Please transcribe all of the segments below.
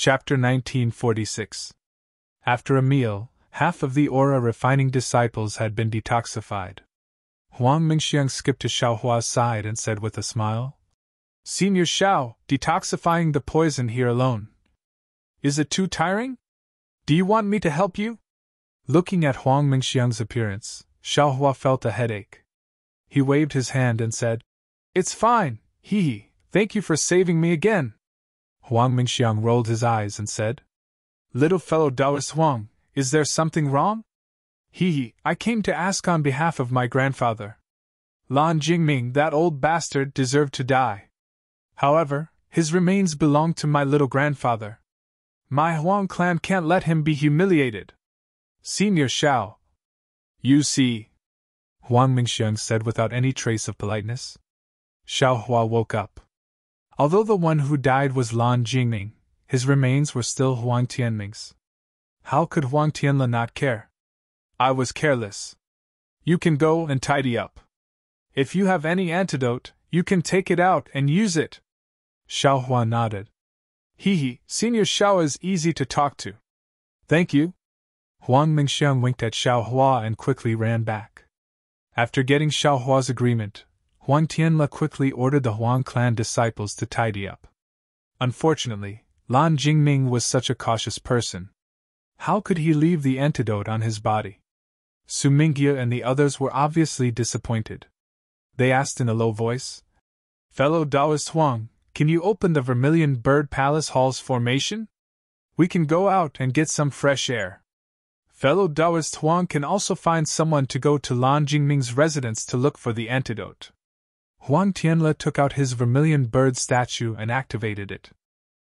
Chapter 1946. After a meal, half of the aura-refining disciples had been detoxified. Huang Mingxiang skipped to Xiaohua's side and said with a smile, "Senior Xiao, detoxifying the poison here alone. Is it too tiring? Do you want me to help you?" Looking at Huang Mingxiang's appearance, Xiaohua felt a headache. He waved his hand and said, "It's fine, hee, thank you for saving me again." Huang Mingxiang rolled his eyes and said, "Little fellow Taoist Huang, is there something wrong?" "Hee, I came to ask on behalf of my grandfather. Lan Jingming, that old bastard, deserved to die. However, his remains belong to my little grandfather. My Huang clan can't let him be humiliated. Senior Xiao." "You see," Huang Mingxiang said without any trace of politeness. Xiaohua woke up. Although the one who died was Lan Jingming, his remains were still Huang Tianming's. How could Huang Tianla not care? "I was careless. You can go and tidy up. If you have any antidote, you can take it out and use it." Xiaohua nodded. "Hee, Senior Xiao is easy to talk to. Thank you." Huang Mingxiang winked at Xiaohua and quickly ran back. After getting Xiaohua's agreement, Huang Tianla quickly ordered the Huang clan disciples to tidy up. Unfortunately, Lan Jingming was such a cautious person. How could he leave the antidote on his body? Su Mingye and the others were obviously disappointed. They asked in a low voice, "Fellow Taoist Huang, can you open the Vermilion Bird Palace Hall's formation? We can go out and get some fresh air. Fellow Taoist Huang can also find someone to go to Lan Jingming's residence to look for the antidote." Huang Tianla took out his vermilion bird statue and activated it.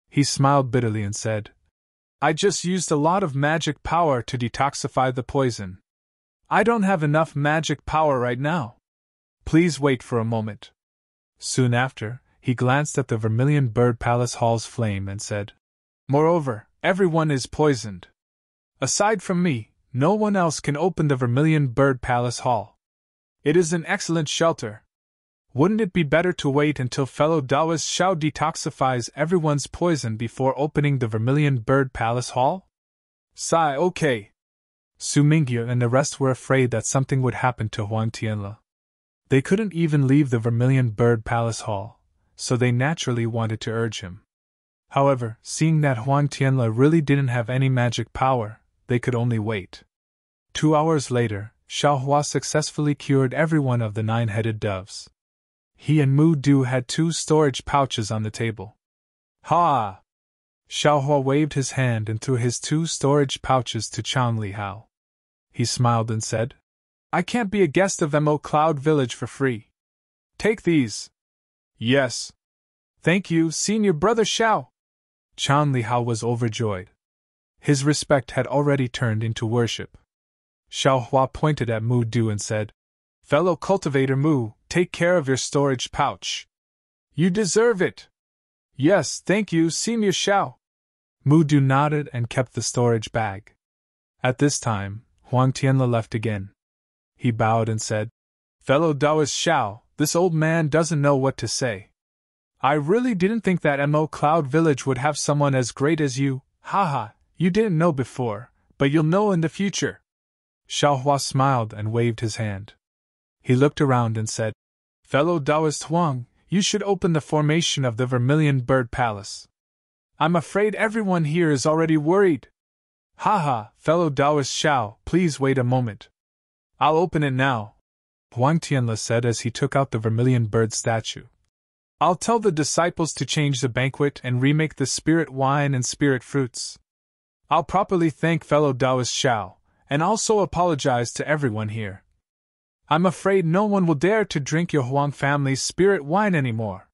He smiled bitterly and said, "I just used a lot of magic power to detoxify the poison. I don't have enough magic power right now. Please wait for a moment." Soon after, he glanced at the Vermilion Bird Palace Hall's flame and said, "Moreover, everyone is poisoned. Aside from me, no one else can open the Vermilion Bird Palace Hall. It is an excellent shelter. Wouldn't it be better to wait until fellow Taoist Xiao detoxifies everyone's poison before opening the Vermilion Bird Palace Hall?" "Sigh, okay." Su Mingye and the rest were afraid that something would happen to Huang Tianla. They couldn't even leave the Vermilion Bird Palace Hall, so they naturally wanted to urge him. However, seeing that Huang Tianla really didn't have any magic power, they could only wait. 2 hours later, Xiaohua successfully cured everyone of the 9-headed doves. He and Mu Du had 2 storage pouches on the table. "Ha!" Xiaohua waved his hand and threw his 2 storage pouches to Chang Li Hao. He smiled and said, "I can't be a guest of Mo Cloud Village for free. Take these." "Yes. Thank you, Senior Brother Xiao." Chang Li Hao was overjoyed. His respect had already turned into worship. Xiaohua pointed at Mu Du and said, "Fellow cultivator Mu, take care of your storage pouch. You deserve it." "Yes, thank you, Senior Xiao." Mu Du nodded and kept the storage bag. At this time, Huang Tianla left again. He bowed and said, "Fellow Taoist Xiao, this old man doesn't know what to say. I really didn't think that Mo Cloud Village would have someone as great as you. Haha, you didn't know before, but you'll know in the future." Xiaohua smiled and waved his hand. He looked around and said, "Fellow Taoist Huang, you should open the formation of the Vermilion Bird Palace. I'm afraid everyone here is already worried." "Haha, fellow Taoist Xiao, please wait a moment. I'll open it now," Huang Tianla said as he took out the Vermilion Bird statue. "I'll tell the disciples to change the banquet and remake the spirit wine and spirit fruits. I'll properly thank fellow Taoist Xiao, and also apologize to everyone here. I'm afraid no one will dare to drink your Huang family's spirit wine anymore."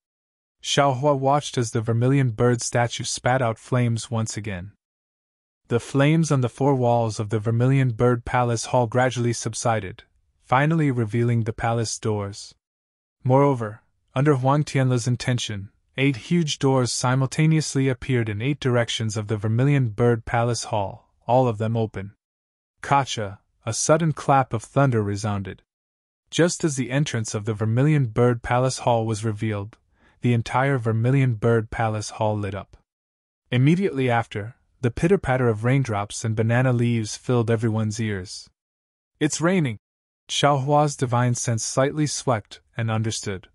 Xiaohua watched as the Vermilion Bird statue spat out flames once again. The flames on the 4 walls of the Vermilion Bird Palace Hall gradually subsided, finally revealing the palace doors. Moreover, under Huang Tianla's intention, 8 huge doors simultaneously appeared in 8 directions of the Vermilion Bird Palace Hall, all of them open. Kacha, a sudden clap of thunder resounded. Just as the entrance of the Vermilion Bird Palace Hall was revealed, the entire Vermilion Bird Palace Hall lit up. Immediately after, the pitter-patter of raindrops and banana leaves filled everyone's ears. It's raining. Xiaohua's divine sense slightly swept and understood.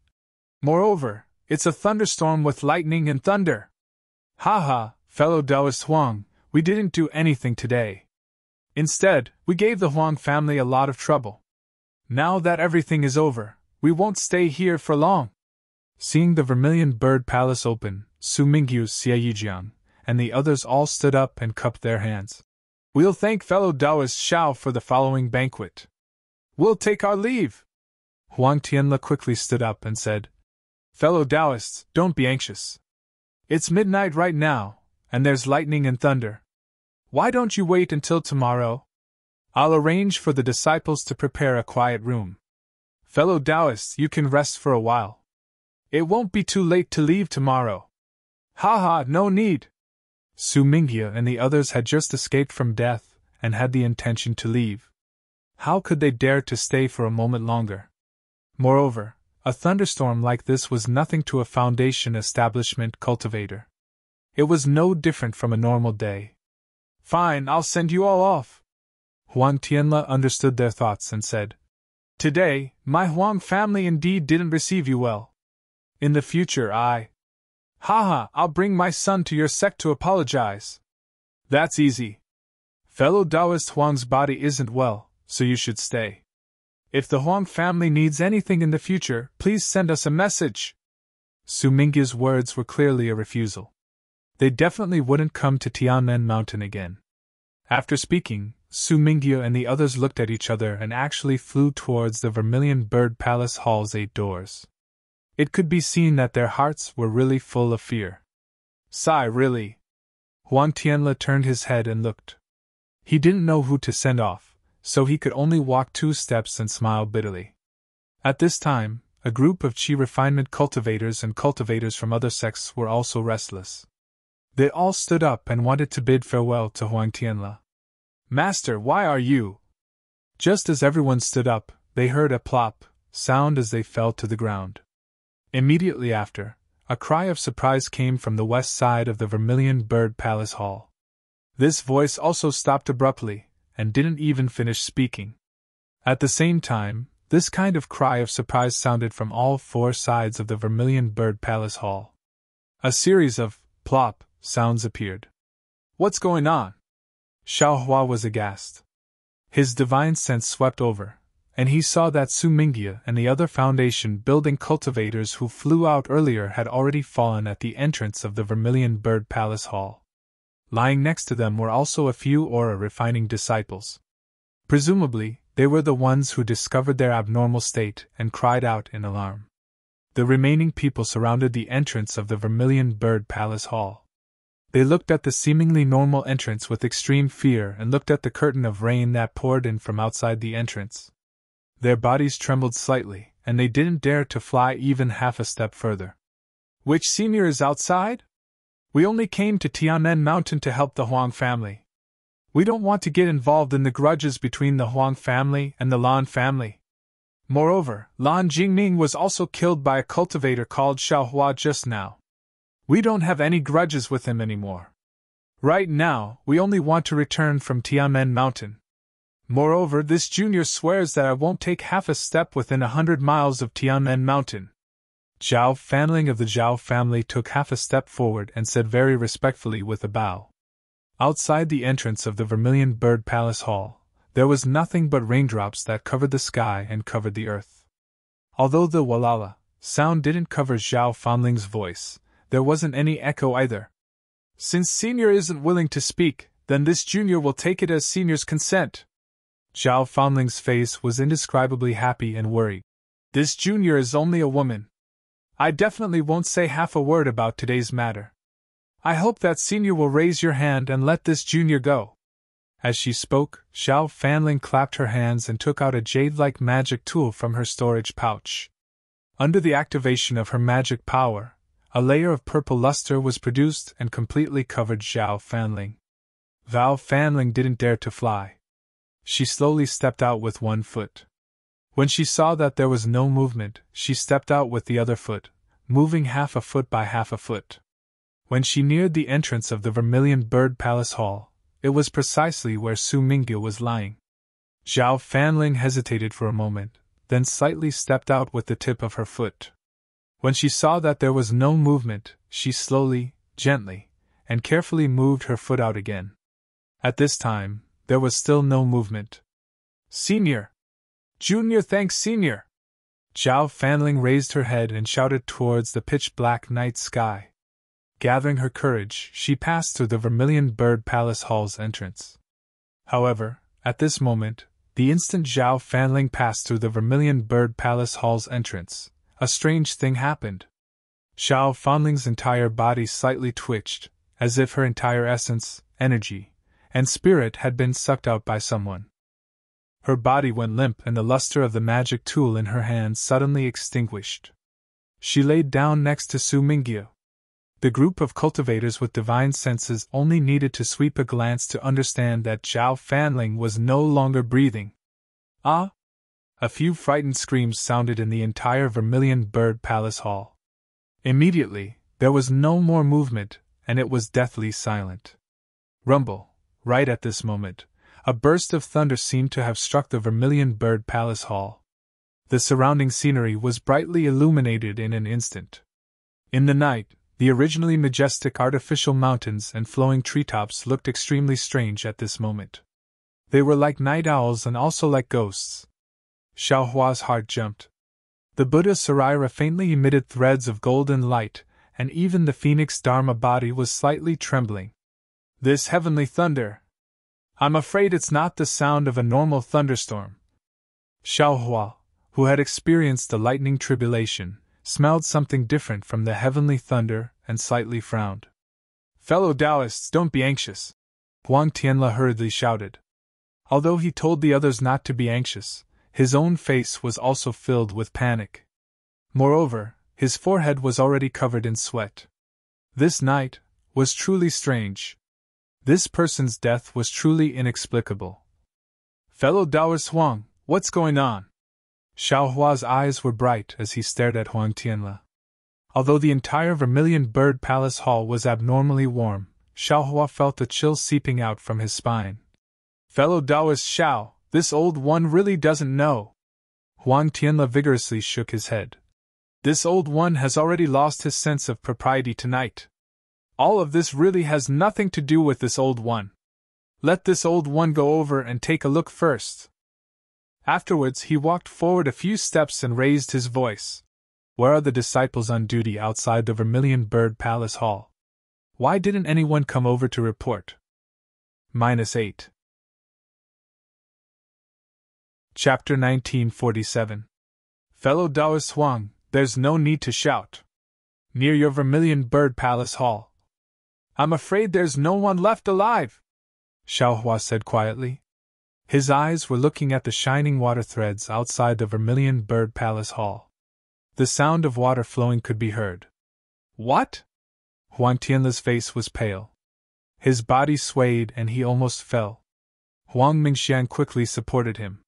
Moreover, it's a thunderstorm with lightning and thunder. Ha, fellow Taoist Huang, we didn't do anything today. Instead, we gave the Huang family a lot of trouble. Now that everything is over, we won't stay here for long. Seeing the Vermilion Bird Palace open, Su Mingyu, Xie Yijiang, and the others all stood up and cupped their hands. We'll thank fellow Taoist Xiao for the following banquet. We'll take our leave. Huang Tianle quickly stood up and said, Fellow Taoists, don't be anxious. It's midnight right now, and there's lightning and thunder. Why don't you wait until tomorrow? I'll arrange for the disciples to prepare a quiet room. Fellow Taoists, you can rest for a while. It won't be too late to leave tomorrow. No need. Su Mingyu and the others had just escaped from death and had the intention to leave. How could they dare to stay for a moment longer? Moreover, a thunderstorm like this was nothing to a foundation establishment cultivator. It was no different from a normal day. Fine, I'll send you all off. Huang Tianle understood their thoughts and said, Today, my Huang family indeed didn't receive you well. In the future I'll bring my son to your sect to apologize. That's easy. Fellow Taoist Huang's body isn't well, so you should stay. If the Huang family needs anything in the future, please send us a message. Su Mingyu's words were clearly a refusal. They definitely wouldn't come to Tianmen Mountain again. After speaking, Su Mingyu and the others looked at each other and actually flew towards the Vermilion Bird Palace Hall's 8 doors. It could be seen that their hearts were really full of fear. Sigh, really? Huang Tianle turned his head and looked. He didn't know who to send off, so he could only walk 2 steps and smile bitterly. At this time, a group of Qi refinement cultivators and cultivators from other sects were also restless. They all stood up and wanted to bid farewell to Huang Tianle. Master, why are you? Just as everyone stood up, they heard a plop sound as they fell to the ground. Immediately after, a cry of surprise came from the west side of the Vermilion Bird Palace Hall. This voice also stopped abruptly, and didn't even finish speaking. At the same time, this kind of cry of surprise sounded from all 4 sides of the Vermilion Bird Palace Hall. A series of plop sounds appeared. What's going on? Xiaohua was aghast. His divine sense swept over, and he saw that Su Mingyu and the other foundation building cultivators who flew out earlier had already fallen at the entrance of the Vermilion Bird Palace Hall. Lying next to them were also a few aura refining disciples. Presumably, they were the ones who discovered their abnormal state and cried out in alarm. The remaining people surrounded the entrance of the Vermilion Bird Palace Hall. They looked at the seemingly normal entrance with extreme fear and looked at the curtain of rain that poured in from outside the entrance. Their bodies trembled slightly, and they didn't dare to fly even half a step further. Which senior is outside? We only came to Tianmen Mountain to help the Huang family. We don't want to get involved in the grudges between the Huang family and the Lan family. Moreover, Lan Jingming was also killed by a cultivator called Xiaohua just now. We don't have any grudges with him anymore. Right now, we only want to return from Tianmen Mountain. Moreover, this junior swears that I won't take half a step within 100 miles of Tianmen Mountain. Zhao Fanling of the Zhao family took half a step forward and said very respectfully with a bow. Outside the entrance of the Vermilion Bird Palace Hall, there was nothing but raindrops that covered the sky and covered the earth. Although the walala sound didn't cover Zhao Fanling's voice, there wasn't any echo either. Since senior isn't willing to speak, then this junior will take it as senior's consent. Zhao Fanling's face was indescribably happy and worried. This junior is only a woman. I definitely won't say half a word about today's matter. I hope that senior will raise your hand and let this junior go. As she spoke, Zhao Fanling clapped her hands and took out a jade-like magic tool from her storage pouch. Under the activation of her magic power, a layer of purple luster was produced and completely covered Zhao Fanling. Zhao Fanling didn't dare to fly. She slowly stepped out with one foot. When she saw that there was no movement, she stepped out with the other foot, moving half a foot by half a foot. When she neared the entrance of the Vermilion Bird Palace Hall, it was precisely where Su Mingyu was lying. Zhao Fanling hesitated for a moment, then slightly stepped out with the tip of her foot. When she saw that there was no movement, she slowly, gently, and carefully moved her foot out again. At this time, there was still no movement. Senior! Junior, thanks, Senior! Zhao Fanling raised her head and shouted towards the pitch-black night sky. Gathering her courage, she passed through the Vermilion Bird Palace Hall's entrance. However, at this moment, the instant Zhao Fanling passed through the Vermilion Bird Palace Hall's entrance, a strange thing happened. Zhao Fanling's entire body slightly twitched, as if her entire essence, energy, and spirit had been sucked out by someone. Her body went limp and the luster of the magic tool in her hand suddenly extinguished. She laid down next to Su Mingyu. The group of cultivators with divine senses only needed to sweep a glance to understand that Zhao Fanling was no longer breathing. Ah! A few frightened screams sounded in the entire Vermilion Bird Palace Hall. Immediately, there was no more movement, and it was deathly silent. Rumble! Right at this moment, a burst of thunder seemed to have struck the Vermilion Bird Palace Hall. The surrounding scenery was brightly illuminated in an instant. In the night, the originally majestic artificial mountains and flowing treetops looked extremely strange at this moment. They were like night owls and also like ghosts. Xiaohua's heart jumped. The Buddha Sarira faintly emitted threads of golden light, and even the Phoenix Dharma body was slightly trembling. This heavenly thunder! I'm afraid it's not the sound of a normal thunderstorm. Xiaohua, who had experienced the lightning tribulation, smelled something different from the heavenly thunder and slightly frowned. Fellow Taoists, don't be anxious, Huang Tianle hurriedly shouted. Although he told the others not to be anxious, his own face was also filled with panic. Moreover, his forehead was already covered in sweat. This night was truly strange. This person's death was truly inexplicable. Fellow Taoist Huang, what's going on? Xiaohua's eyes were bright as he stared at Huang Tianle. Although the entire Vermilion Bird Palace Hall was abnormally warm, Xiaohua felt a chill seeping out from his spine. Fellow Taoist Xiao, this old one really doesn't know. Huang Tianle vigorously shook his head. This old one has already lost his sense of propriety tonight. All of this really has nothing to do with this old one. Let this old one go over and take a look first. Afterwards he walked forward a few steps and raised his voice. Where are the disciples on duty outside the Vermilion Bird Palace Hall? Why didn't anyone come over to report? -8. Chapter 1947. Fellow Taoist Huang, there's no need to shout. Near your Vermilion Bird Palace Hall. I'm afraid there's no one left alive, Xiaohua said quietly. His eyes were looking at the shining water threads outside the Vermilion Bird Palace Hall. The sound of water flowing could be heard. What? Huang Tianle's face was pale. His body swayed and he almost fell. Huang Mingxiang quickly supported him.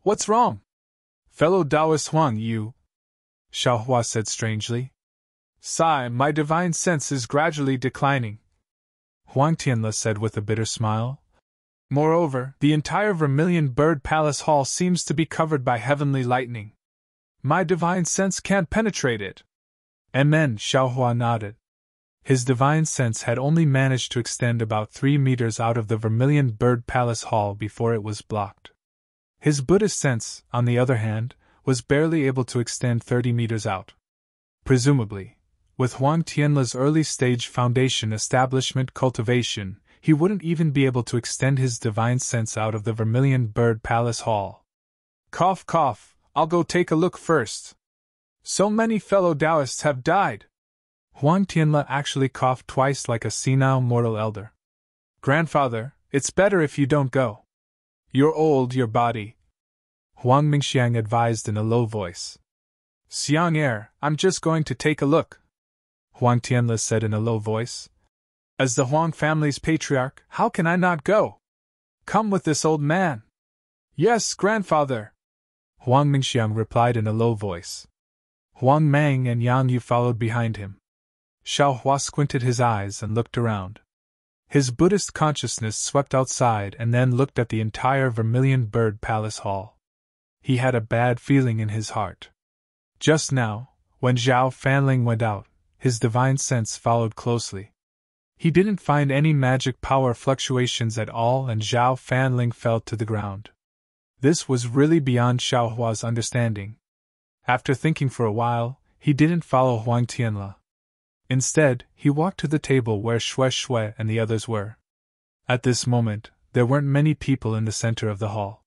What's wrong? Fellow Taoist Huang, you... Xiaohua said strangely. Sigh, my divine sense is gradually declining, Huang Tianle said with a bitter smile. Moreover, the entire Vermilion Bird Palace Hall seems to be covered by heavenly lightning. My divine sense can't penetrate it. Amen, Xiaohua nodded. His divine sense had only managed to extend about 3 meters out of the Vermilion Bird Palace Hall before it was blocked. His Buddhist sense, on the other hand, was barely able to extend 30 meters out. Presumably, with Huang Tianle's early-stage foundation establishment cultivation, he wouldn't even be able to extend his divine sense out of the Vermilion Bird Palace Hall. Cough, cough, I'll go take a look first. So many fellow Taoists have died. Huang Tianle actually coughed twice like a senile mortal elder. Grandfather, it's better if you don't go. You're old, your body, Huang Mingxiang advised in a low voice. Xiang Er, I'm just going to take a look, Huang Tianle said in a low voice. As the Huang family's patriarch, how can I not go? Come with this old man. Yes, grandfather, Huang Mingxiang replied in a low voice. Huang Mang and Yang Yu followed behind him. Xiao Hua squinted his eyes and looked around. His Buddhist consciousness swept outside and then looked at the entire Vermilion Bird Palace Hall. He had a bad feeling in his heart. Just now, when Zhao Fanling went out, his divine sense followed closely. He didn't find any magic power fluctuations at all, and Zhao Fanling fell to the ground. This was really beyond Xiao Hua's understanding. After thinking for a while, he didn't follow Huang Tianle. Instead, he walked to the table where Xue Xue and the others were. At this moment, there weren't many people in the center of the hall.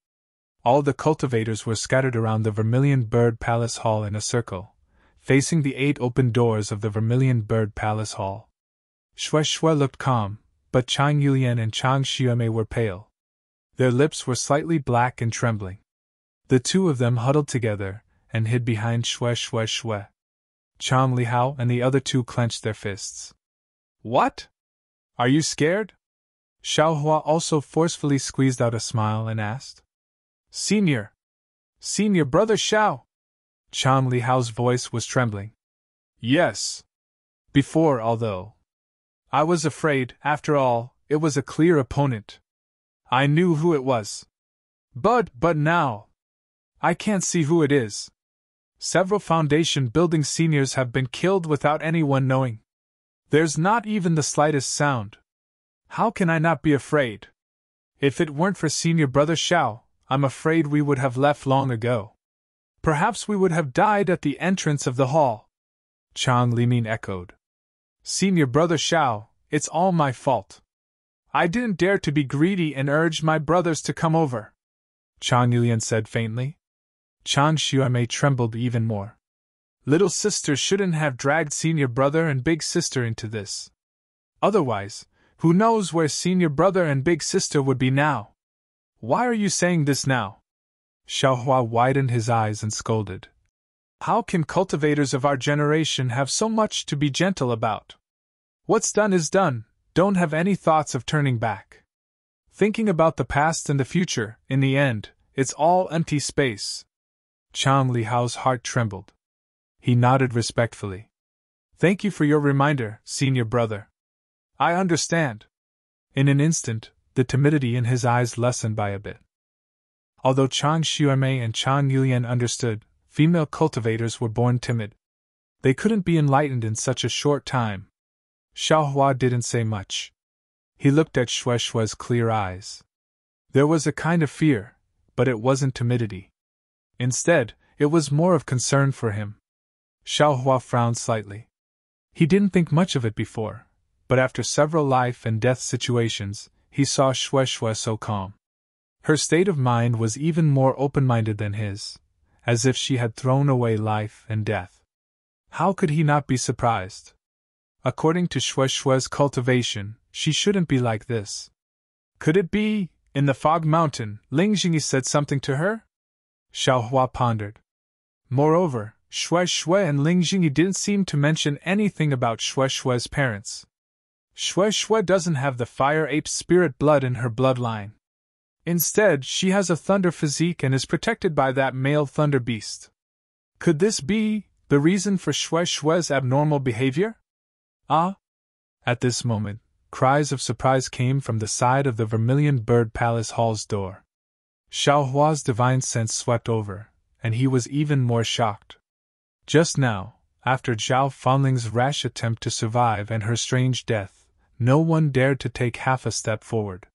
All the cultivators were scattered around the Vermilion Bird Palace Hall in a circle, facing the 8 open doors of the Vermilion Bird Palace Hall. Xue Xue looked calm, but Chang Yulian and Chang Xiume were pale. Their lips were slightly black and trembling. The two of them huddled together and hid behind Xue Xue Xue. Chang Lihao and the other two clenched their fists. What? Are you scared? Xiao Hua also forcefully squeezed out a smile and asked. Senior Brother Xiao! Chang Lihao's voice was trembling. Yes. Before, although I was afraid, after all, it was a clear opponent. I knew who it was. But now, I can't see who it is. Several foundation building seniors have been killed without anyone knowing. There's not even the slightest sound. How can I not be afraid? If it weren't for Senior Brother Xiao, I'm afraid we would have left long ago. Perhaps we would have died at the entrance of the hall. Chang Limin echoed. Senior Brother Xiao, it's all my fault. I didn't dare to be greedy and urged my brothers to come over. Chang Yulian said faintly. Chang Xiume trembled even more. Little sister shouldn't have dragged senior brother and big sister into this. Otherwise, who knows where senior brother and big sister would be now? Why are you saying this now? Xiao Hua widened his eyes and scolded. How can cultivators of our generation have so much to be gentle about? What's done is done, don't have any thoughts of turning back. Thinking about the past and the future, in the end, it's all empty space. Chang Lihao's heart trembled. He nodded respectfully. Thank you for your reminder, senior brother. I understand. In an instant, the timidity in his eyes lessened by a bit. Although Chang Xiume and Chang Yulian understood, female cultivators were born timid. They couldn't be enlightened in such a short time. Xiao Hua didn't say much. He looked at Xue Xue's clear eyes. There was a kind of fear, but it wasn't timidity. Instead, it was more of concern for him. Xiao Hua frowned slightly. He didn't think much of it before, but after several life and death situations, he saw Xue Xue so calm. Her state of mind was even more open-minded than his, as if she had thrown away life and death. How could he not be surprised? According to Xue Xue's cultivation, she shouldn't be like this. Could it be, in the Fog Mountain, Ling Jingyi said something to her? Xiao Hua pondered. Moreover, Xue Xue and Ling Jingyi didn't seem to mention anything about Xue Xue's parents. Xue Xue doesn't have the fire ape spirit blood in her bloodline. Instead, she has a thunder physique and is protected by that male thunder beast. Could this be the reason for Xue Xue's abnormal behavior? Ah! At this moment, cries of surprise came from the side of the Vermilion Bird Palace Hall's door. Xiao Hua's divine sense swept over, and he was even more shocked. Just now, after Zhao Fanling's rash attempt to survive and her strange death, no one dared to take half a step forward.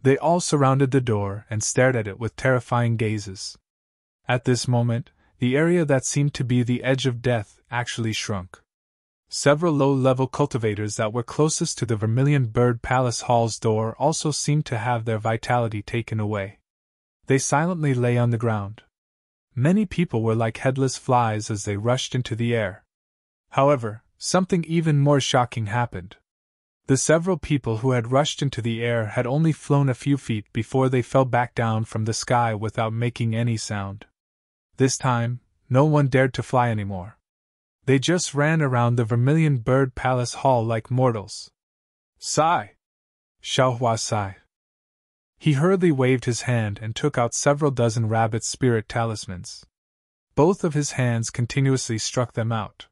They all surrounded the door and stared at it with terrifying gazes. At this moment, the area that seemed to be the edge of death actually shrunk. Several low-level cultivators that were closest to the Vermilion Bird Palace Hall's door also seemed to have their vitality taken away. They silently lay on the ground. Many people were like headless flies as they rushed into the air. However, something even more shocking happened. The several people who had rushed into the air had only flown a few feet before they fell back down from the sky without making any sound. This time, no one dared to fly anymore. They just ran around the Vermilion Bird Palace Hall like mortals. Sigh! Xiao Hua sighed. He hurriedly waved his hand and took out several dozen rabbit spirit talismans. Both of his hands continuously struck them out.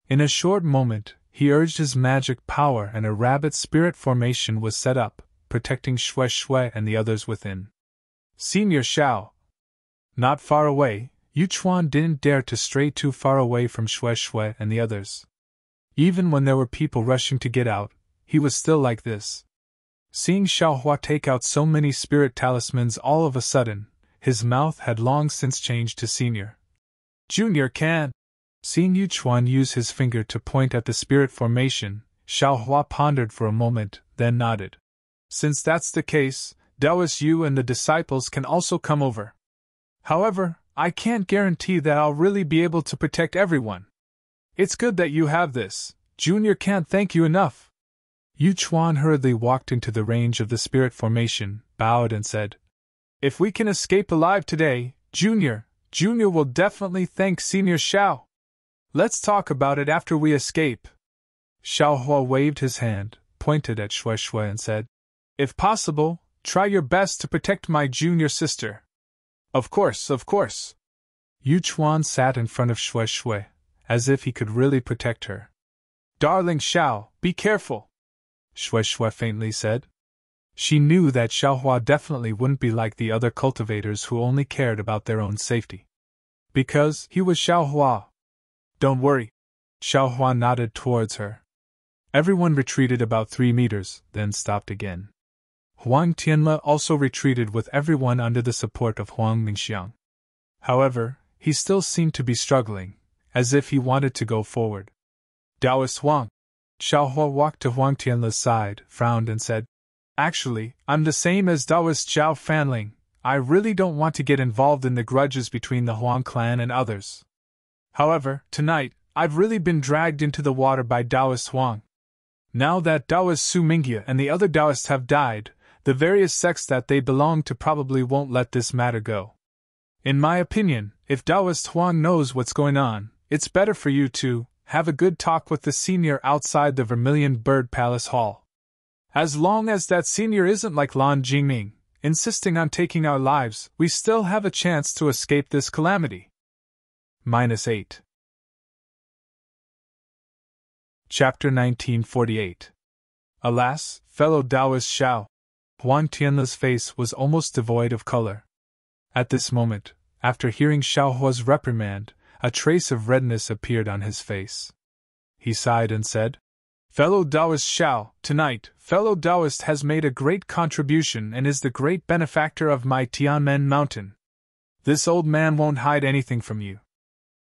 In a short moment, He urged his magic power and a rabbit spirit formation was set up, protecting Shui Shui and the others within. Senior Xiao. Not far away, Yu Chuan didn't dare to stray too far away from Shui Shui and the others. Even when there were people rushing to get out, he was still like this. Seeing Xiaohua take out so many spirit talismans all of a sudden, his mouth had long since changed to Senior. Junior can. Seeing Yu Chuan use his finger to point at the spirit formation, Xiaohua pondered for a moment, then nodded. Since that's the case, Taoist Yu and the disciples can also come over. However, I can't guarantee that I'll really be able to protect everyone. It's good that you have this. Junior can't thank you enough. Yu Chuan hurriedly walked into the range of the spirit formation, bowed and said, If we can escape alive today, Junior will definitely thank Senior Xiao. Let's talk about it after we escape. Xiaohua waved his hand, pointed at Shui Shui and said, If possible, try your best to protect my junior sister. Of course. Yu Chuan sat in front of Shui Shui, as if he could really protect her. Darling Xiao, be careful, Shui Shui faintly said. She knew that Xiaohua definitely wouldn't be like the other cultivators who only cared about their own safety. Because he was Xiaohua. Don't worry. Xiaohua nodded towards her. Everyone retreated about 3 meters, then stopped again. Huang Tianle also retreated with everyone under the support of Huang Mingxiang. However, he still seemed to be struggling, as if he wanted to go forward. Taoist Huang. Xiaohua walked to Huang Tianle's side, frowned and said, Actually, I'm the same as Taoist Zhao Fanling. I really don't want to get involved in the grudges between the Huang clan and others. However, tonight, I've really been dragged into the water by Taoist Huang. Now that Taoist Su Mingye and the other Taoists have died, the various sects that they belong to probably won't let this matter go. In my opinion, if Taoist Huang knows what's going on, it's better for you to have a good talk with the senior outside the Vermilion Bird Palace Hall. As long as that senior isn't like Lan Jingming, insisting on taking our lives, we still have a chance to escape this calamity. -8. Chapter 1948. Alas, fellow Taoist Xiao. Huang Tianle's face was almost devoid of color. At this moment, after hearing Xiaohua's reprimand, a trace of redness appeared on his face. He sighed and said, Fellow Taoist Xiao, tonight, fellow Taoist has made a great contribution and is the great benefactor of my Tianmen Mountain. This old man won't hide anything from you.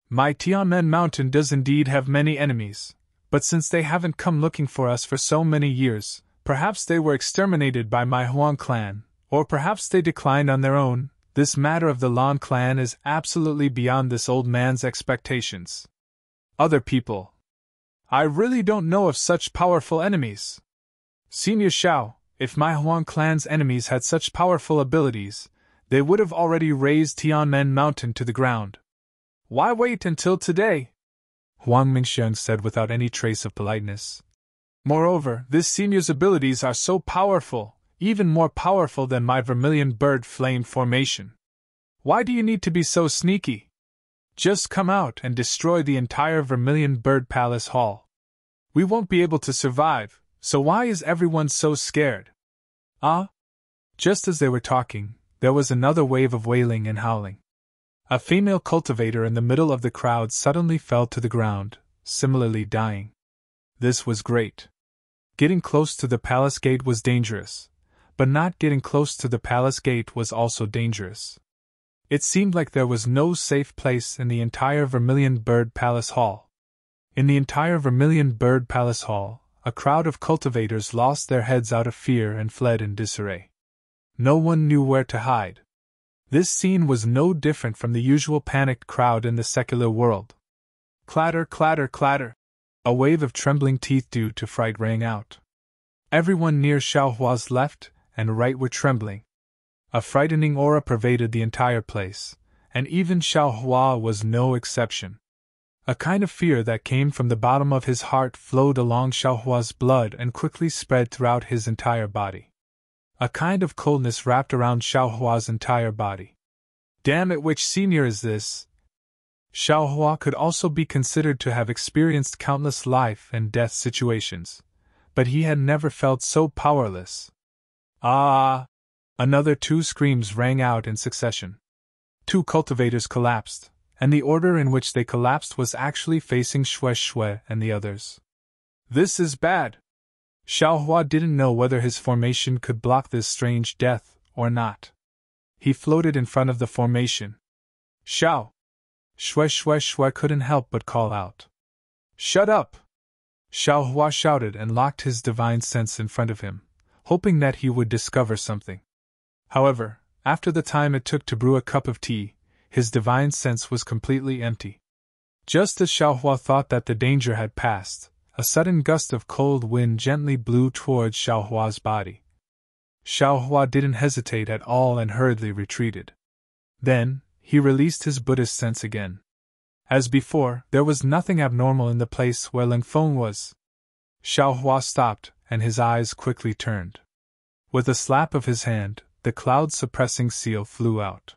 My Tianmen Mountain does indeed have many enemies, but since they haven't come looking for us for so many years, perhaps they were exterminated by my Huang clan, or perhaps they declined on their own. This matter of the Lan clan is absolutely beyond this old man's expectations. Other people. I really don't know of such powerful enemies. Senior Xiao, if my Huang clan's enemies had such powerful abilities, they would have already razed Tianmen Mountain to the ground. Why wait until today? Huang Mingxiang said without any trace of politeness. Moreover, this senior's abilities are so powerful, even more powerful than my Vermilion Bird Flame formation. Why do you need to be so sneaky? Just come out and destroy the entire Vermilion Bird Palace Hall. We won't be able to survive, so why is everyone so scared? Ah? Just as they were talking, there was another wave of wailing and howling. A female cultivator in the middle of the crowd suddenly fell to the ground, similarly dying. This was great. Getting close to the palace gate was dangerous, but not getting close to the palace gate was also dangerous. It seemed like there was no safe place in the entire Vermilion Bird Palace Hall. In the entire Vermilion Bird Palace Hall, a crowd of cultivators lost their heads out of fear and fled in disarray. No one knew where to hide. This scene was no different from the usual panicked crowd in the secular world. Clatter, clatter, clatter. A wave of trembling teeth due to fright rang out. Everyone near Xiaohua's left and right were trembling. A frightening aura pervaded the entire place, and even Xiaohua was no exception. A kind of fear that came from the bottom of his heart flowed along Xiaohua's blood and quickly spread throughout his entire body. A kind of coldness wrapped around Xiaohua's entire body. Damn it, which senior is this? Xiaohua could also be considered to have experienced countless life and death situations, but he had never felt so powerless. Ah! Another 2 screams rang out in succession. 2 cultivators collapsed, and the order in which they collapsed was actually facing Xue Xue and the others. This is bad! Xiaohua didn't know whether his formation could block this strange death or not. He floated in front of the formation. Xiao! Xue Xue Xue couldn't help but call out. Shut up! Xiaohua shouted and locked his divine sense in front of him, hoping that he would discover something. However, after the time it took to brew a cup of tea, his divine sense was completely empty. Just as Xiaohua thought that the danger had passed, a sudden gust of cold wind gently blew towards Xiaohua's body. Xiaohua didn't hesitate at all and hurriedly retreated. Then, he released his Buddhist sense again. As before, there was nothing abnormal in the place where Lingfeng was. Xiaohua stopped, and his eyes quickly turned. With a slap of his hand, the cloud-suppressing seal flew out.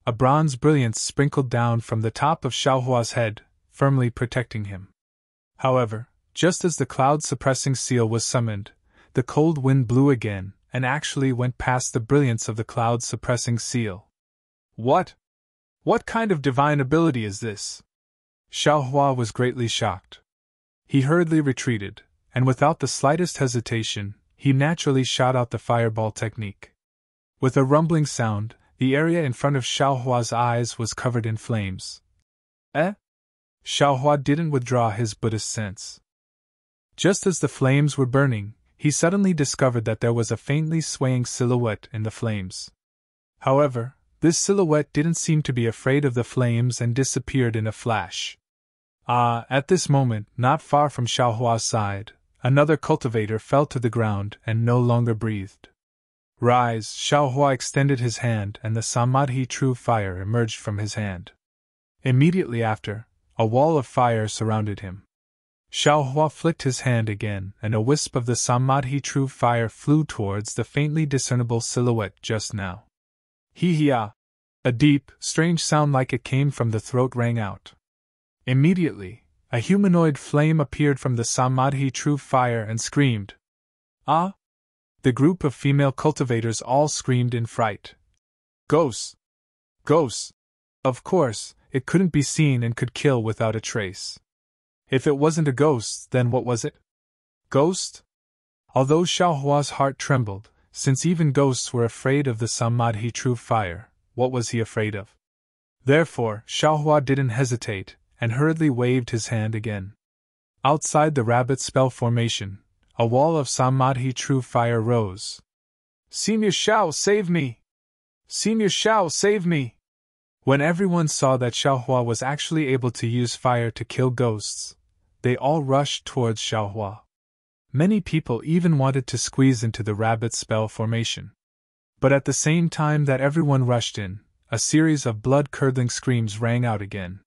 A bronze brilliance sprinkled down from the top of Xiaohua's head, firmly protecting him. However, just as the cloud-suppressing seal was summoned, the cold wind blew again, and actually went past the brilliance of the cloud-suppressing seal. What? What kind of divine ability is this? Xiaohua was greatly shocked. He hurriedly retreated, and without the slightest hesitation, he naturally shot out the fireball technique. With a rumbling sound, the area in front of Xiaohua's eyes was covered in flames. Xiaohua didn't withdraw his Buddhist sense. Just as the flames were burning, he suddenly discovered that there was a faintly swaying silhouette in the flames. However, this silhouette didn't seem to be afraid of the flames and disappeared in a flash. At this moment, not far from Xiaohua's side, another cultivator fell to the ground and no longer breathed. Rise! Xiaohua extended his hand and the Samadhi true fire emerged from his hand. Immediately after, a wall of fire surrounded him. Xiaohua flicked his hand again and a wisp of the Samadhi true fire flew towards the faintly discernible silhouette just now. Hee-hee-ah! A deep, strange sound like it came from the throat rang out. Immediately, a humanoid flame appeared from the Samadhi true fire and screamed. Ah! The group of female cultivators all screamed in fright. Ghosts! Ghosts! Of course, it couldn't be seen and could kill without a trace. If it wasn't a ghost, then what was it? Ghost? Although Xiaohua's heart trembled, since even ghosts were afraid of the Samadhi true fire, what was he afraid of? Therefore, Xiaohua didn't hesitate, and hurriedly waved his hand again. Outside the rabbit spell formation, a wall of Samadhi true fire rose. Senior Xiao, save me! Senior Xiao, save me! When everyone saw that Xiaohua was actually able to use fire to kill ghosts, they all rushed towards Xiaohua. Many people even wanted to squeeze into the rabbit spell formation. But at the same time that everyone rushed in, a series of blood-curdling screams rang out again.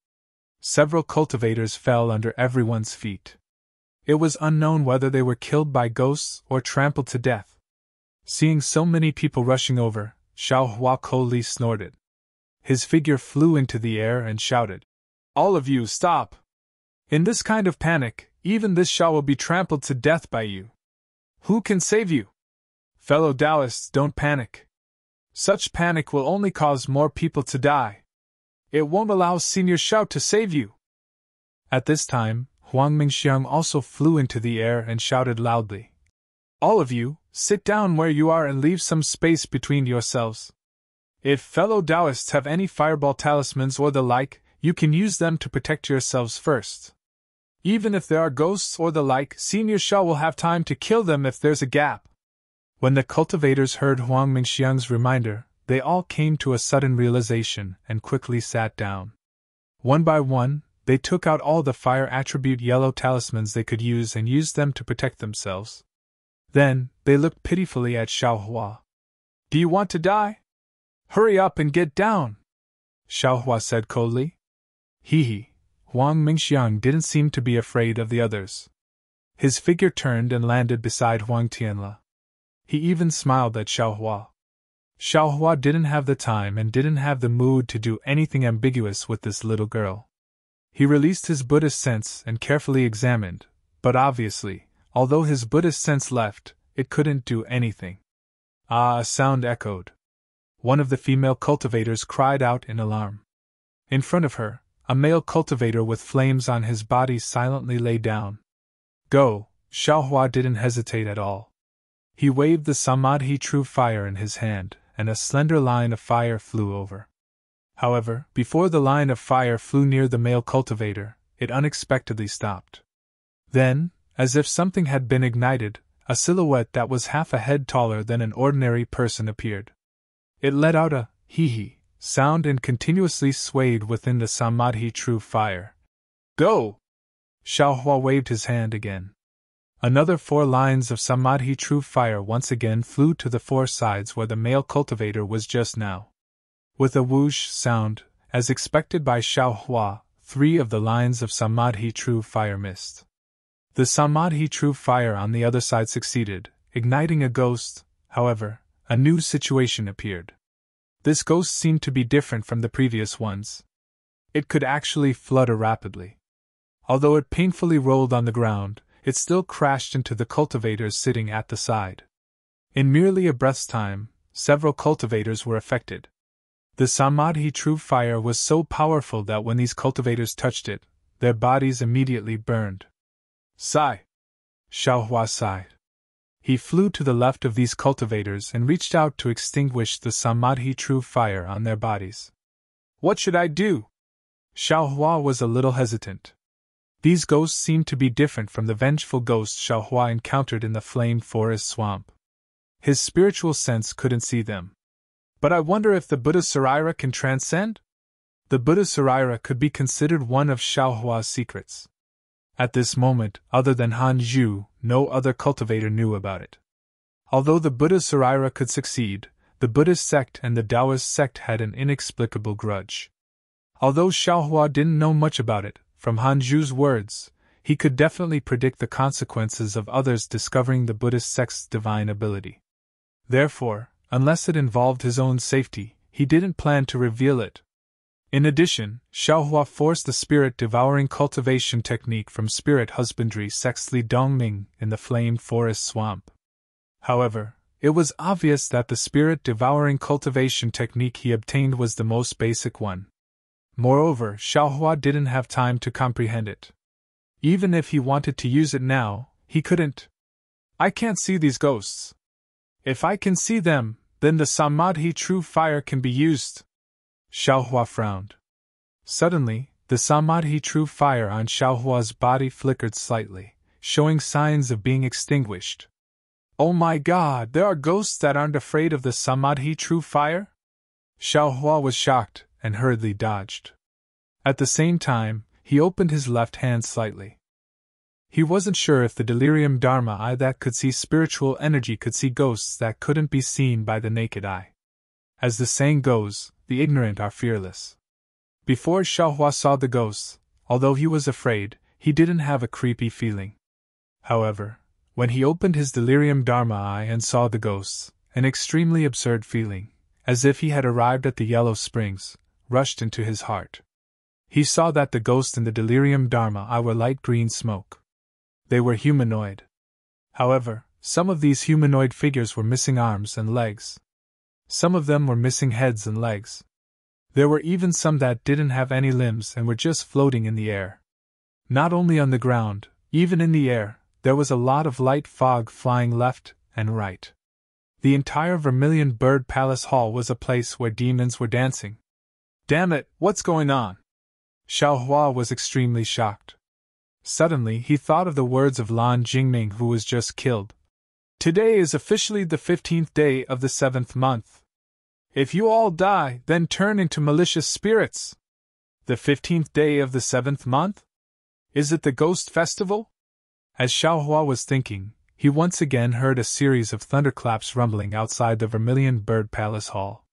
Several cultivators fell under everyone's feet. It was unknown whether they were killed by ghosts or trampled to death. Seeing so many people rushing over, Xiaohua coldly snorted. His figure flew into the air and shouted, "All of you, stop! In this kind of panic, even this Xiao will be trampled to death by you. Who can save you? Fellow Taoists, don't panic. Such panic will only cause more people to die. It won't allow Senior Xiao to save you." At this time, Huang Mingxiang also flew into the air and shouted loudly, "All of you, sit down where you are and leave some space between yourselves. If fellow Taoists have any fireball talismans or the like, you can use them to protect yourselves first. Even if there are ghosts or the like, Senior Xiao will have time to kill them if there's a gap." When the cultivators heard Huang Mingxiang's reminder, they all came to a sudden realization and quickly sat down. One by one, they took out all the fire attribute yellow talismans they could use and used them to protect themselves. Then, they looked pitifully at Xiaohua. "Do you want to die? Hurry up and get down," Xiaohua said coldly. Hee. Huang Mingxiang didn't seem to be afraid of the others. His figure turned and landed beside Huang Tianla. He even smiled at Xiaohua. Xiaohua didn't have the time and didn't have the mood to do anything ambiguous with this little girl. He released his Buddhist sense and carefully examined, but obviously, although his Buddhist sense left, it couldn't do anything. Ah! A sound echoed. One of the female cultivators cried out in alarm. In front of her, a male cultivator with flames on his body silently lay down. Go! Xiaohua didn't hesitate at all. He waved the samadhi true fire in his hand, and a slender line of fire flew over. However, before the line of fire flew near the male cultivator, it unexpectedly stopped. Then, as if something had been ignited, a silhouette that was half a head taller than an ordinary person appeared. It let out a hee-hee sound and continuously swayed within the samadhi true fire. Go! Xiaohua waved his hand again. Another 4 lines of samadhi true fire once again flew to the 4 sides where the male cultivator was just now. With a whoosh sound, as expected by Xiaohua, 3 of the lines of samadhi true fire missed. The samadhi true fire on the other side succeeded, igniting a ghost. However, a new situation appeared. This ghost seemed to be different from the previous ones. It could actually flutter rapidly. Although it painfully rolled on the ground, it still crashed into the cultivators sitting at the side. In merely a breath's time, several cultivators were affected. The samadhi true fire was so powerful that when these cultivators touched it, their bodies immediately burned. Sigh! Xiaohua sighed. He flew to the left of these cultivators and reached out to extinguish the samadhi true fire on their bodies. What should I do? Xiaohua was a little hesitant. These ghosts seemed to be different from the vengeful ghosts Xiaohua encountered in the flame forest swamp. His spiritual sense couldn't see them. But I wonder if the Buddha Sarira can transcend? The Buddha Sarira could be considered one of Xiaohua's secrets. At this moment, other than Han Zhu, no other cultivator knew about it. Although the Buddha Sarira could succeed, the Buddhist sect and the Taoist sect had an inexplicable grudge. Although Xiaohua didn't know much about it, from Han Zhu's words, he could definitely predict the consequences of others discovering the Buddhist sect's divine ability. Therefore, unless it involved his own safety, he didn't plan to reveal it. In addition, Xiaohua forced the spirit-devouring cultivation technique from spirit husbandry sect's Li Dongming in the flame forest swamp. However, it was obvious that the spirit-devouring cultivation technique he obtained was the most basic one. Moreover, Xiaohua didn't have time to comprehend it. Even if he wanted to use it now, he couldn't. I can't see these ghosts. If I can see them, then the samadhi true fire can be used. Xiaohua frowned. Suddenly, the samadhi true fire on Xiaohua's body flickered slightly, showing signs of being extinguished. Oh my god, there are ghosts that aren't afraid of the samadhi true fire? Xiaohua was shocked and hurriedly dodged. At the same time, he opened his left hand slightly. He wasn't sure if the delirium dharma eye that could see spiritual energy could see ghosts that couldn't be seen by the naked eye. As the saying goes, the ignorant are fearless. Before Xiaohua saw the ghosts, although he was afraid, he didn't have a creepy feeling. However, when he opened his delirium dharma eye and saw the ghosts, an extremely absurd feeling, as if he had arrived at the Yellow Springs, rushed into his heart. He saw that the ghosts in the delirium dharma eye were light green smoke. They were humanoid. However, some of these humanoid figures were missing arms and legs. Some of them were missing heads and legs. There were even some that didn't have any limbs and were just floating in the air. Not only on the ground, even in the air, there was a lot of light fog flying left and right. The entire Vermilion Bird Palace Hall was a place where demons were dancing. Damn it, what's going on? Xiaohua was extremely shocked. Suddenly he thought of the words of Lan Jingming, who was just killed. Today is officially the 15th day of the 7th month. If you all die, then turn into malicious spirits. The 15th day of the 7th month? Is it the ghost festival? As Xiaohua was thinking, he once again heard a series of thunderclaps rumbling outside the Vermilion Bird Palace Hall.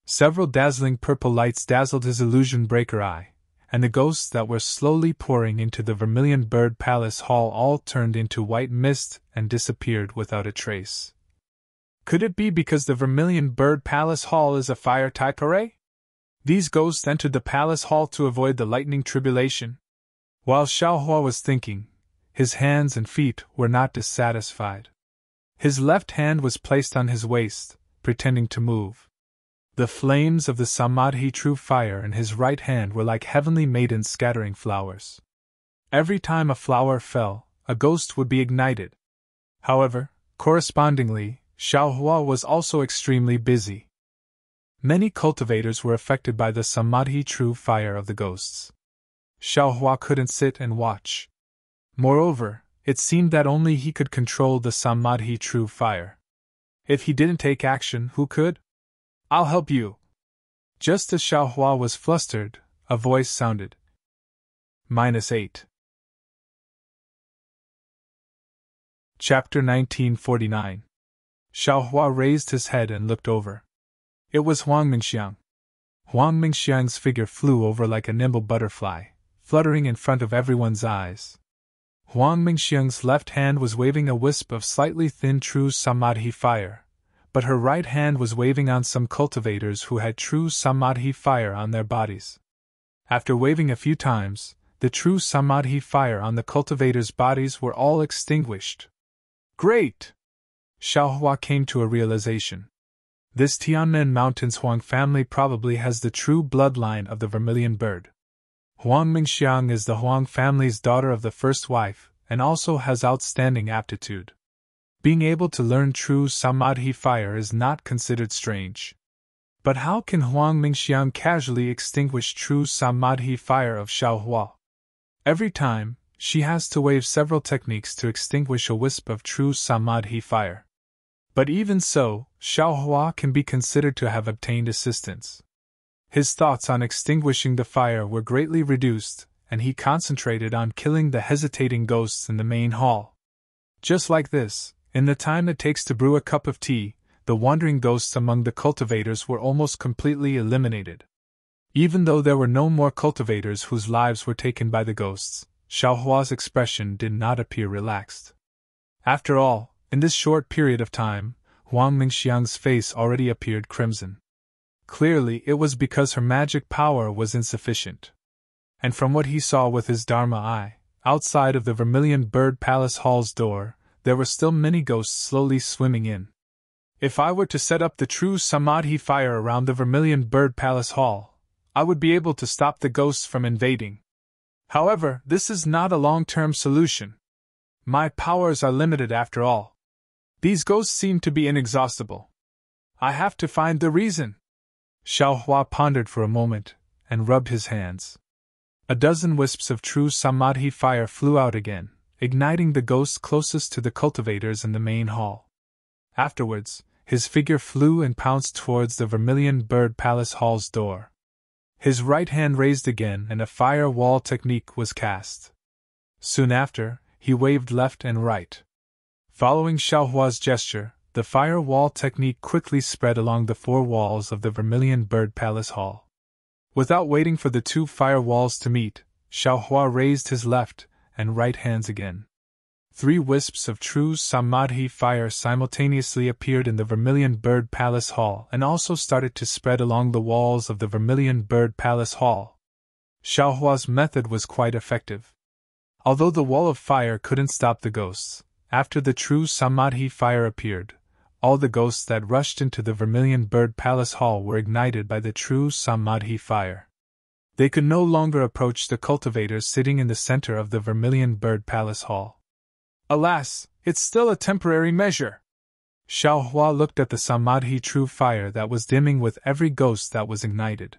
Several dazzling purple lights dazzled his illusion breaker eye, and the ghosts that were slowly pouring into the Vermilion Bird Palace Hall all turned into white mist and disappeared without a trace. Could it be because the Vermilion Bird Palace Hall is a fire type array? These ghosts entered the Palace Hall to avoid the lightning tribulation. While Xiaohua was thinking, his hands and feet were not dissatisfied. His left hand was placed on his waist, pretending to move. The flames of the Samadhi true fire in his right hand were like heavenly maidens scattering flowers. Every time a flower fell, a ghost would be ignited. However, correspondingly, Xiaohua was also extremely busy. Many cultivators were affected by the Samadhi true fire of the ghosts. Xiaohua couldn't sit and watch. Moreover, it seemed that only he could control the Samadhi true fire. If he didn't take action, who could? I'll help you. Just as Xiaohua was flustered, a voice sounded. -8. Chapter 1949. Xiaohua raised his head and looked over. It was Huang Mingxiang. Huang Mingxiang's figure flew over like a nimble butterfly, fluttering in front of everyone's eyes. Huang Mingxiang's left hand was waving a wisp of slightly thin true Samadhi fire, but her right hand was waving on some cultivators who had true Samadhi fire on their bodies. After waving a few times, the true Samadhi fire on the cultivators' bodies were all extinguished. Great! Xiaohua came to a realization. This Tianmen Mountains Huang family probably has the true bloodline of the vermilion bird. Huang Mingxiang is the Huang family's daughter of the first wife, and also has outstanding aptitude. Being able to learn true Samadhi fire is not considered strange. But how can Huang Mingxiang casually extinguish true Samadhi fire of Xiaohua? Every time, she has to wave several techniques to extinguish a wisp of true Samadhi fire. But even so, Xiaohua can be considered to have obtained assistance. His thoughts on extinguishing the fire were greatly reduced, and he concentrated on killing the hesitating ghosts in the main hall. Just like this, in the time it takes to brew a cup of tea, the wandering ghosts among the cultivators were almost completely eliminated. Even though there were no more cultivators whose lives were taken by the ghosts, Xiaohua's expression did not appear relaxed. After all, in this short period of time, Huang Mingxiang's face already appeared crimson. Clearly, it was because her magic power was insufficient. And from what he saw with his Dharma eye, outside of the Vermilion Bird Palace Hall's door, there were still many ghosts slowly swimming in. If I were to set up the true Samadhi fire around the Vermilion Bird Palace Hall, I would be able to stop the ghosts from invading. However, this is not a long-term solution. My powers are limited after all. These ghosts seem to be inexhaustible. I have to find the reason. Xiaohua pondered for a moment, and rubbed his hands. A dozen wisps of true Samadhi fire flew out again, igniting the ghosts closest to the cultivators in the main hall. Afterwards, his figure flew and pounced towards the Vermilion Bird Palace Hall's door. His right hand raised again and a fire wall technique was cast. Soon after, he waved left and right. Following Xiaohua's gesture, the fire wall technique quickly spread along the four walls of the Vermilion Bird Palace Hall. Without waiting for the two fire walls to meet, Xiaohua raised his left and right hands again. 3 wisps of true Samadhi fire simultaneously appeared in the Vermilion Bird Palace Hall and also started to spread along the walls of the Vermilion Bird Palace Hall. Xiaohua's method was quite effective. Although the wall of fire couldn't stop the ghosts, after the true Samadhi fire appeared, all the ghosts that rushed into the Vermilion Bird Palace Hall were ignited by the true Samadhi fire. They could no longer approach the cultivators sitting in the center of the Vermilion Bird Palace Hall. Alas, it's still a temporary measure. Xiaohua looked at the Samadhi true fire that was dimming with every ghost that was ignited.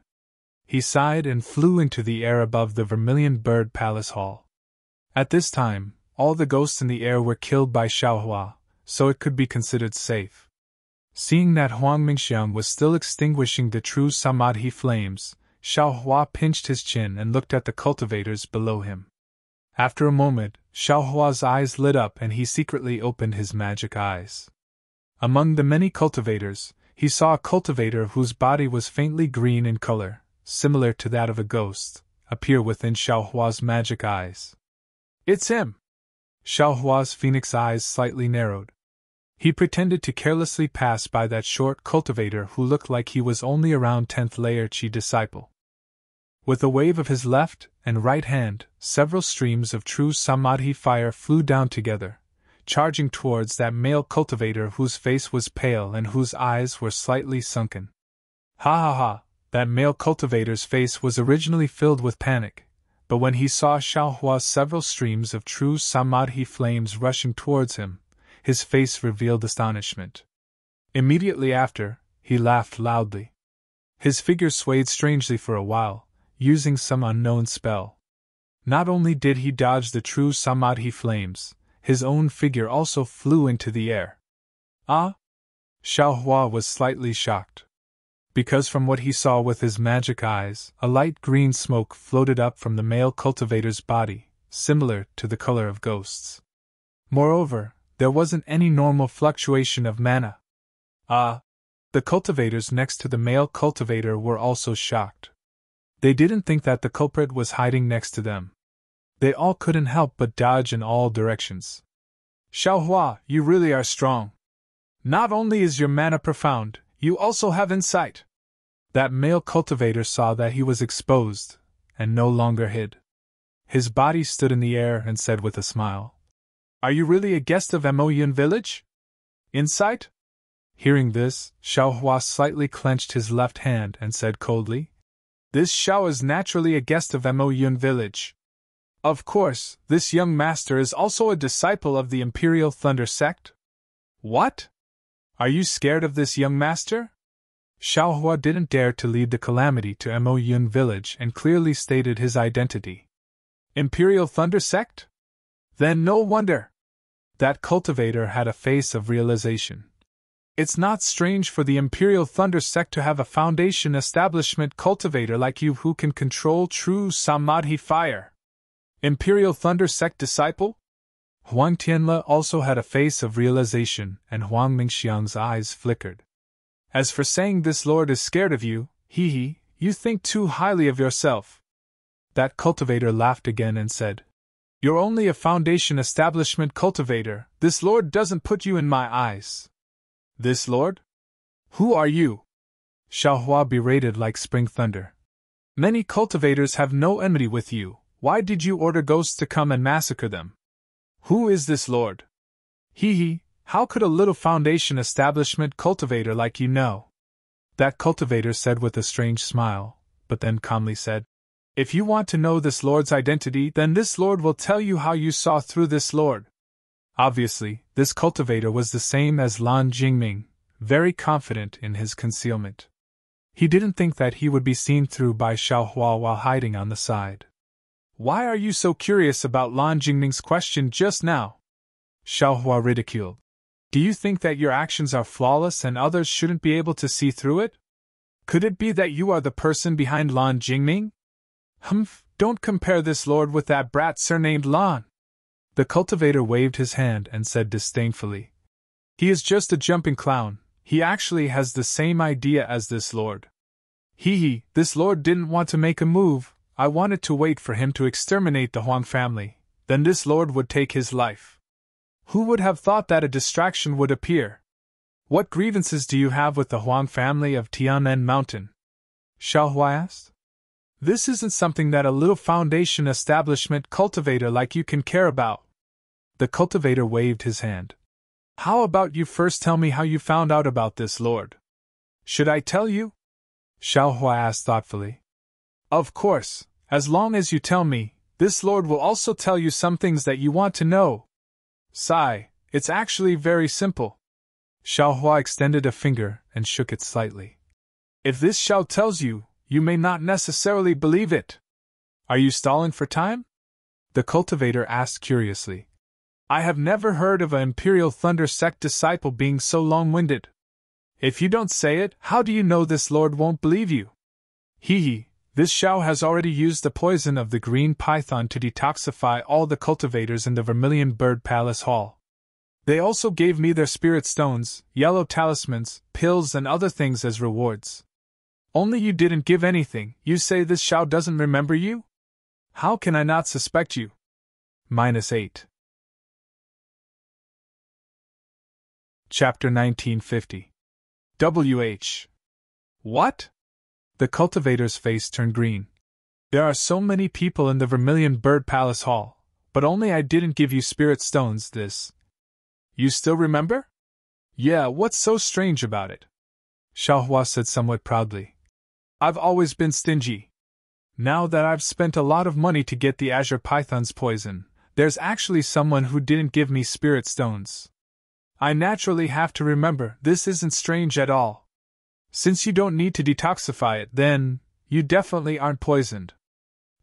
He sighed and flew into the air above the Vermilion Bird Palace Hall. At this time, all the ghosts in the air were killed by Xiaohua, so it could be considered safe. Seeing that Huang Mingxiang was still extinguishing the true Samadhi flames, Xiaohua pinched his chin and looked at the cultivators below him. After a moment, Xiaohua's eyes lit up and he secretly opened his magic eyes. Among the many cultivators, he saw a cultivator whose body was faintly green in color, similar to that of a ghost, appear within Xiaohua's magic eyes. It's him! Xiaohua's phoenix eyes slightly narrowed. He pretended to carelessly pass by that short cultivator who looked like he was only around 10th layer Qi disciple. With a wave of his left and right hand, several streams of true samadhi fire flew down together, charging towards that male cultivator whose face was pale and whose eyes were slightly sunken. Ha ha ha! That male cultivator's face was originally filled with panic, but when he saw Xiaohua's several streams of true samadhi flames rushing towards him, his face revealed astonishment. Immediately after, he laughed loudly. His figure swayed strangely for a while, using some unknown spell. Not only did he dodge the true samadhi flames, his own figure also flew into the air. Ah! Xiaohua was slightly shocked. Because from what he saw with his magic eyes, a light green smoke floated up from the male cultivator's body, similar to the color of ghosts. Moreover, there wasn't any normal fluctuation of mana. Ah! The cultivators next to the male cultivator were also shocked. They didn't think that the culprit was hiding next to them. They all couldn't help but dodge in all directions. Xiaohua, you really are strong. Not only is your mana profound, you also have insight. That male cultivator saw that he was exposed, and no longer hid. His body stood in the air and said with a smile, "Are you really a guest of Emoyun village? Insight?" Hearing this, Xiaohua slightly clenched his left hand and said coldly, "This Xiao is naturally a guest of Emoyun village. Of course, this young master is also a disciple of the Imperial Thunder sect." "What? Are you scared of this young master?" Xiaohua didn't dare to lead the calamity to Emoyun village and clearly stated his identity. Imperial Thunder sect? Then no wonder. That cultivator had a face of realization. It's not strange for the Imperial Thunder sect to have a foundation establishment cultivator like you who can control true samadhi fire. Imperial Thunder sect disciple? Huang Tianle also had a face of realization, and Huang Mingxiang's eyes flickered. As for saying this lord is scared of you, hee, you think too highly of yourself. That cultivator laughed again and said, "You're only a foundation establishment cultivator, this lord doesn't put you in my eyes." "This lord? Who are you?" Xiaohua berated like spring thunder. "Many cultivators have no enmity with you, why did you order ghosts to come and massacre them? Who is this lord? Hee, how could a little foundation establishment cultivator like you know?" That cultivator said with a strange smile, but then calmly said, "If you want to know this lord's identity, then this lord will tell you how you saw through this lord." Obviously, this cultivator was the same as Lan Jingming, very confident in his concealment. He didn't think that he would be seen through by Xiaohua while hiding on the side. "Why are you so curious about Lan Jingming's question just now?" Xiaohua ridiculed. "Do you think that your actions are flawless and others shouldn't be able to see through it? Could it be that you are the person behind Lan Jingming? Humph, don't compare this lord with that brat surnamed Lan." The cultivator waved his hand and said disdainfully, "He is just a jumping clown, he actually has the same idea as this lord. Hee, this lord didn't want to make a move, I wanted to wait for him to exterminate the Huang family, then this lord would take his life. Who would have thought that a distraction would appear? What grievances do you have with the Huang family of Tianmen Mountain?" Xiaohua asked. "This isn't something that a little foundation establishment cultivator like you can care about." The cultivator waved his hand. "How about you first tell me how you found out about this lord?" "Should I tell you?" Xiaohua asked thoughtfully. "Of course, as long as you tell me, this lord will also tell you some things that you want to know. Sigh, it's actually very simple." Xiaohua extended a finger and shook it slightly. "If this Xiao tells you, you may not necessarily believe it. Are you stalling for time?" The cultivator asked curiously. "I have never heard of an Imperial Thunder sect disciple being so long-winded. If you don't say it, how do you know this lord won't believe you? Hee, this Xiao has already used the poison of the green python to detoxify all the cultivators in the Vermilion Bird Palace Hall. They also gave me their spirit stones, yellow talismans, pills and other things as rewards. Only you didn't give anything, you say this Xiao doesn't remember you? How can I not suspect you?" -8. Chapter 1950. WH. What? The cultivator's face turned green. There are so many people in the Vermilion Bird Palace Hall, but only I didn't give you spirit stones this. You still remember? Yeah, what's so strange about it? Xiaohua said somewhat proudly. I've always been stingy. Now that I've spent a lot of money to get the Azure Python's poison, there's actually someone who didn't give me spirit stones. I naturally have to remember this isn't strange at all. Since you don't need to detoxify it, then you definitely aren't poisoned.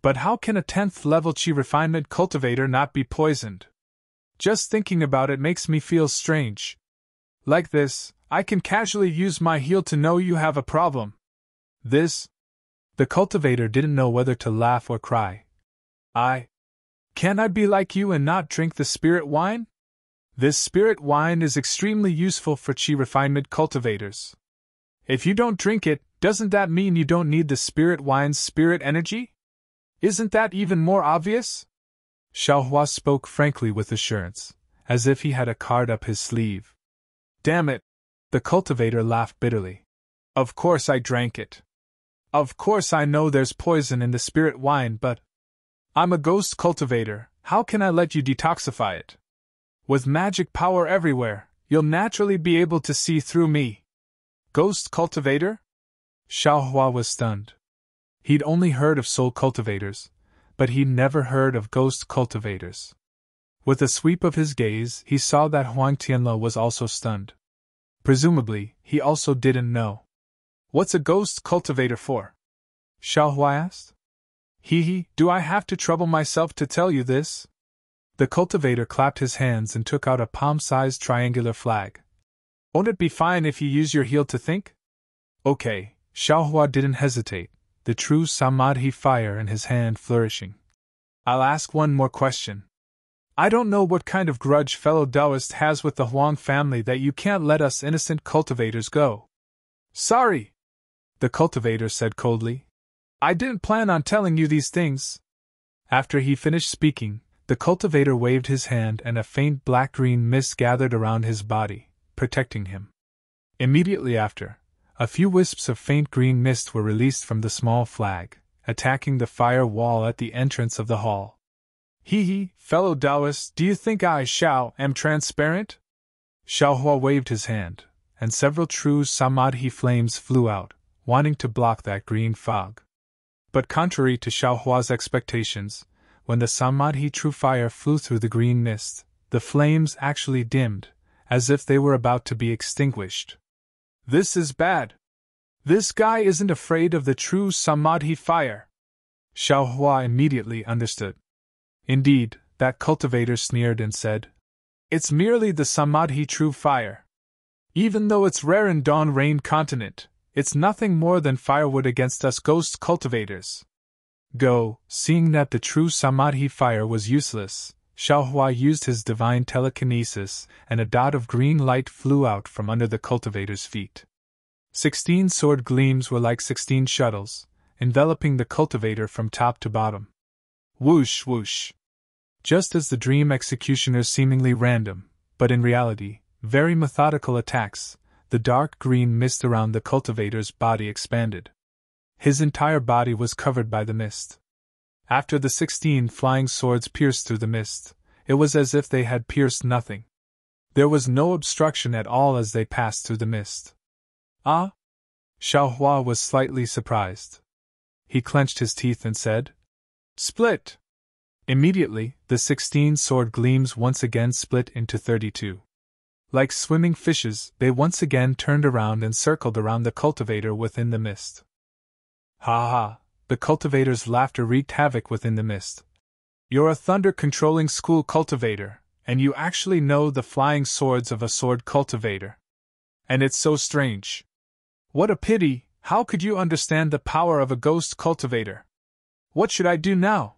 But how can a 10th level Qi refinement cultivator not be poisoned? Just thinking about it makes me feel strange. Like this, I can casually use my heal to know you have a problem. This? The cultivator didn't know whether to laugh or cry. Can I be like you and not drink the spirit wine? This spirit wine is extremely useful for Qi refinement cultivators. If you don't drink it, doesn't that mean you don't need the spirit wine's spirit energy? Isn't that even more obvious? Xiaohua spoke frankly with assurance, as if he had a card up his sleeve. Damn it! The cultivator laughed bitterly. Of course I drank it. Of course I know there's poison in the spirit wine, but I'm a ghost cultivator, how can I let you detoxify it? With magic power everywhere, you'll naturally be able to see through me. Ghost cultivator? Xiaohua was stunned. He'd only heard of soul cultivators, but he'd never heard of ghost cultivators. With a sweep of his gaze, he saw that Huang Tianle was also stunned. Presumably, he also didn't know. What's a ghost cultivator for? Xiaohua asked. Do I have to trouble myself to tell you this? The cultivator clapped his hands and took out a palm-sized triangular flag. Won't it be fine if you use your heal to think? Okay, Xiaohua didn't hesitate, the true samadhi fire in his hand flourishing. I'll ask one more question. I don't know what kind of grudge fellow Taoist has with the Huang family that you can't let us innocent cultivators go. Sorry, the cultivator said coldly. I didn't plan on telling you these things. After he finished speaking, the cultivator waved his hand and a faint black-green mist gathered around his body, protecting him. Immediately after, a few wisps of faint green mist were released from the small flag, attacking the fire wall at the entrance of the hall. Fellow Taoists, do you think I, Xiao, am transparent? Xiaohua waved his hand, and several true samadhi flames flew out, wanting to block that green fog. But contrary to Xiaohua's expectations, when the samadhi true fire flew through the green mist, the flames actually dimmed, as if they were about to be extinguished. This is bad. This guy isn't afraid of the true samadhi fire. Xiaohua immediately understood. Indeed, that cultivator sneered and said, It's merely the samadhi true fire. Even though it's rare in Dawn Rain continent, it's nothing more than firewood against us ghost cultivators. Go, seeing that the true samadhi fire was useless, Xiaohua used his divine telekinesis, and a dot of green light flew out from under the cultivator's feet. 16 sword gleams were like 16 shuttles, enveloping the cultivator from top to bottom. Whoosh whoosh. Just as the dream executioner's seemingly random, but in reality, very methodical attacks, the dark green mist around the cultivator's body expanded. His entire body was covered by the mist. After the 16 flying swords pierced through the mist, it was as if they had pierced nothing. There was no obstruction at all as they passed through the mist. Ah? Xiaohua was slightly surprised. He clenched his teeth and said, Split! Immediately, the 16 sword gleams once again split into 32. Like swimming fishes, they once again turned around and circled around the cultivator within the mist. Ha ha! The cultivator's laughter wreaked havoc within the mist. You're a thunder-controlling school cultivator, and you actually know the flying swords of a sword cultivator. And it's so strange. What a pity, how could you understand the power of a ghost cultivator? What should I do now?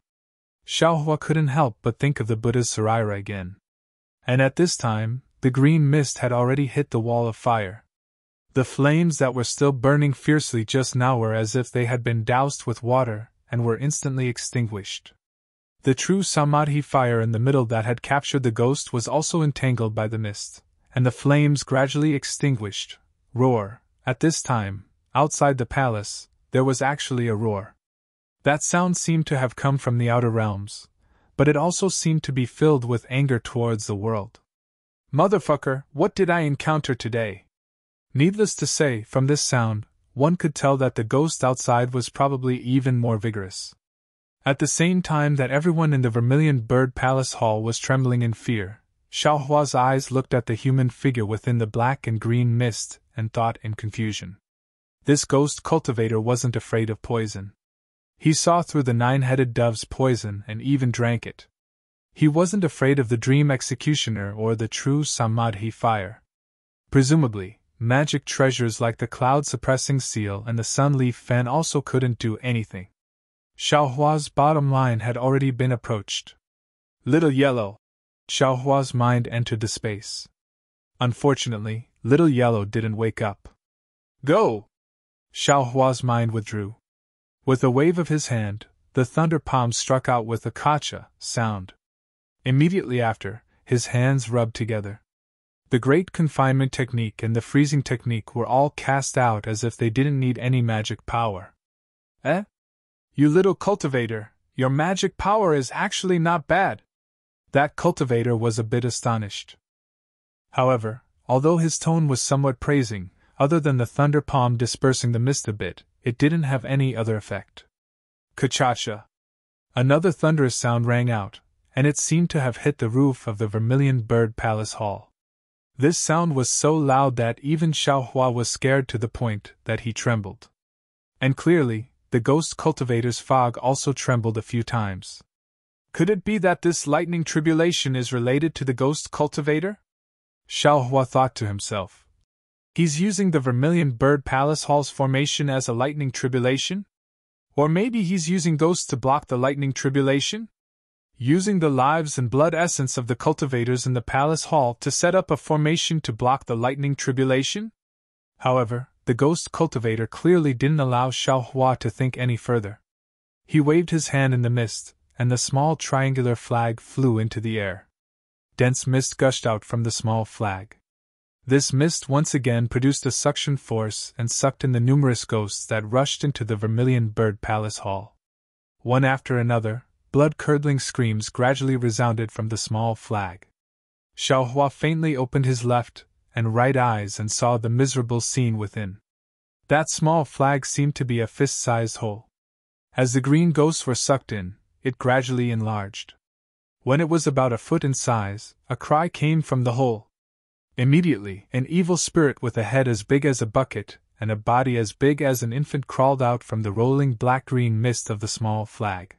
Xiaohua couldn't help but think of the Buddha's saraira again. And at this time, the green mist had already hit the wall of fire. The flames that were still burning fiercely just now were as if they had been doused with water and were instantly extinguished. The true samadhi fire in the middle that had captured the ghost was also entangled by the mist, and the flames gradually extinguished. Roar! At this time, outside the palace, there was actually a roar. That sound seemed to have come from the outer realms, but it also seemed to be filled with anger towards the world. Motherfucker, what did I encounter today? Needless to say, from this sound, one could tell that the ghost outside was probably even more vigorous. At the same time that everyone in the Vermilion Bird Palace Hall was trembling in fear, Xiaohua's eyes looked at the human figure within the black and green mist and thought in confusion. This ghost cultivator wasn't afraid of poison. He saw through the 9-headed dove's poison and even drank it. He wasn't afraid of the dream executioner or the true samadhi fire. Presumably, magic treasures like the cloud-suppressing seal and the sun-leaf fan also couldn't do anything. Xiaohua's bottom line had already been approached. Little Yellow. Xiaohua's mind entered the space. Unfortunately, Little Yellow didn't wake up. Go! Xiaohua's mind withdrew. With a wave of his hand, the thunder palm struck out with a kacha sound. Immediately after, his hands rubbed together. The great confinement technique and the freezing technique were all cast out as if they didn't need any magic power. Eh? You little cultivator, your magic power is actually not bad. That cultivator was a bit astonished. However, although his tone was somewhat praising, other than the thunder palm dispersing the mist a bit, it didn't have any other effect. Ka-cha-cha. Another thunderous sound rang out, and it seemed to have hit the roof of the Vermilion Bird Palace Hall. This sound was so loud that even Xiaohua was scared to the point that he trembled. And clearly, the ghost cultivator's fog also trembled a few times. Could it be that this lightning tribulation is related to the ghost cultivator? Xiaohua thought to himself. He's using the Vermilion Bird Palace Hall's formation as a lightning tribulation? Or maybe he's using ghosts to block the lightning tribulation? Using the lives and blood essence of the cultivators in the Palace Hall to set up a formation to block the lightning tribulation? However, the ghost cultivator clearly didn't allow Xiaohua to think any further. He waved his hand in the mist, and the small triangular flag flew into the air. Dense mist gushed out from the small flag. This mist once again produced a suction force and sucked in the numerous ghosts that rushed into the Vermilion Bird Palace Hall. One after another, blood-curdling screams gradually resounded from the small flag. Xiaohua faintly opened his left and right eyes and saw the miserable scene within. That small flag seemed to be a fist-sized hole. As the green ghosts were sucked in, it gradually enlarged. When it was about a foot in size, a cry came from the hole. Immediately, an evil spirit with a head as big as a bucket and a body as big as an infant crawled out from the rolling black-green mist of the small flag.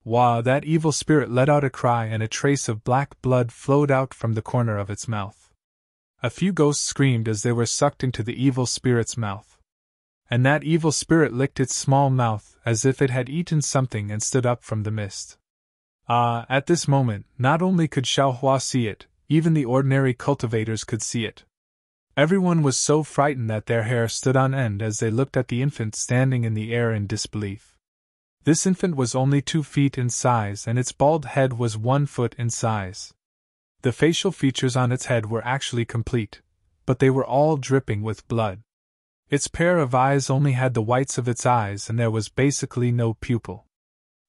Wah! That evil spirit let out a cry and a trace of black blood flowed out from the corner of its mouth. A few ghosts screamed as they were sucked into the evil spirit's mouth. And that evil spirit licked its small mouth as if it had eaten something and stood up from the mist. At this moment, not only could Xiaohua see it, even the ordinary cultivators could see it. Everyone was so frightened that their hair stood on end as they looked at the infant standing in the air in disbelief. This infant was only 2 feet in size and its bald head was 1 foot in size. The facial features on its head were actually complete, but they were all dripping with blood. Its pair of eyes only had the whites of its eyes and there was basically no pupil.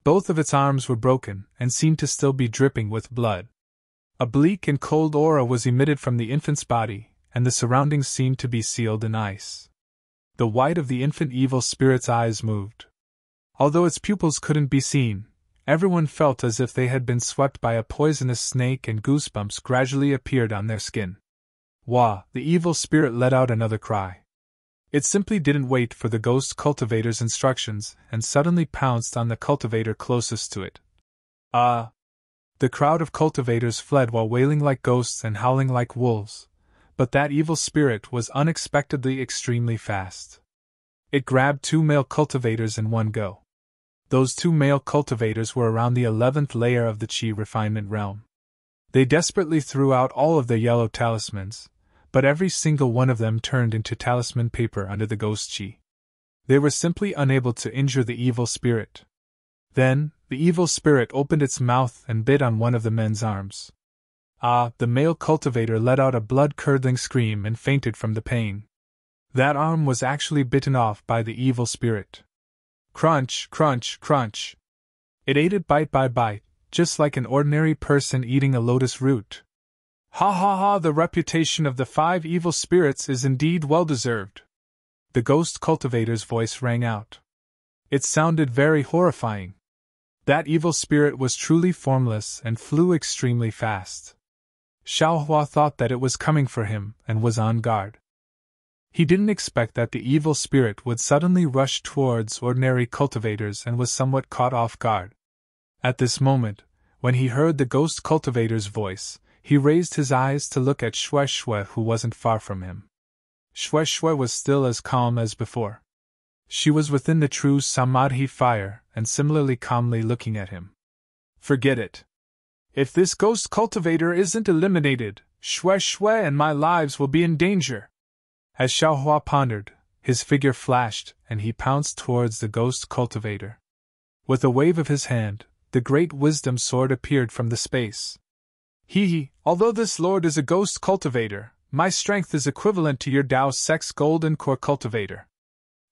Both of its arms were broken and seemed to still be dripping with blood. A bleak and cold aura was emitted from the infant's body, and the surroundings seemed to be sealed in ice. The white of the infant evil spirit's eyes moved. Although its pupils couldn't be seen, everyone felt as if they had been swept by a poisonous snake and goosebumps gradually appeared on their skin. Wah! The evil spirit let out another cry. It simply didn't wait for the ghost cultivator's instructions and suddenly pounced on the cultivator closest to it. The crowd of cultivators fled while wailing like ghosts and howling like wolves, but that evil spirit was unexpectedly extremely fast. It grabbed 2 male cultivators in one go. Those 2 male cultivators were around the 11th layer of the Qi refinement realm. They desperately threw out all of their yellow talismans, but every single one of them turned into talisman paper under the ghost Qi. They were simply unable to injure the evil spirit. Then, the evil spirit opened its mouth and bit on one of the men's arms. The male cultivator let out a blood-curdling scream and fainted from the pain. That arm was actually bitten off by the evil spirit. Crunch, crunch, crunch. It ate it bite by bite, just like an ordinary person eating a lotus root. Ha ha ha, the reputation of the 5 evil spirits is indeed well deserved. The ghost cultivator's voice rang out. It sounded very horrifying. That evil spirit was truly formless and flew extremely fast. Xiaohua thought that it was coming for him and was on guard. He didn't expect that the evil spirit would suddenly rush towards ordinary cultivators and was somewhat caught off guard. At this moment, when he heard the ghost cultivator's voice, he raised his eyes to look at Xue Xue, who wasn't far from him. Xue Xue was still as calm as before. She was within the true Samadhi fire and similarly calmly looking at him. Forget it. If this ghost cultivator isn't eliminated, Xue Xue and my lives will be in danger. As Xiaohua pondered, his figure flashed and he pounced towards the ghost cultivator. With a wave of his hand, the great wisdom sword appeared from the space. Hee, although this lord is a ghost cultivator, my strength is equivalent to your Dao Sex Golden Core cultivator.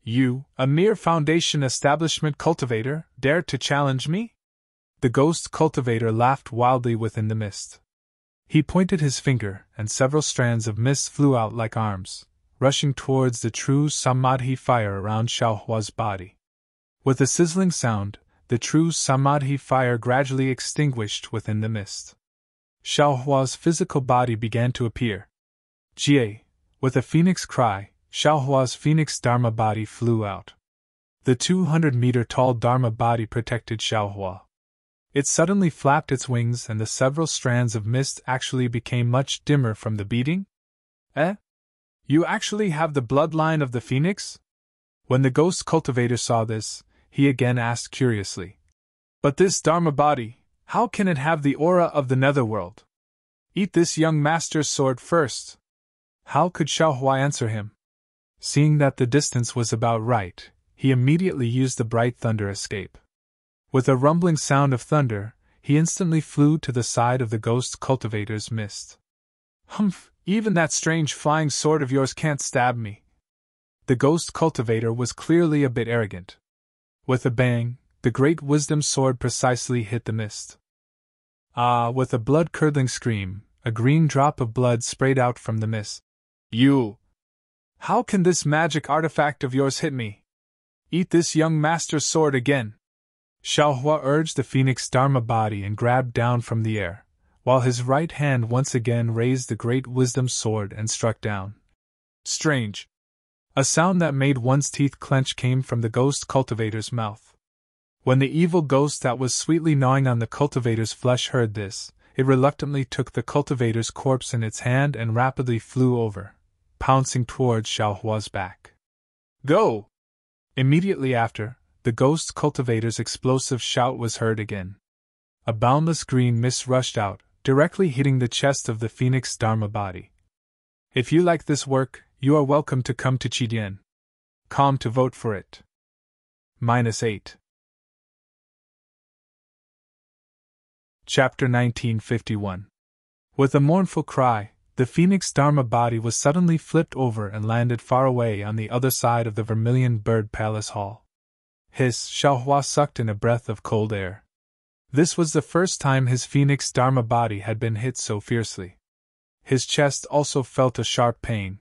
You, a mere foundation establishment cultivator, dare to challenge me? The ghost cultivator laughed wildly within the mist. He pointed his finger, and several strands of mist flew out like arms, rushing towards the true Samadhi fire around Xiaohua's body. With a sizzling sound, the true Samadhi fire gradually extinguished within the mist. Xiaohua's physical body began to appear. Jie, with a phoenix cry, Xiaohua's phoenix Dharma body flew out. The 200-meter-tall Dharma body protected Xiaohua. It suddenly flapped its wings and the several strands of mist actually became much dimmer from the beating. You actually have the bloodline of the phoenix? When the ghost cultivator saw this, he again asked curiously. But this Dharma body, how can it have the aura of the netherworld? Eat this young master's sword first. How could Xiaohua answer him? Seeing that the distance was about right, he immediately used the bright thunder escape. With a rumbling sound of thunder, he instantly flew to the side of the ghost cultivator's mist. Humph, even that strange flying sword of yours can't stab me. The ghost cultivator was clearly a bit arrogant. With a bang, the great wisdom sword precisely hit the mist. Ah, with a blood-curdling scream, a green drop of blood sprayed out from the mist. You! How can this magic artifact of yours hit me? Eat this young master's sword again! Xiaohua urged the phoenix Dharma body and grabbed down from the air, while his right hand once again raised the great wisdom sword and struck down. Strange! A sound that made one's teeth clench came from the ghost cultivator's mouth. When the evil ghost that was sweetly gnawing on the cultivator's flesh heard this, it reluctantly took the cultivator's corpse in its hand and rapidly flew over, pouncing towards Xiaohua's back. Go! Immediately after, the ghost cultivator's explosive shout was heard again. A boundless green mist rushed out, directly hitting the chest of the phoenix Dharma body. If you like this work, you are welcome to come to Qidian. Come to vote for it. -8. Chapter 1951. With a mournful cry, the phoenix Dharma body was suddenly flipped over and landed far away on the other side of the Vermilion Bird Palace Hall. Xiaohua sucked in a breath of cold air. This was the first time his phoenix Dharma body had been hit so fiercely. His chest also felt a sharp pain.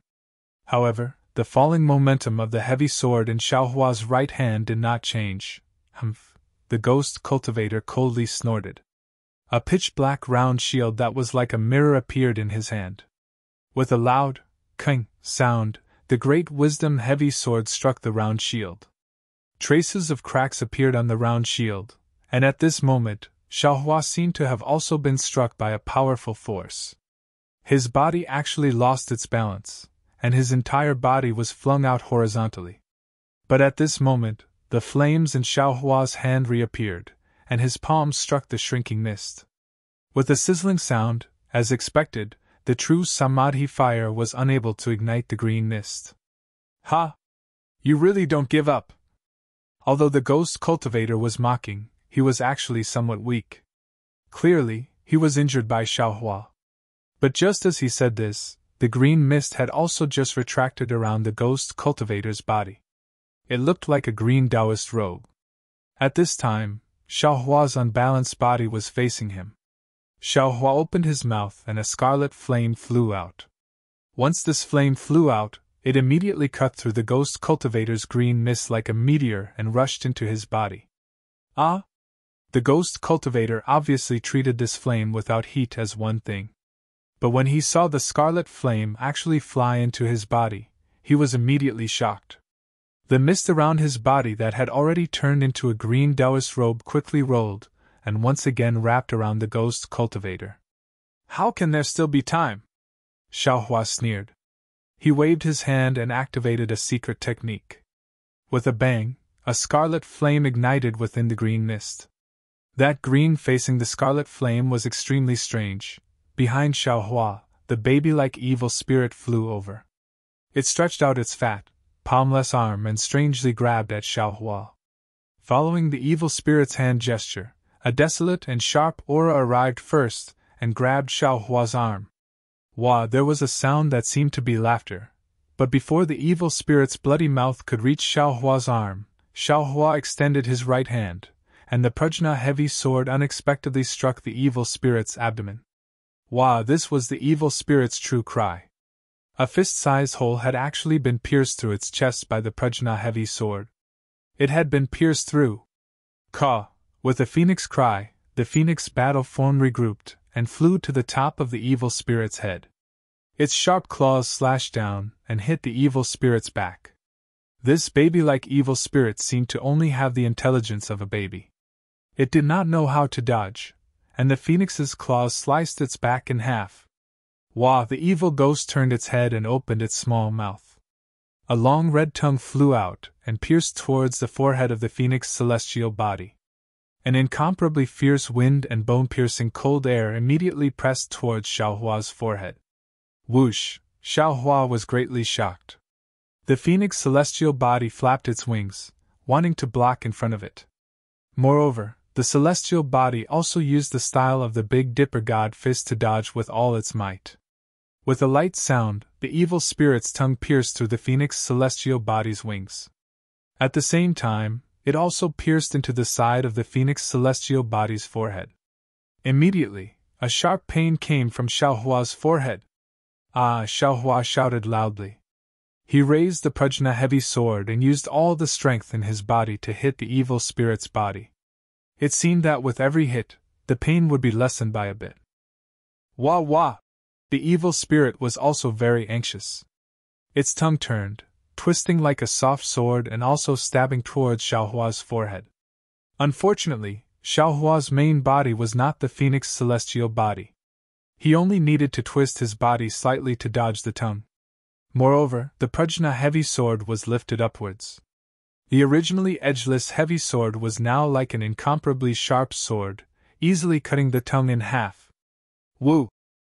However, the falling momentum of the heavy sword in Xiaohua's right hand did not change. Humph! The ghost cultivator coldly snorted. A pitch-black round shield that was like a mirror appeared in his hand. With a loud, clang sound, the great wisdom heavy sword struck the round shield. Traces of cracks appeared on the round shield, and at this moment, Xiaohua seemed to have also been struck by a powerful force. His body actually lost its balance, and his entire body was flung out horizontally. But at this moment, the flames in Xiaohua's hand reappeared, and his palm struck the shrinking mist. With a sizzling sound, as expected, the true Samadhi fire was unable to ignite the green mist. Ha! You really don't give up! Although the ghost cultivator was mocking, he was actually somewhat weak. Clearly, he was injured by Xiaohua. But just as he said this, the green mist had also just retracted around the ghost cultivator's body. It looked like a green Taoist robe. At this time, Xiaohua's unbalanced body was facing him. Xiaohua opened his mouth and a scarlet flame flew out. Once this flame flew out, it immediately cut through the ghost cultivator's green mist like a meteor and rushed into his body. Ah! The ghost cultivator obviously treated this flame without heat as one thing. But when he saw the scarlet flame actually fly into his body, he was immediately shocked. The mist around his body that had already turned into a green Taoist robe quickly rolled, and once again wrapped around the ghost cultivator. How can there still be time? Xiaohua sneered. He waved his hand and activated a secret technique. With a bang, a scarlet flame ignited within the green mist. That green facing the scarlet flame was extremely strange. Behind Xiaohua, the baby-like evil spirit flew over. It stretched out its fat, palmless arm and strangely grabbed at Xiaohua. Following the evil spirit's hand gesture, a desolate and sharp aura arrived first and grabbed Xiaohua's arm. There was a sound that seemed to be laughter, but before the evil spirit's bloody mouth could reach Xiaohua's arm, Xiaohua extended his right hand, and the prajna heavy sword unexpectedly struck the evil spirit's abdomen. This was the evil spirit's true cry. A fist-sized hole had actually been pierced through its chest by the prajna heavy sword. It had been pierced through. Caw! With a phoenix cry, the phoenix battle form regrouped and flew to the top of the evil spirit's head. Its sharp claws slashed down and hit the evil spirit's back. This baby-like evil spirit seemed to only have the intelligence of a baby. It did not know how to dodge, and the phoenix's claws sliced its back in half. The evil ghost turned its head and opened its small mouth. A long red tongue flew out and pierced towards the forehead of the phoenix's celestial body. An incomparably fierce wind and bone-piercing cold air immediately pressed towards Xiaohua's forehead. Whoosh! Xiaohua was greatly shocked. The phoenix's celestial body flapped its wings, wanting to block in front of it. Moreover, the celestial body also used the style of the Big Dipper god fist to dodge with all its might. With a light sound, the evil spirit's tongue pierced through the phoenix's celestial body's wings. At the same time, it also pierced into the side of the phoenix's celestial body's forehead. Immediately, a sharp pain came from Xiaohua's forehead. Ah! Xiaohua shouted loudly. He raised the prajna heavy sword and used all the strength in his body to hit the evil spirit's body. It seemed that with every hit, the pain would be lessened by a bit. Wah! The evil spirit was also very anxious. Its tongue turned, twisting like a soft sword and also stabbing towards Xiaohua's forehead. Unfortunately, Xiaohua's main body was not the phoenix's celestial body. He only needed to twist his body slightly to dodge the tongue. Moreover, the prajna heavy sword was lifted upwards. The originally edgeless heavy sword was now like an incomparably sharp sword, easily cutting the tongue in half. Woo!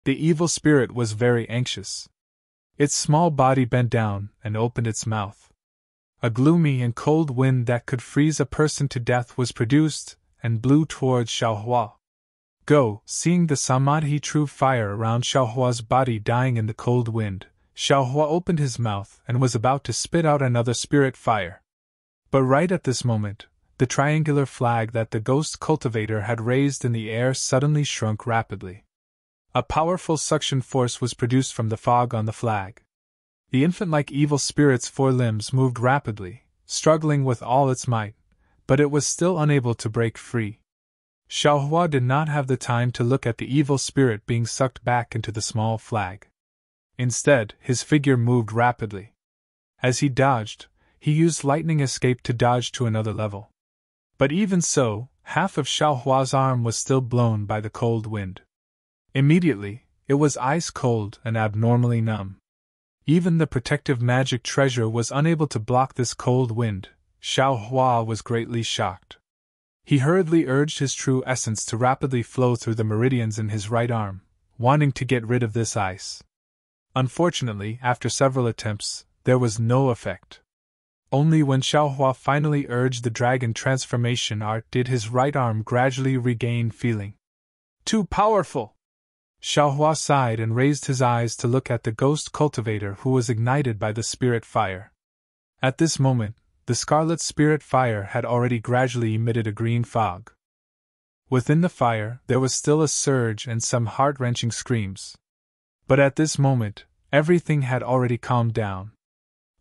The evil spirit was very anxious. Its small body bent down and opened its mouth. A gloomy and cold wind that could freeze a person to death was produced and blew towards Xiaohua. Seeing the samadhi true fire around Xiaohua's body dying in the cold wind, Xiaohua opened his mouth and was about to spit out another spirit fire. But right at this moment, the triangular flag that the ghost cultivator had raised in the air suddenly shrunk rapidly. A powerful suction force was produced from the fog on the flag. The infant-like evil spirit's four limbs moved rapidly, struggling with all its might, but it was still unable to break free. Xiaohua did not have the time to look at the evil spirit being sucked back into the small flag. Instead, his figure moved rapidly. As he dodged, he used lightning escape to dodge to another level. But even so, half of Xiaohua's arm was still blown by the cold wind. Immediately, it was ice cold and abnormally numb. Even the protective magic treasure was unable to block this cold wind. Xiaohua was greatly shocked. He hurriedly urged his true essence to rapidly flow through the meridians in his right arm, wanting to get rid of this ice. Unfortunately, after several attempts, there was no effect. Only when Xiaohua finally urged the dragon transformation art did his right arm gradually regain feeling. Too powerful! Xiaohua sighed and raised his eyes to look at the ghost cultivator who was ignited by the spirit fire. At this moment, the scarlet spirit fire had already gradually emitted a green fog. Within the fire, there was still a surge and some heart-wrenching screams. But at this moment, everything had already calmed down.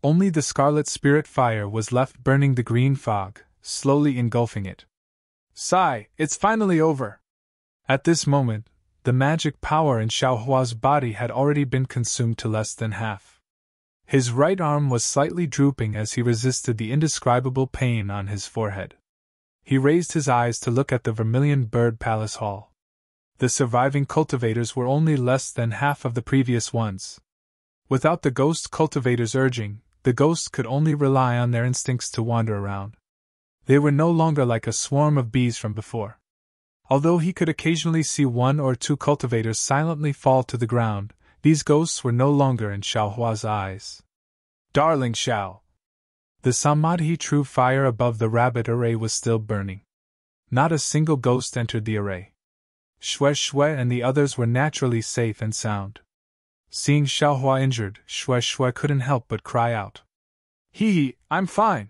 Only the scarlet spirit fire was left burning the green fog, slowly engulfing it. Sigh, it's finally over! At this moment, the magic power in Xiaohua's body had already been consumed to less than half. His right arm was slightly drooping as he resisted the indescribable pain on his forehead. He raised his eyes to look at the Vermilion Bird Palace Hall. The surviving cultivators were only less than half of the previous ones. Without the ghost cultivators urging, the ghosts could only rely on their instincts to wander around. They were no longer like a swarm of bees from before. Although he could occasionally see one or two cultivators silently fall to the ground, these ghosts were no longer in Xiaohua's eyes. Darling Xiao! The Samadhi true fire above the rabbit array was still burning. Not a single ghost entered the array. Xue Xue and the others were naturally safe and sound. Seeing Xiaohua injured, Xue Xue couldn't help but cry out. Hee, I'm fine!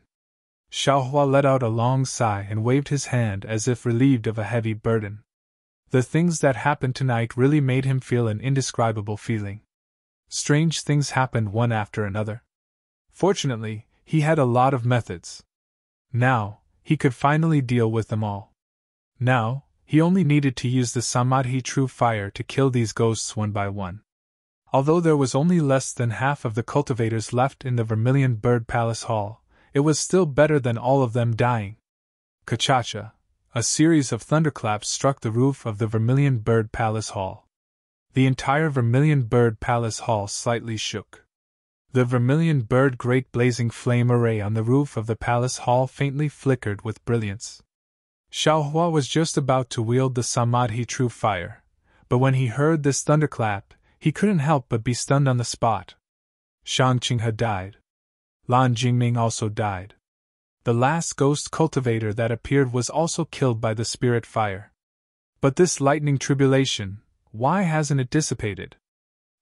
Xiaohua let out a long sigh and waved his hand as if relieved of a heavy burden. The things that happened tonight really made him feel an indescribable feeling. Strange things happened one after another. Fortunately, he had a lot of methods. Now, he could finally deal with them all. Now, he only needed to use the Samadhi true fire to kill these ghosts one by one. Although there was only less than half of the cultivators left in the Vermilion Bird Palace Hall, it was still better than all of them dying. Ka-cha-cha! A series of thunderclaps struck the roof of the Vermilion Bird Palace Hall. The entire Vermilion Bird Palace Hall slightly shook. The Vermilion Bird Great Blazing Flame array on the roof of the Palace Hall faintly flickered with brilliance. Xiaohua was just about to wield the Samadhi True Fire, but when he heard this thunderclap, he couldn't help but be stunned on the spot. Shang Qing had died. Lan Jingming also died. The last ghost cultivator that appeared was also killed by the spirit fire. But this lightning tribulation, why hasn't it dissipated?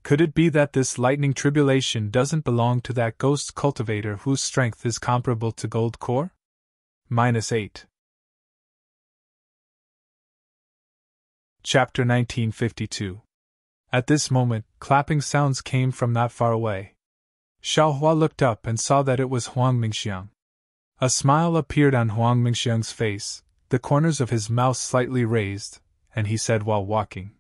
Could it be that this lightning tribulation doesn't belong to that ghost cultivator whose strength is comparable to gold core? -8. Chapter 1952. At this moment, clapping sounds came from not far away. Xiaohua looked up and saw that it was Huang Mingxiang. A smile appeared on Huang Mingxiang's face, the corners of his mouth slightly raised, and he said while walking,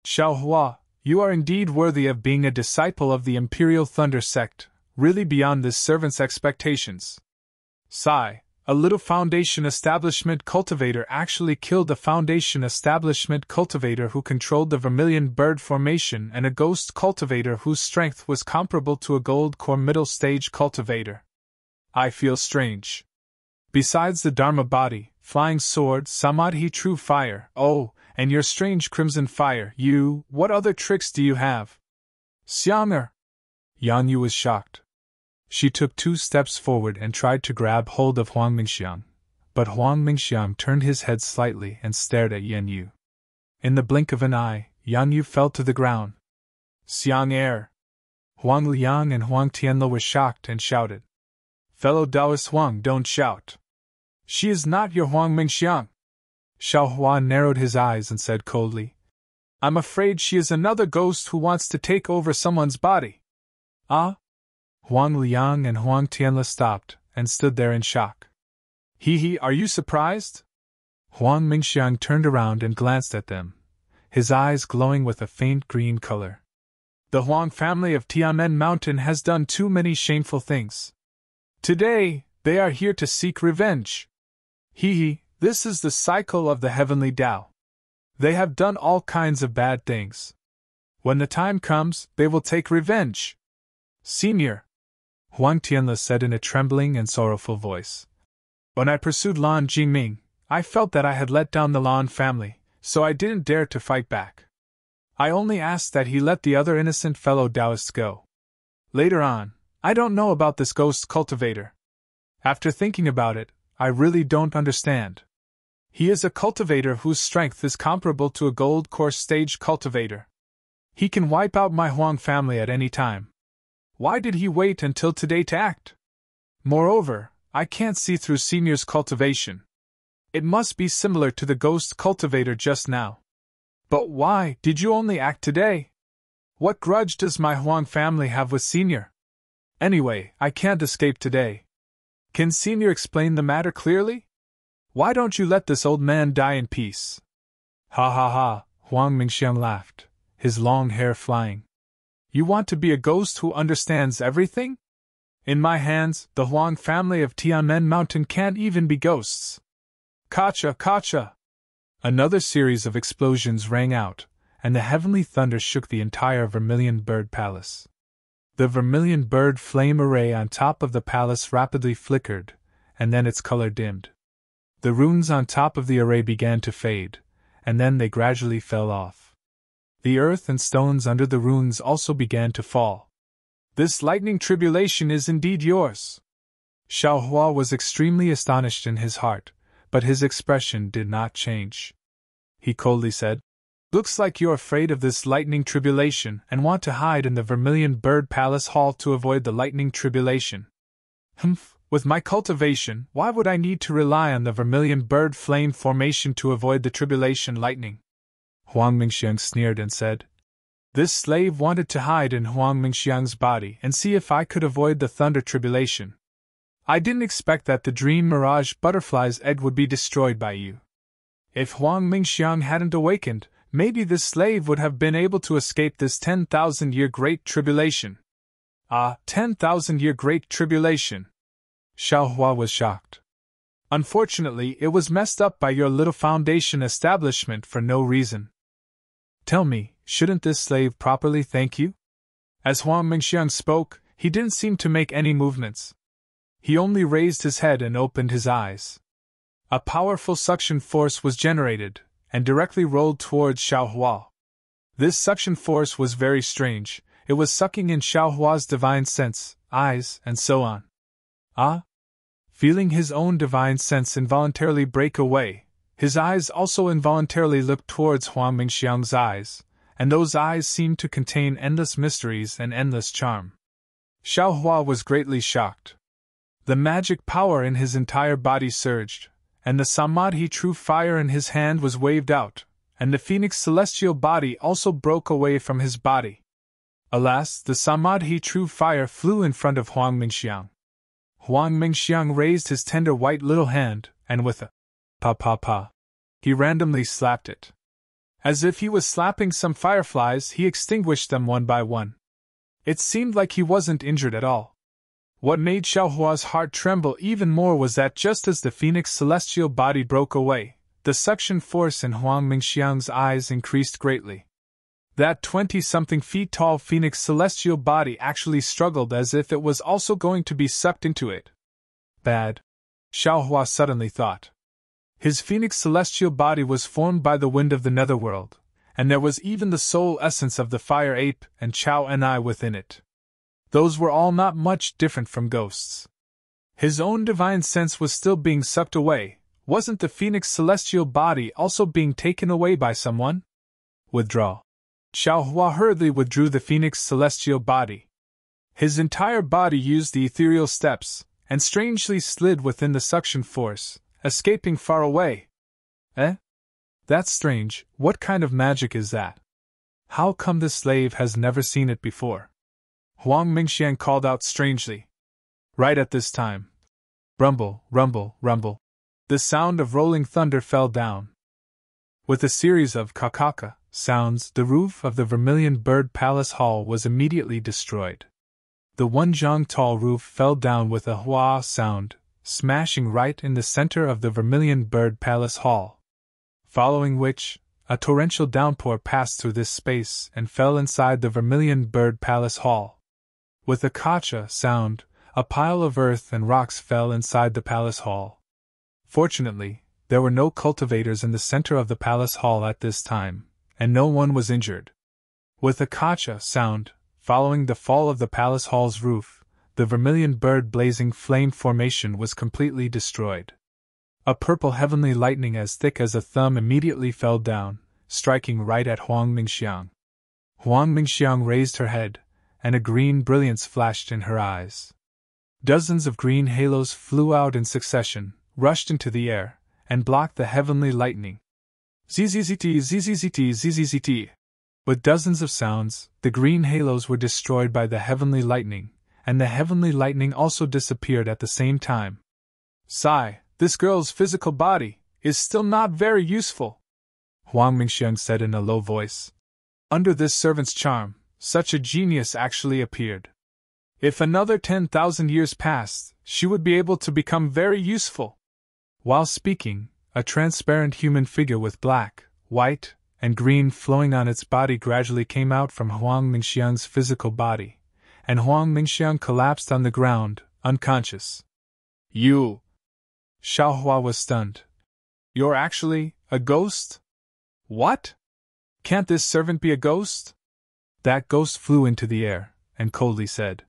Xiaohua, you are indeed worthy of being a disciple of the Imperial Thunder Sect, really beyond this servant's expectations. Sigh, a little Foundation Establishment cultivator actually killed a Foundation Establishment cultivator who controlled the Vermilion Bird Formation and a ghost cultivator whose strength was comparable to a gold core middle stage cultivator. I feel strange. Besides the Dharma body, flying sword, Samadhi true fire, oh, and your strange crimson fire, what other tricks do you have? Xiang'er! Yan Yu was shocked. She took 2 steps forward and tried to grab hold of Huang Mingxiang, but Huang Mingxiang turned his head slightly and stared at Yan Yu. In the blink of an eye, Yan Yu fell to the ground. Xiang'er! Huang Liang and Huang Tianle were shocked and shouted. Fellow Taoist Huang, don't shout. She is not your Huang Mingxiang. Xiaohua narrowed his eyes and said coldly, I'm afraid she is another ghost who wants to take over someone's body. Ah? Huang Liang and Huang Tianle stopped and stood there in shock. Are you surprised? Huang Mingxiang turned around and glanced at them, his eyes glowing with a faint green color. The Huang family of Tianmen Mountain has done too many shameful things. Today, they are here to seek revenge. This is the cycle of the heavenly Tao. They have done all kinds of bad things. When the time comes, they will take revenge. Senior, Huang Tianle said in a trembling and sorrowful voice. When I pursued Lan Jingming, I felt that I had let down the Lan family, so I didn't dare to fight back. I only asked that he let the other innocent fellow Taoists go. Later on, I don't know about this ghost cultivator. After thinking about it, I really don't understand. He is a cultivator whose strength is comparable to a gold core stage cultivator. He can wipe out my Huang family at any time. Why did he wait until today to act? Moreover, I can't see through Senior's cultivation. It must be similar to the ghost cultivator just now. But why did you only act today? What grudge does my Huang family have with Senior? Anyway, I can't escape today. Can Senior explain the matter clearly? Why don't you let this old man die in peace? Ha ha ha, Huang Mingxiang laughed, his long hair flying. You want to be a ghost who understands everything? In my hands, the Huang family of Tianmen Mountain can't even be ghosts. Kacha, kacha! Another series of explosions rang out, and the heavenly thunder shook the entire Vermilion Bird Palace. The vermilion bird flame array on top of the palace rapidly flickered, and then its color dimmed. The runes on top of the array began to fade, and then they gradually fell off. The earth and stones under the runes also began to fall. This lightning tribulation is indeed yours. Xiaohua was extremely astonished in his heart, but his expression did not change. He coldly said, Looks like you're afraid of this lightning tribulation and want to hide in the Vermilion Bird Palace Hall to avoid the lightning tribulation. Humph, with my cultivation, why would I need to rely on the Vermilion Bird Flame formation to avoid the tribulation lightning? Huang Mingxiang sneered and said, This slave wanted to hide in Huang Mingxiang's body and see if I could avoid the thunder tribulation. I didn't expect that the dream mirage butterfly's egg would be destroyed by you. If Huang Mingxiang hadn't awakened, maybe this slave would have been able to escape this 10,000-year Great Tribulation. Ah, 10,000-year Great Tribulation! Xiaohua was shocked. Unfortunately, it was messed up by your little foundation establishment for no reason. Tell me, shouldn't this slave properly thank you? As Huang Mingxiang spoke, he didn't seem to make any movements. He only raised his head and opened his eyes. A powerful suction force was generated, and directly rolled towards Xiaohua. This suction force was very strange. It was sucking in Xiaohua's divine sense, eyes, and so on. Ah? Feeling his own divine sense involuntarily break away, his eyes also involuntarily looked towards Huang Mingxiang's eyes, and those eyes seemed to contain endless mysteries and endless charm. Xiaohua was greatly shocked. The magic power in his entire body surged, and the Samadhi true fire in his hand was waved out, and the phoenix celestial body also broke away from his body. Alas, the Samadhi true fire flew in front of Huang Mingxiang. Huang Mingxiang raised his tender white little hand, and with a pa, he randomly slapped it. As if he was slapping some fireflies, he extinguished them one by one. It seemed like he wasn't injured at all. What made Xiaohua's heart tremble even more was that just as the phoenix celestial body broke away, the suction force in Huang Mingxiang's eyes increased greatly. That 20-something feet tall phoenix celestial body actually struggled as if it was also going to be sucked into it. Bad. Xiaohua suddenly thought. His phoenix celestial body was formed by the wind of the netherworld, and there was even the soul essence of the fire ape and Chao and I within it. Those were all not much different from ghosts. His own divine sense was still being sucked away. Wasn't the phoenix celestial body also being taken away by someone? Withdraw. Xiaohua hurriedly withdrew the phoenix celestial body. His entire body used the ethereal steps, and strangely slid within the suction force, escaping far away. Eh? That's strange. What kind of magic is that? How come this slave has never seen it before? Huang Mingxiang called out strangely. Right at this time. Rumble, rumble, rumble. The sound of rolling thunder fell down. With a series of kakaka sounds, the roof of the Vermilion Bird Palace Hall was immediately destroyed. The 1 zhang tall roof fell down with a hua sound, smashing right in the center of the Vermilion Bird Palace Hall. Following which, a torrential downpour passed through this space and fell inside the Vermilion Bird Palace Hall. With a kacha sound, a pile of earth and rocks fell inside the palace hall. Fortunately, there were no cultivators in the center of the palace hall at this time, and no one was injured. With a kacha sound, following the fall of the palace hall's roof, the Vermilion Bird blazing flame formation was completely destroyed. A purple heavenly lightning as thick as a thumb immediately fell down, striking right at Huang Mingxiang. Huang Mingxiang raised her head, and a green brilliance flashed in her eyes. Dozens of green halos flew out in succession, rushed into the air, and blocked the heavenly lightning. Zzzt, zzzt, zzzt. With dozens of sounds, the green halos were destroyed by the heavenly lightning, and the heavenly lightning also disappeared at the same time. Sigh, this girl's physical body is still not very useful, Huang Mingxiang said in a low voice. Under this servant's charm, such a genius actually appeared. If another 10,000 years passed, she would be able to become very useful. While speaking, a transparent human figure with black, white, and green flowing on its body gradually came out from Huang Mingxiang's physical body, and Huang Mingxiang collapsed on the ground, unconscious. You! Xiaohua was stunned. You're actually a ghost? What? Can't this servant be a ghost? That ghost flew into the air, and coldly said.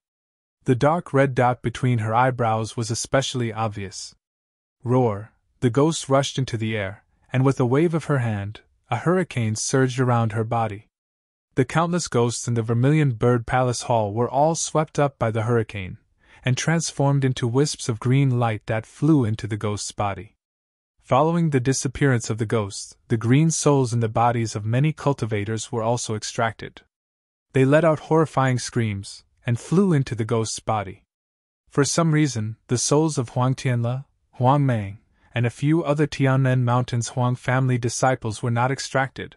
The dark red dot between her eyebrows was especially obvious. Roar! The ghost rushed into the air, and with a wave of her hand, a hurricane surged around her body. The countless ghosts in the Vermilion Bird Palace Hall were all swept up by the hurricane, and transformed into wisps of green light that flew into the ghost's body. Following the disappearance of the ghost, the green souls in the bodies of many cultivators were also extracted. They let out horrifying screams, and flew into the ghost's body. For some reason, the souls of Huang Tianle, Huang Mang, and a few other Tianmen Mountains Huang family disciples were not extracted.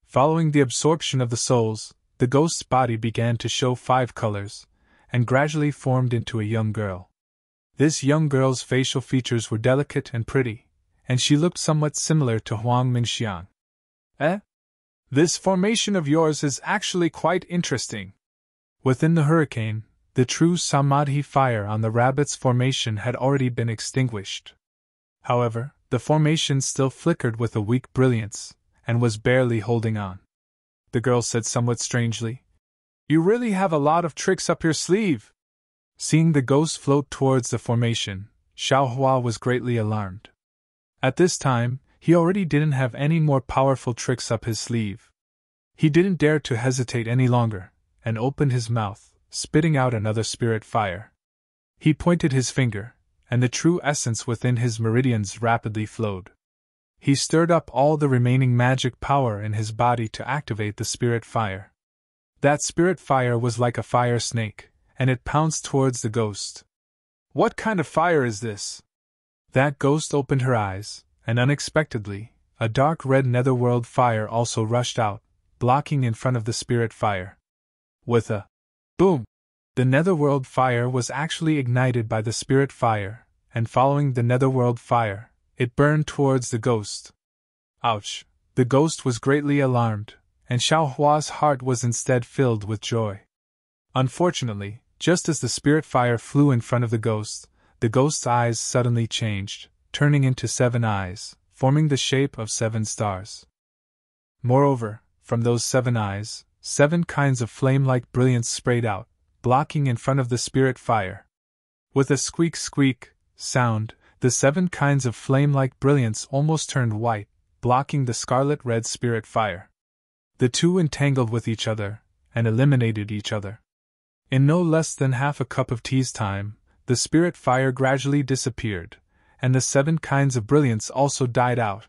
Following the absorption of the souls, the ghost's body began to show 5 colors, and gradually formed into a young girl. This young girl's facial features were delicate and pretty, and she looked somewhat similar to Huang Mingxiang. This formation of yours is actually quite interesting. Within the hurricane, the true Samadhi fire on the rabbit's formation had already been extinguished. However, the formation still flickered with a weak brilliance, and was barely holding on. The girl said somewhat strangely, You really have a lot of tricks up your sleeve. Seeing the ghost float towards the formation, Xiaohua was greatly alarmed. At this time, he already didn't have any more powerful tricks up his sleeve. He didn't dare to hesitate any longer, and opened his mouth, spitting out another spirit fire. He pointed his finger, and the true essence within his meridians rapidly flowed. He stirred up all the remaining magic power in his body to activate the spirit fire. That spirit fire was like a fire snake, and it pounced towards the ghost. What kind of fire is this? That ghost opened her eyes, and unexpectedly, a dark red netherworld fire also rushed out, blocking in front of the spirit fire. With a boom! The netherworld fire was actually ignited by the spirit fire, and following the netherworld fire, it burned towards the ghost. Ouch! The ghost was greatly alarmed, and Xiaohua's heart was instead filled with joy. Unfortunately, just as the spirit fire flew in front of the ghost's eyes suddenly changed, turning into 7 eyes, forming the shape of 7 stars. Moreover, from those 7 eyes, 7 kinds of flame-like brilliance sprayed out, blocking in front of the spirit fire. With a squeak sound, the 7 kinds of flame-like brilliance almost turned white, blocking the scarlet-red spirit fire. The two entangled with each other, and eliminated each other. In no less than half a cup of tea's time, the spirit fire gradually disappeared, and the 7 kinds of brilliance also died out.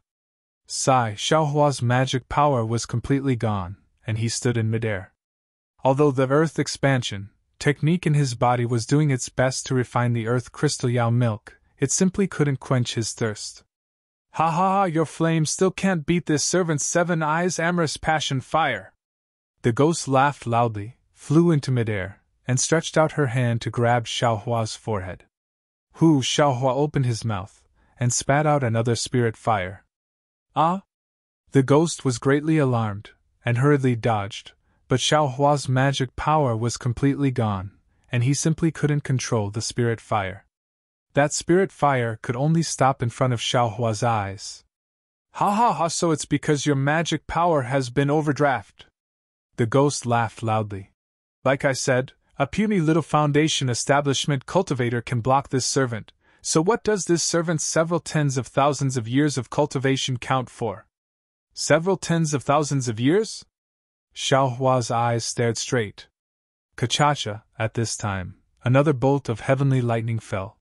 Xiaohua's magic power was completely gone, and he stood in midair. Although the earth expansion technique in his body was doing its best to refine the earth crystal Yao milk, it simply couldn't quench his thirst. Ha ha ha, your flame still can't beat this servant's 7 eyes amorous passion fire. The ghost laughed loudly, flew into midair, and stretched out her hand to grab Xiaohua's forehead. Xiaohua opened his mouth, and spat out another spirit fire. Ah! The ghost was greatly alarmed, and hurriedly dodged, but Xiaohua's magic power was completely gone, and he simply couldn't control the spirit fire. That spirit fire could only stop in front of Xiaohua's eyes. Ha ha ha, so it's because your magic power has been overdraft. The ghost laughed loudly. Like I said, a puny little foundation establishment cultivator can block this servant, so what does this servant's several tens of thousands of years of cultivation count for? Several tens of thousands of years? Xiaohua's eyes stared straight. Kachacha, at this time, another bolt of heavenly lightning fell.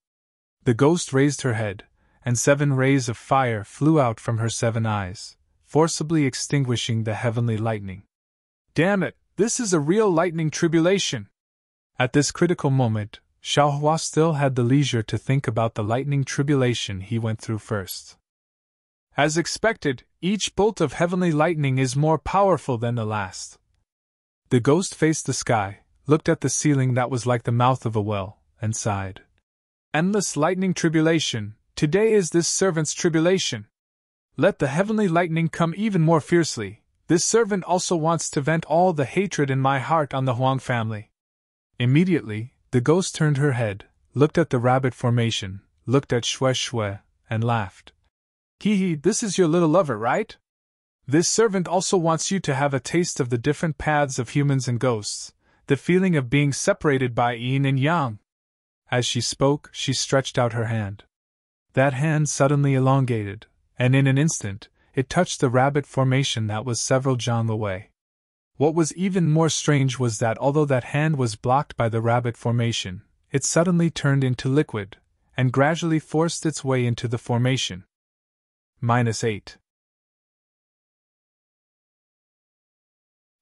The ghost raised her head, and 7 rays of fire flew out from her 7 eyes, forcibly extinguishing the heavenly lightning. Damn it, this is a real lightning tribulation! At this critical moment, Xiaohua still had the leisure to think about the lightning tribulation he went through first. As expected, each bolt of heavenly lightning is more powerful than the last. The ghost faced the sky, looked at the ceiling that was like the mouth of a well, and sighed. Endless lightning tribulation, today is this servant's tribulation. Let the heavenly lightning come even more fiercely. This servant also wants to vent all the hatred in my heart on the Huang family. Immediately, the ghost turned her head, looked at the rabbit formation, looked at Xue Xue, and laughed. Hee, this is your little lover, right? This servant also wants you to have a taste of the different paths of humans and ghosts, the feeling of being separated by yin and yang. As she spoke, she stretched out her hand. That hand suddenly elongated, and in an instant, it touched the rabbit formation that was several jang away. What was even more strange was that although that hand was blocked by the rabbit formation, it suddenly turned into liquid, and gradually forced its way into the formation. -8.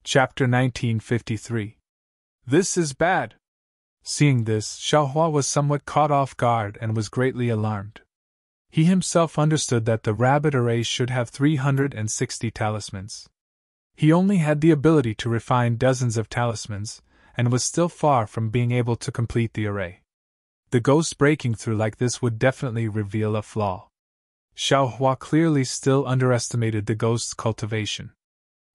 Chapter 1953. This is bad. Seeing this, Xiaohua was somewhat caught off guard and was greatly alarmed. He himself understood that the rabbit array should have 360 talismans. He only had the ability to refine dozens of talismans, and was still far from being able to complete the array. The ghost breaking through like this would definitely reveal a flaw. Xiaohua clearly still underestimated the ghost's cultivation.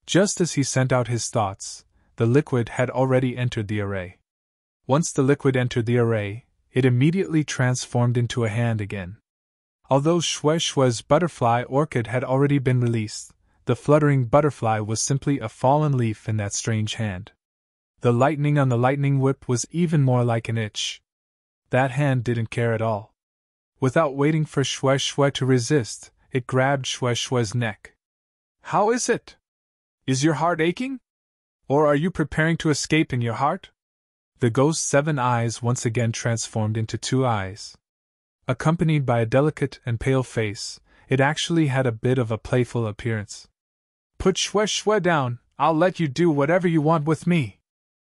Just as he sent out his thoughts, the liquid had already entered the array. Once the liquid entered the array, it immediately transformed into a hand again. Although Xue Xue's butterfly orchid had already been released, the fluttering butterfly was simply a fallen leaf in that strange hand. The lightning on the lightning whip was even more like an itch. That hand didn't care at all. Without waiting for Xue Xue to resist, it grabbed Xue Xue's neck. How is it? Is your heart aching? Or are you preparing to escape in your heart? The ghost's 7 eyes once again transformed into 2 eyes. Accompanied by a delicate and pale face, it actually had a bit of a playful appearance. Put Xue Xue down, I'll let you do whatever you want with me.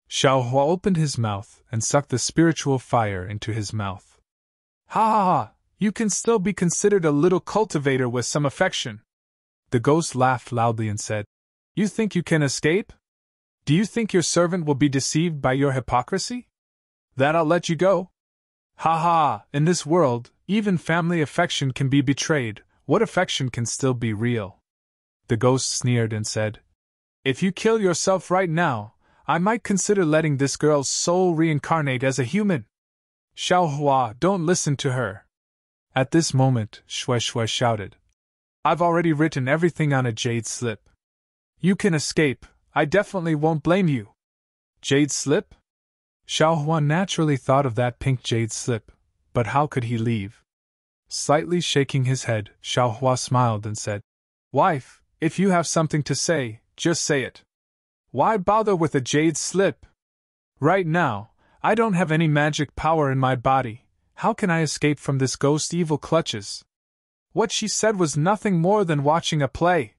Xiaohua opened his mouth and sucked the spiritual fire into his mouth. Ha ha ha, you can still be considered a little cultivator with some affection. The ghost laughed loudly and said, You think you can escape? Do you think your servant will be deceived by your hypocrisy? That I'll let you go? Ha ha, in this world, even family affection can be betrayed. What affection can still be real? The ghost sneered and said, If you kill yourself right now, I might consider letting this girl's soul reincarnate as a human. Xiaohua, don't listen to her. At this moment, Xue Xue shouted, I've already written everything on a jade slip. You can escape, I definitely won't blame you. Jade slip? Xiaohua naturally thought of that pink jade slip, but how could he leave? Slightly shaking his head, Xiaohua smiled and said, Wife, if you have something to say, just say it. Why bother with a jade slip? Right now, I don't have any magic power in my body. How can I escape from this ghost evil clutches? What she said was nothing more than watching a play.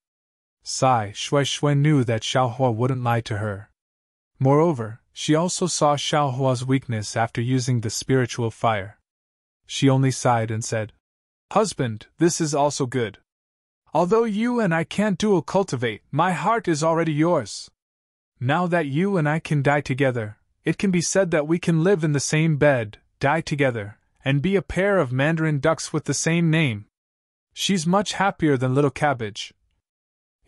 Sigh, Xue Xue knew that Xiaohua wouldn't lie to her. Moreover, she also saw Xiaohua's weakness after using the spiritual fire. She only sighed and said, Husband, this is also good. Although you and I can't dual cultivate, my heart is already yours. Now that you and I can die together, it can be said that we can live in the same bed, die together, and be a pair of mandarin ducks with the same name. She's much happier than Little Cabbage.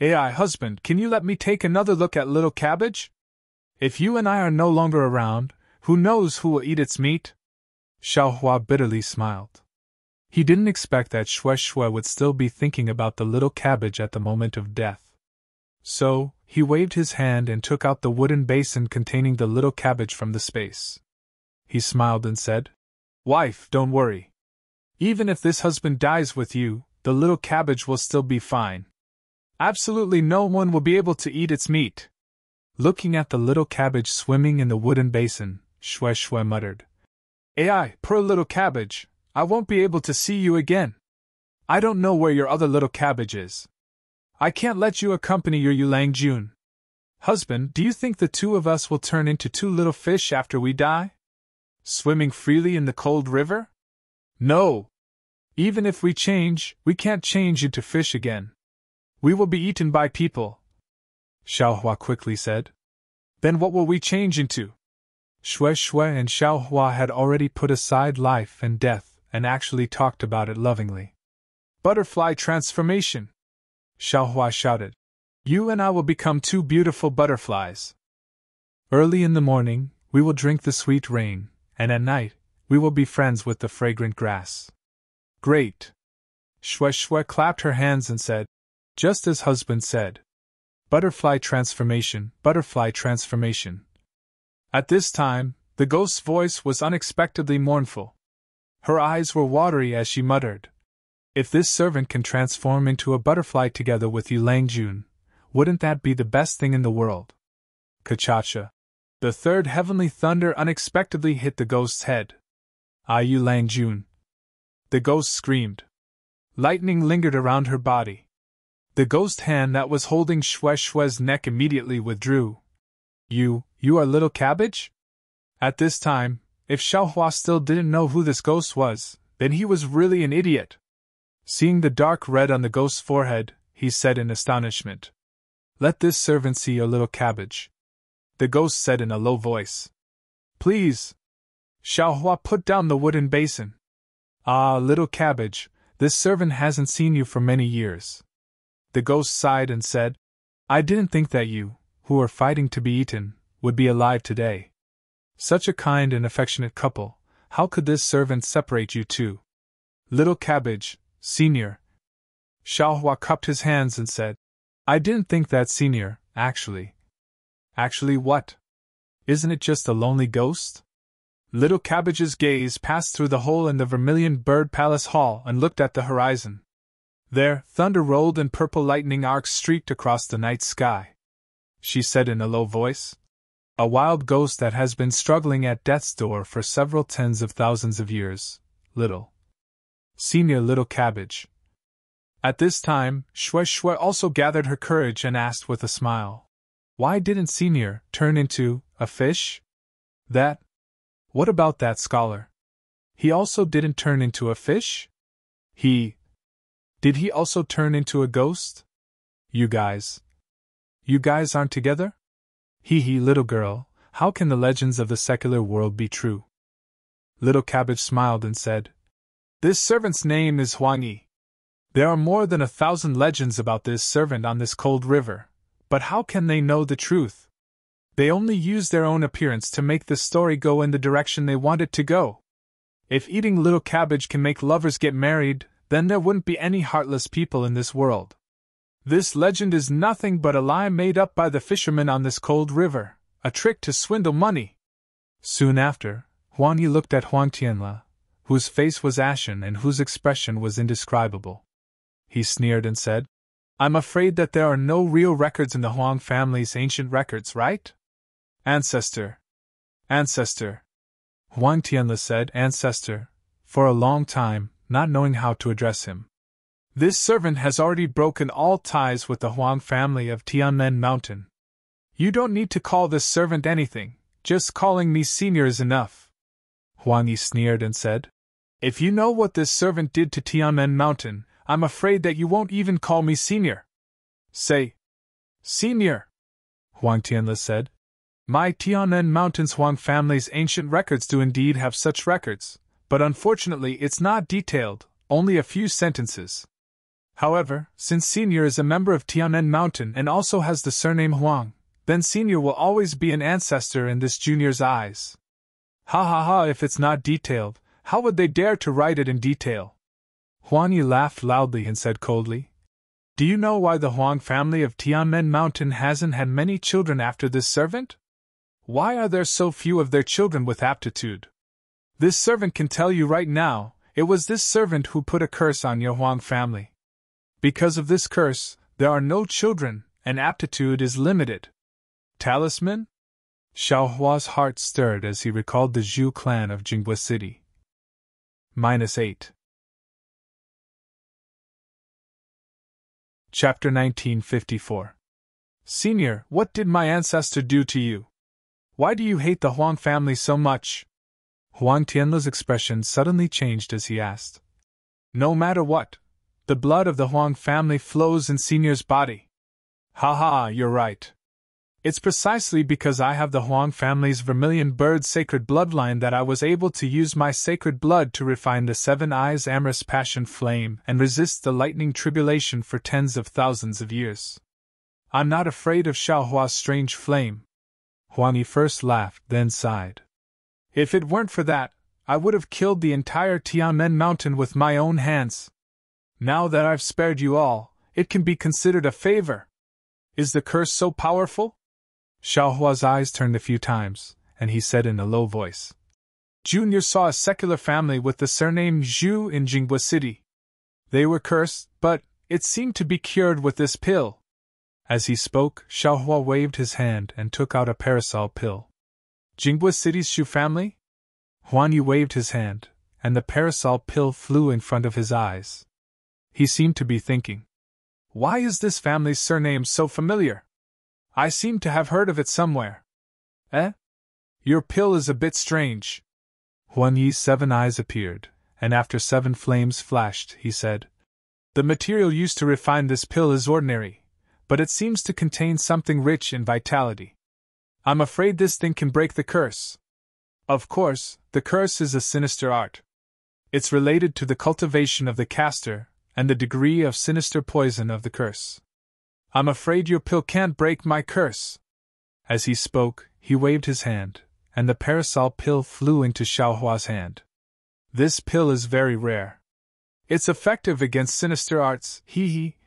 Ai, husband, can you let me take another look at Little Cabbage? If you and I are no longer around, who knows who will eat its meat? Xiaohua bitterly smiled. He didn't expect that Xue Xue would still be thinking about the little cabbage at the moment of death. So, he waved his hand and took out the wooden basin containing the little cabbage from the space. He smiled and said, Wife, don't worry. Even if this husband dies with you, the little cabbage will still be fine. Absolutely no one will be able to eat its meat. Looking at the little cabbage swimming in the wooden basin, Xue Xue muttered, Ai, poor little cabbage, I won't be able to see you again. I don't know where your other little cabbage is. I can't let you accompany your Yulang Jun. Husband, do you think the two of us will turn into two little fish after we die? Swimming freely in the cold river? No. Even if we change, we can't change into fish again. We will be eaten by people, Xiaohua quickly said. Then what will we change into? Shui Shui and Xiaohua had already put aside life and death and actually talked about it lovingly. Butterfly transformation! Xiaohua shouted. You and I will become two beautiful butterflies. Early in the morning, we will drink the sweet rain, and at night, we will be friends with the fragrant grass. Great! Shui Shui clapped her hands and said, just as husband said. Butterfly transformation, butterfly transformation. At this time, the ghost's voice was unexpectedly mournful. Her eyes were watery as she muttered, if this servant can transform into a butterfly together with Yulang Jun, wouldn't that be the best thing in the world? Kachacha. The third heavenly thunder unexpectedly hit the ghost's head. Ah, Yulang Jun! The ghost screamed. Lightning lingered around her body. The ghost hand that was holding Shui Shui's neck immediately withdrew. You are little cabbage? At this time, if Xiaohua still didn't know who this ghost was, then he was really an idiot. Seeing the dark red on the ghost's forehead, he said in astonishment, let this servant see your little cabbage. The ghost said in a low voice. Please. Xiaohua put down the wooden basin. Ah, little cabbage, this servant hasn't seen you for many years. The ghost sighed and said, I didn't think that you, who are fighting to be eaten, would be alive today. Such a kind and affectionate couple, how could this servant separate you two? Little cabbage, senior. Xiaohua cupped his hands and said, I didn't think that, senior, actually. Actually what? Isn't it just a lonely ghost? Little cabbage's gaze passed through the hole in the vermilion bird palace hall and looked at the horizon. There, thunder rolled and purple lightning arcs streaked across the night sky. She said in a low voice, a wild ghost that has been struggling at death's door for several tens of thousands of years, little. Senior little cabbage. At this time, Shui Shui also gathered her courage and asked with a smile, why didn't Senior turn into a fish? What about that scholar? He also didn't turn into a fish? Did he also turn into a ghost? You guys aren't together? Hee, little girl, how can the legends of the secular world be true? Little Cabbage smiled and said, this servant's name is Huang Yi. There are more than 1,000 legends about this servant on this cold river, but how can they know the truth? They only use their own appearance to make the story go in the direction they want it to go. If eating little cabbage can make lovers get married, then there wouldn't be any heartless people in this world. This legend is nothing but a lie made up by the fishermen on this cold river, a trick to swindle money. Soon after, Huang Yi looked at Huang Tianle, whose face was ashen and whose expression was indescribable. He sneered and said, I'm afraid that there are no real records in the Huang family's ancient records, right? Ancestor. Huang Tianle said ancestor, for a long time, not knowing how to address him. This servant has already broken all ties with the Huang family of Tianmen Mountain. You don't need to call this servant anything, just calling me senior is enough. Huang Yi sneered and said, if you know what this servant did to Tianmen Mountain, I'm afraid that you won't even call me senior. Say, senior, Huang Tianle said. My Tianmen Mountain's Huang family's ancient records do indeed have such records, but unfortunately it's not detailed, only a few sentences. However, since Senior is a member of Tianmen Mountain and also has the surname Huang, then Senior will always be an ancestor in this junior's eyes. Ha, if it's not detailed, how would they dare to write it in detail? Huang Yi laughed loudly and said coldly, do you know why the Huang family of Tianmen Mountain hasn't had many children after this servant? Why are there so few of their children with aptitude? This servant can tell you right now, it was this servant who put a curse on your Huang family. Because of this curse, there are no children, and aptitude is limited. Talisman? Xiao Hua's heart stirred as he recalled the Zhu clan of Jinghua City. -8. Chapter 1954. Senior, what did my ancestor do to you? Why do you hate the Huang family so much? Huang Tianle's expression suddenly changed as he asked. No matter what, the blood of the Huang family flows in Senior's body. Ha ha, you're right. It's precisely because I have the Huang family's vermilion bird sacred bloodline that I was able to use my sacred blood to refine the seven eyes amorous passion flame and resist the lightning tribulation for tens of thousands of years. I'm not afraid of Xiao Hua's strange flame. Huang Yi first laughed, then sighed. If it weren't for that, I would have killed the entire Tianmen mountain with my own hands. Now that I've spared you all, it can be considered a favor. Is the curse so powerful? Xiao Hua's eyes turned a few times, and he said in a low voice. Junior saw a secular family with the surname Zhu in Jinghua City. They were cursed, but it seemed to be cured with this pill. As he spoke, Xiao Hua waved his hand and took out a parasol pill. Jinghua City's Zhu family? Huan Yi waved his hand, and the parasol pill flew in front of his eyes. He seemed to be thinking. Why is this family's surname so familiar? I seem to have heard of it somewhere. Eh? Your pill is a bit strange. Huan Yi's 7 eyes appeared, and after 7 flames flashed, he said, The material used to refine this pill is ordinary, but it seems to contain something rich in vitality. I'm afraid this thing can break the curse. Of course, the curse is a sinister art. It's related to the cultivation of the caster and the degree of sinister poison of the curse. I'm afraid your pill can't break my curse. As he spoke, he waved his hand, and the parasol pill flew into Xiao Hua's hand. This pill is very rare. It's effective against sinister arts,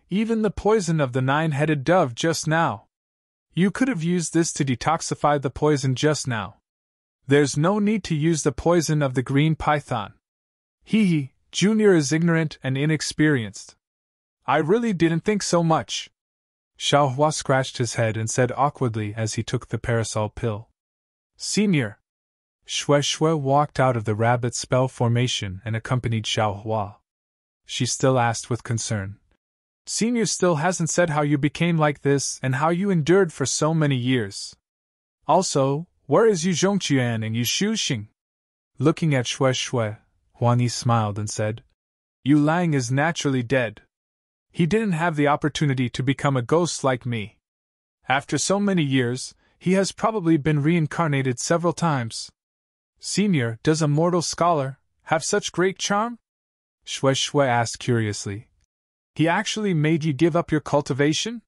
even the poison of the 9-headed dove just now. You could have used this to detoxify the poison just now. There's no need to use the poison of the green python. Junior is ignorant and inexperienced. I really didn't think so much. Xiao Hua scratched his head and said awkwardly as he took the parasol pill. Senior. Shui walked out of the rabbit spell formation and accompanied Xiao Hua. She still asked with concern. Senior still hasn't said how you became like this and how you endured for so many years. Also, where is Yu Zhongqian and Yu Shuxing? Looking at Shui, Huan Yi smiled and said, Yu Lang is naturally dead. He didn't have the opportunity to become a ghost like me. After so many years, he has probably been reincarnated several times. Senior, does a mortal scholar have such great charm? Shui asked curiously. He actually made you give up your cultivation?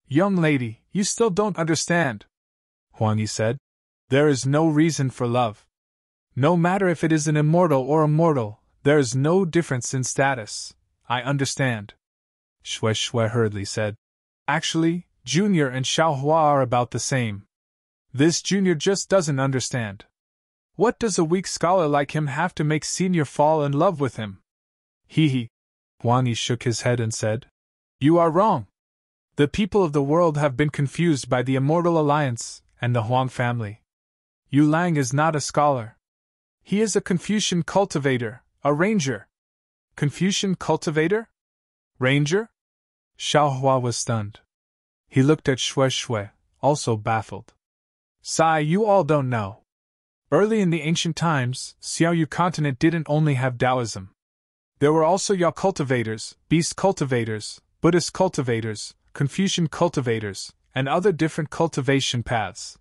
Young lady, you still don't understand. Huang Yi said. There is no reason for love. No matter if it is an immortal or a mortal, there is no difference in status. I understand. Shui hurriedly said. Actually, Junior and Xiao Hua are about the same. This Junior just doesn't understand. What does a weak scholar like him have to make Senior fall in love with him? Huang Yi shook his head and said. You are wrong. The people of the world have been confused by the Immortal Alliance and the Huang family. Yu Lang is not a scholar. He is a Confucian cultivator, a ranger. Confucian cultivator? Ranger? Xiao Hua was stunned. He looked at Shui, also baffled. Sai, you all don't know. Early in the ancient times, Xiaoyu continent didn't only have Taoism. There were also Yao cultivators, beast cultivators, Buddhist cultivators, Confucian cultivators, and other different cultivation paths.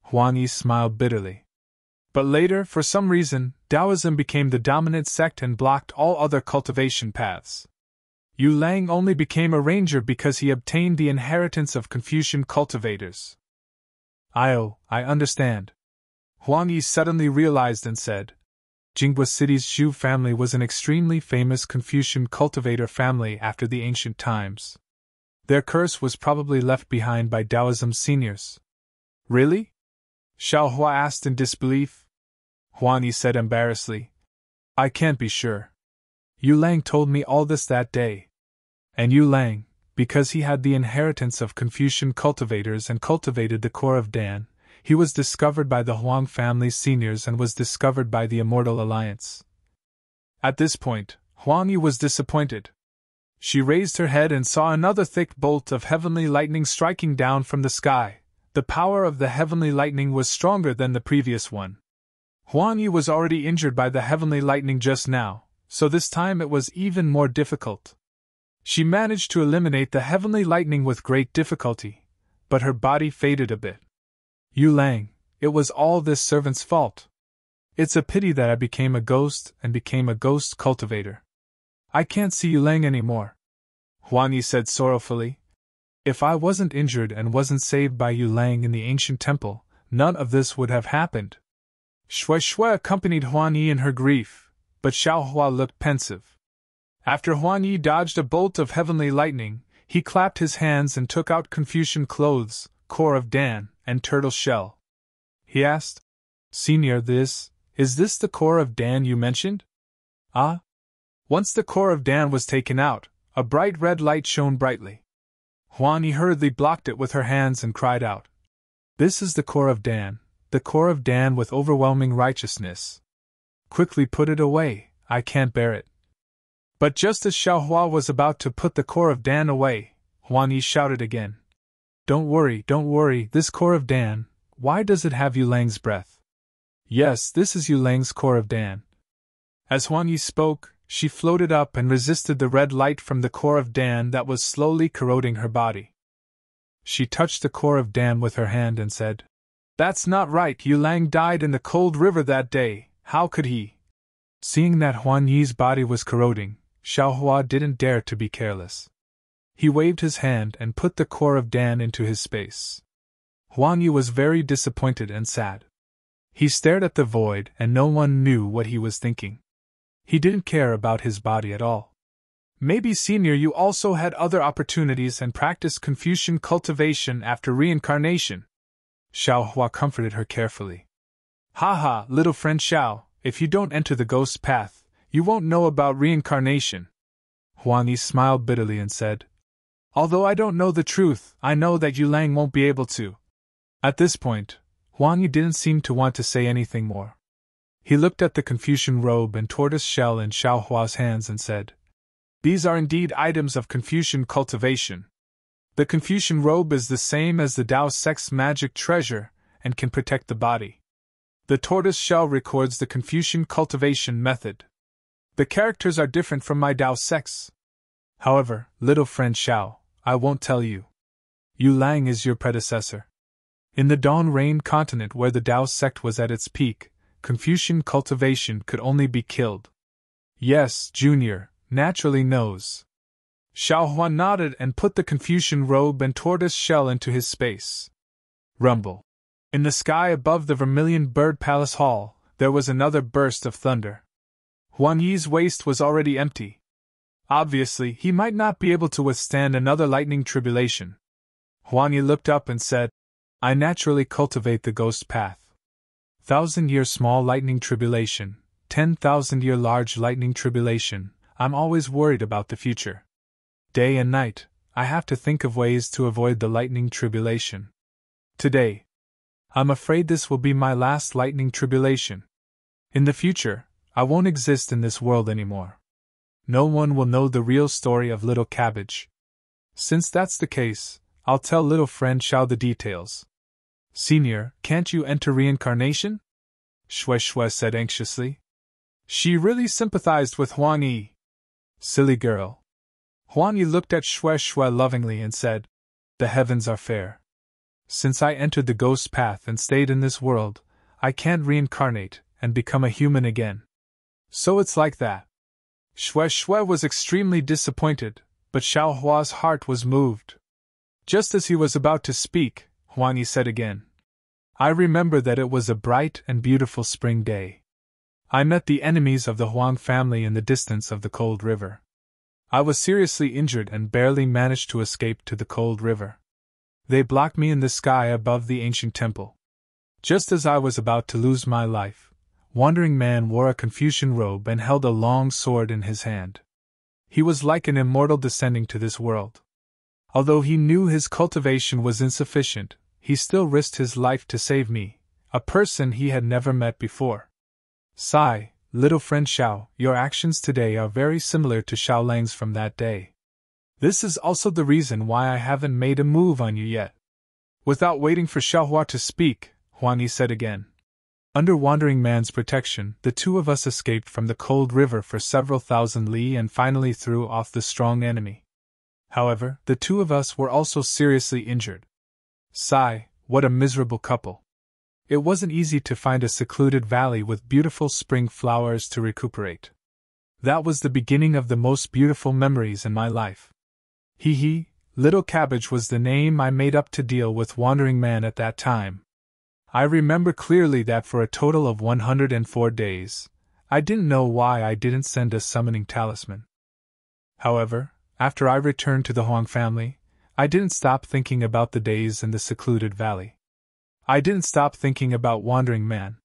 Huang Yi smiled bitterly. But later, for some reason, Taoism became the dominant sect and blocked all other cultivation paths. Yu Lang only became a ranger because he obtained the inheritance of Confucian cultivators. I understand. Huang Yi suddenly realized and said, Jinghua City's Zhu family was an extremely famous Confucian cultivator family after the ancient times. Their curse was probably left behind by Taoism's seniors. Really? Xiao Hua asked in disbelief. Huang Yi said embarrassedly, I can't be sure. Yu Lang told me all this that day. And Yu Lang, because he had the inheritance of Confucian cultivators and cultivated the core of Dan, He was discovered by the Huang family's seniors and was discovered by the Immortal Alliance. At this point, Huang Yi was disappointed. She raised her head and saw another thick bolt of heavenly lightning striking down from the sky. The power of the heavenly lightning was stronger than the previous one. Huang Yi was already injured by the heavenly lightning just now, so this time it was even more difficult. She managed to eliminate the heavenly lightning with great difficulty, but her body faded a bit. Yu Lang, it was all this servant's fault. It's a pity that I became a ghost and became a ghost cultivator. I can't see Yu Lang anymore, Huang Yi said sorrowfully. If I wasn't injured and wasn't saved by Yu Lang in the ancient temple, none of this would have happened. Shui Shui accompanied Huang Yi in her grief, but Xiao Hua looked pensive. After Huang Yi dodged a bolt of heavenly lightning, he clapped his hands and took out Confucian clothes, core of Dan, and turtle shell. He asked, Senior, is this the core of Dan you mentioned? Ah? Once the core of Dan was taken out, a bright red light shone brightly. Huang Yi hurriedly blocked it with her hands and cried out, This is the core of Dan with overwhelming righteousness. Quickly put it away, I can't bear it. But just as Xiao Hua was about to put the core of Dan away, Huang Yi shouted again, Don't worry, this core of Dan, why does it have Yu Lang's breath? Yes, this is Yu Lang's core of Dan. As Huang Yi spoke, she floated up and resisted the red light from the core of Dan that was slowly corroding her body. She touched the core of Dan with her hand and said, That's not right, Yu Lang died in the cold river that day, how could he? Seeing that Huang Yi's body was corroding, Xiao Hua didn't dare to be careless. He waved his hand and put the core of Dan into his space. Huang Yi was very disappointed and sad. He stared at the void and no one knew what he was thinking. He didn't care about his body at all. Maybe Senior, you also had other opportunities and practiced Confucian cultivation after reincarnation. Xiao Hua comforted her carefully. Ha, little friend Xiao, if you don't enter the ghost path, you won't know about reincarnation. Huang Yi smiled bitterly and said, Although I don't know the truth, I know that Yu Lang won't be able to. At this point, Huang Yi didn't seem to want to say anything more. He looked at the Confucian robe and tortoise shell in Xiao Hua's hands and said, These are indeed items of Confucian cultivation. The Confucian robe is the same as the Dao Sect's magic treasure and can protect the body. The tortoise shell records the Confucian cultivation method. The characters are different from my Dao Sect's. However, little friend Xiao, I won't tell you. Yu Lang is your predecessor. In the Dawn Rain continent where the Dao Sect was at its peak, Confucian cultivation could only be killed. Yes, Junior, naturally knows. Xiao Hua nodded and put the Confucian robe and tortoise shell into his space. Rumble. In the sky above the Vermilion Bird Palace Hall, there was another burst of thunder. Huang Yi's waist was already empty. Obviously, he might not be able to withstand another lightning tribulation. Huang Yi looked up and said, I naturally cultivate the ghost path. 1,000-year small lightning tribulation, 10,000-year large lightning tribulation, I'm always worried about the future. Day and night, I have to think of ways to avoid the lightning tribulation. Today, I'm afraid this will be my last lightning tribulation. In the future, I won't exist in this world anymore. No one will know the real story of Little Cabbage. Since that's the case, I'll tell little friend Xiao the details. Senior, can't you enter reincarnation? Shui Shui said anxiously. She really sympathized with Huang Yi. Silly girl. Huang Yi looked at Shui Shui lovingly and said, The heavens are fair. Since I entered the ghost path and stayed in this world, I can't reincarnate and become a human again. So it's like that. Shui Shui was extremely disappointed, but Xiao Hua's heart was moved. Just as he was about to speak, Huang Yi said again, I remember that it was a bright and beautiful spring day. I met the enemies of the Huang family in the distance of the cold river. I was seriously injured and barely managed to escape to the cold river. They blocked me in the sky above the ancient temple. Just as I was about to lose my life, Wandering Man wore a Confucian robe and held a long sword in his hand. He was like an immortal descending to this world. Although he knew his cultivation was insufficient, he still risked his life to save me, a person he had never met before. Sigh, little friend Xiao, your actions today are very similar to Xiao Lang's from that day. This is also the reason why I haven't made a move on you yet. Without waiting for Xiaohua to speak, Huang Yi said again. Under Wandering Man's protection, the two of us escaped from the cold river for several thousand li and finally threw off the strong enemy. However, the two of us were also seriously injured. Sigh, what a miserable couple. It wasn't easy to find a secluded valley with beautiful spring flowers to recuperate. That was the beginning of the most beautiful memories in my life. Hee hee, Little Cabbage was the name I made up to deal with Wandering Man at that time. I remember clearly that for a total of 104 days, I didn't know why I didn't send a summoning talisman. However, after I returned to the Huang family, I didn't stop thinking about the days in the secluded valley. I didn't stop thinking about Wandering Man.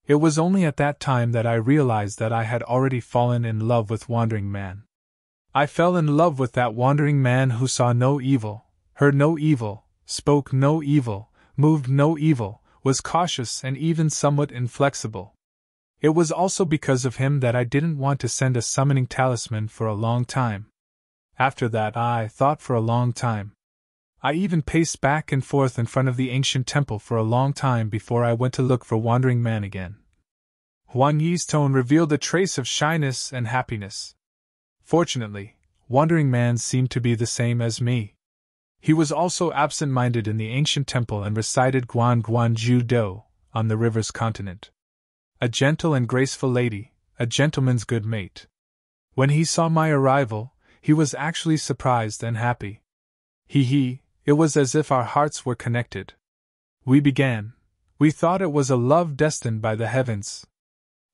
It was only at that time that I realized that I had already fallen in love with Wandering Man. I fell in love with that Wandering Man who saw no evil, heard no evil, spoke no evil, moved no evil, was cautious and even somewhat inflexible. It was also because of him that I didn't want to send a summoning talisman for a long time. After that I thought for a long time. I even paced back and forth in front of the ancient temple for a long time before I went to look for Wandering Man again. Huang Yi's tone revealed a trace of shyness and happiness. Fortunately, Wandering Man seemed to be the same as me. He was also absent-minded in the ancient temple and recited Guan Guan Ju Do on the river's continent. A gentle and graceful lady, a gentleman's good mate. When he saw my arrival, he was actually surprised and happy. It was as if our hearts were connected. We thought it was a love destined by the heavens.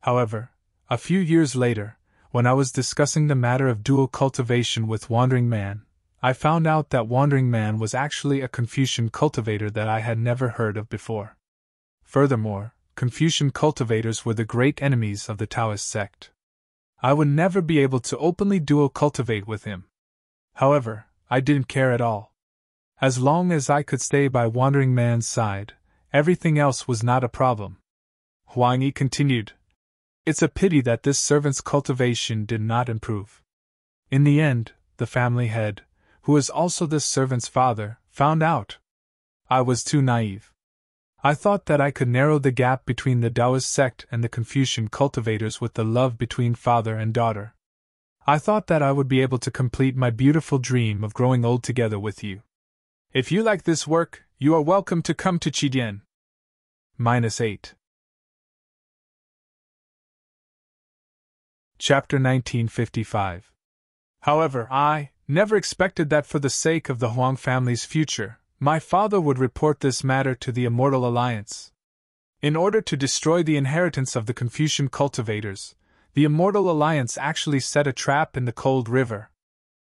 However, a few years later, when I was discussing the matter of dual cultivation with Wandering Man, I found out that Wandering Man was actually a Confucian cultivator that I had never heard of before. Furthermore, Confucian cultivators were the great enemies of the Taoist sect. I would never be able to openly dual cultivate with him. However, I didn't care at all. As long as I could stay by Wandering Man's side, everything else was not a problem. Huang Yi continued. It's a pity that this servant's cultivation did not improve. In the end, the family head, who is also this servant's father, found out. I was too naive. I thought that I could narrow the gap between the Taoist sect and the Confucian cultivators with the love between father and daughter. I thought that I would be able to complete my beautiful dream of growing old together with you. If you like this work, you are welcome to come to Qidian. -8. Chapter 1955. However, I never expected that for the sake of the Huang family's future, my father would report this matter to the Immortal Alliance. In order to destroy the inheritance of the Confucian cultivators, the Immortal Alliance actually set a trap in the cold river.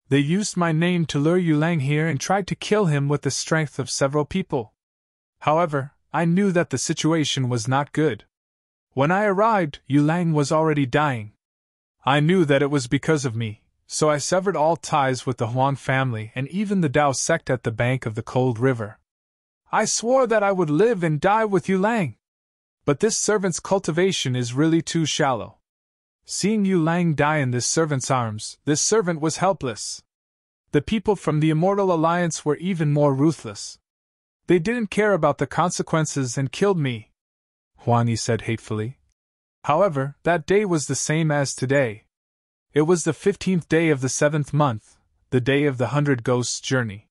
They used my name to lure Yulang here and tried to kill him with the strength of several people. However, I knew that the situation was not good. When I arrived, Yulang was already dying. I knew that it was because of me, so I severed all ties with the Huang family and even the Dao sect at the bank of the cold river. I swore that I would live and die with Yulang. But this servant's cultivation is really too shallow. Seeing Yulang die in this servant's arms, this servant was helpless. The people from the Immortal Alliance were even more ruthless. They didn't care about the consequences and killed me, Huang Yi said hatefully. However, that day was the same as today. It was the 15th day of the 7th month, the day of the 100 Ghosts' journey.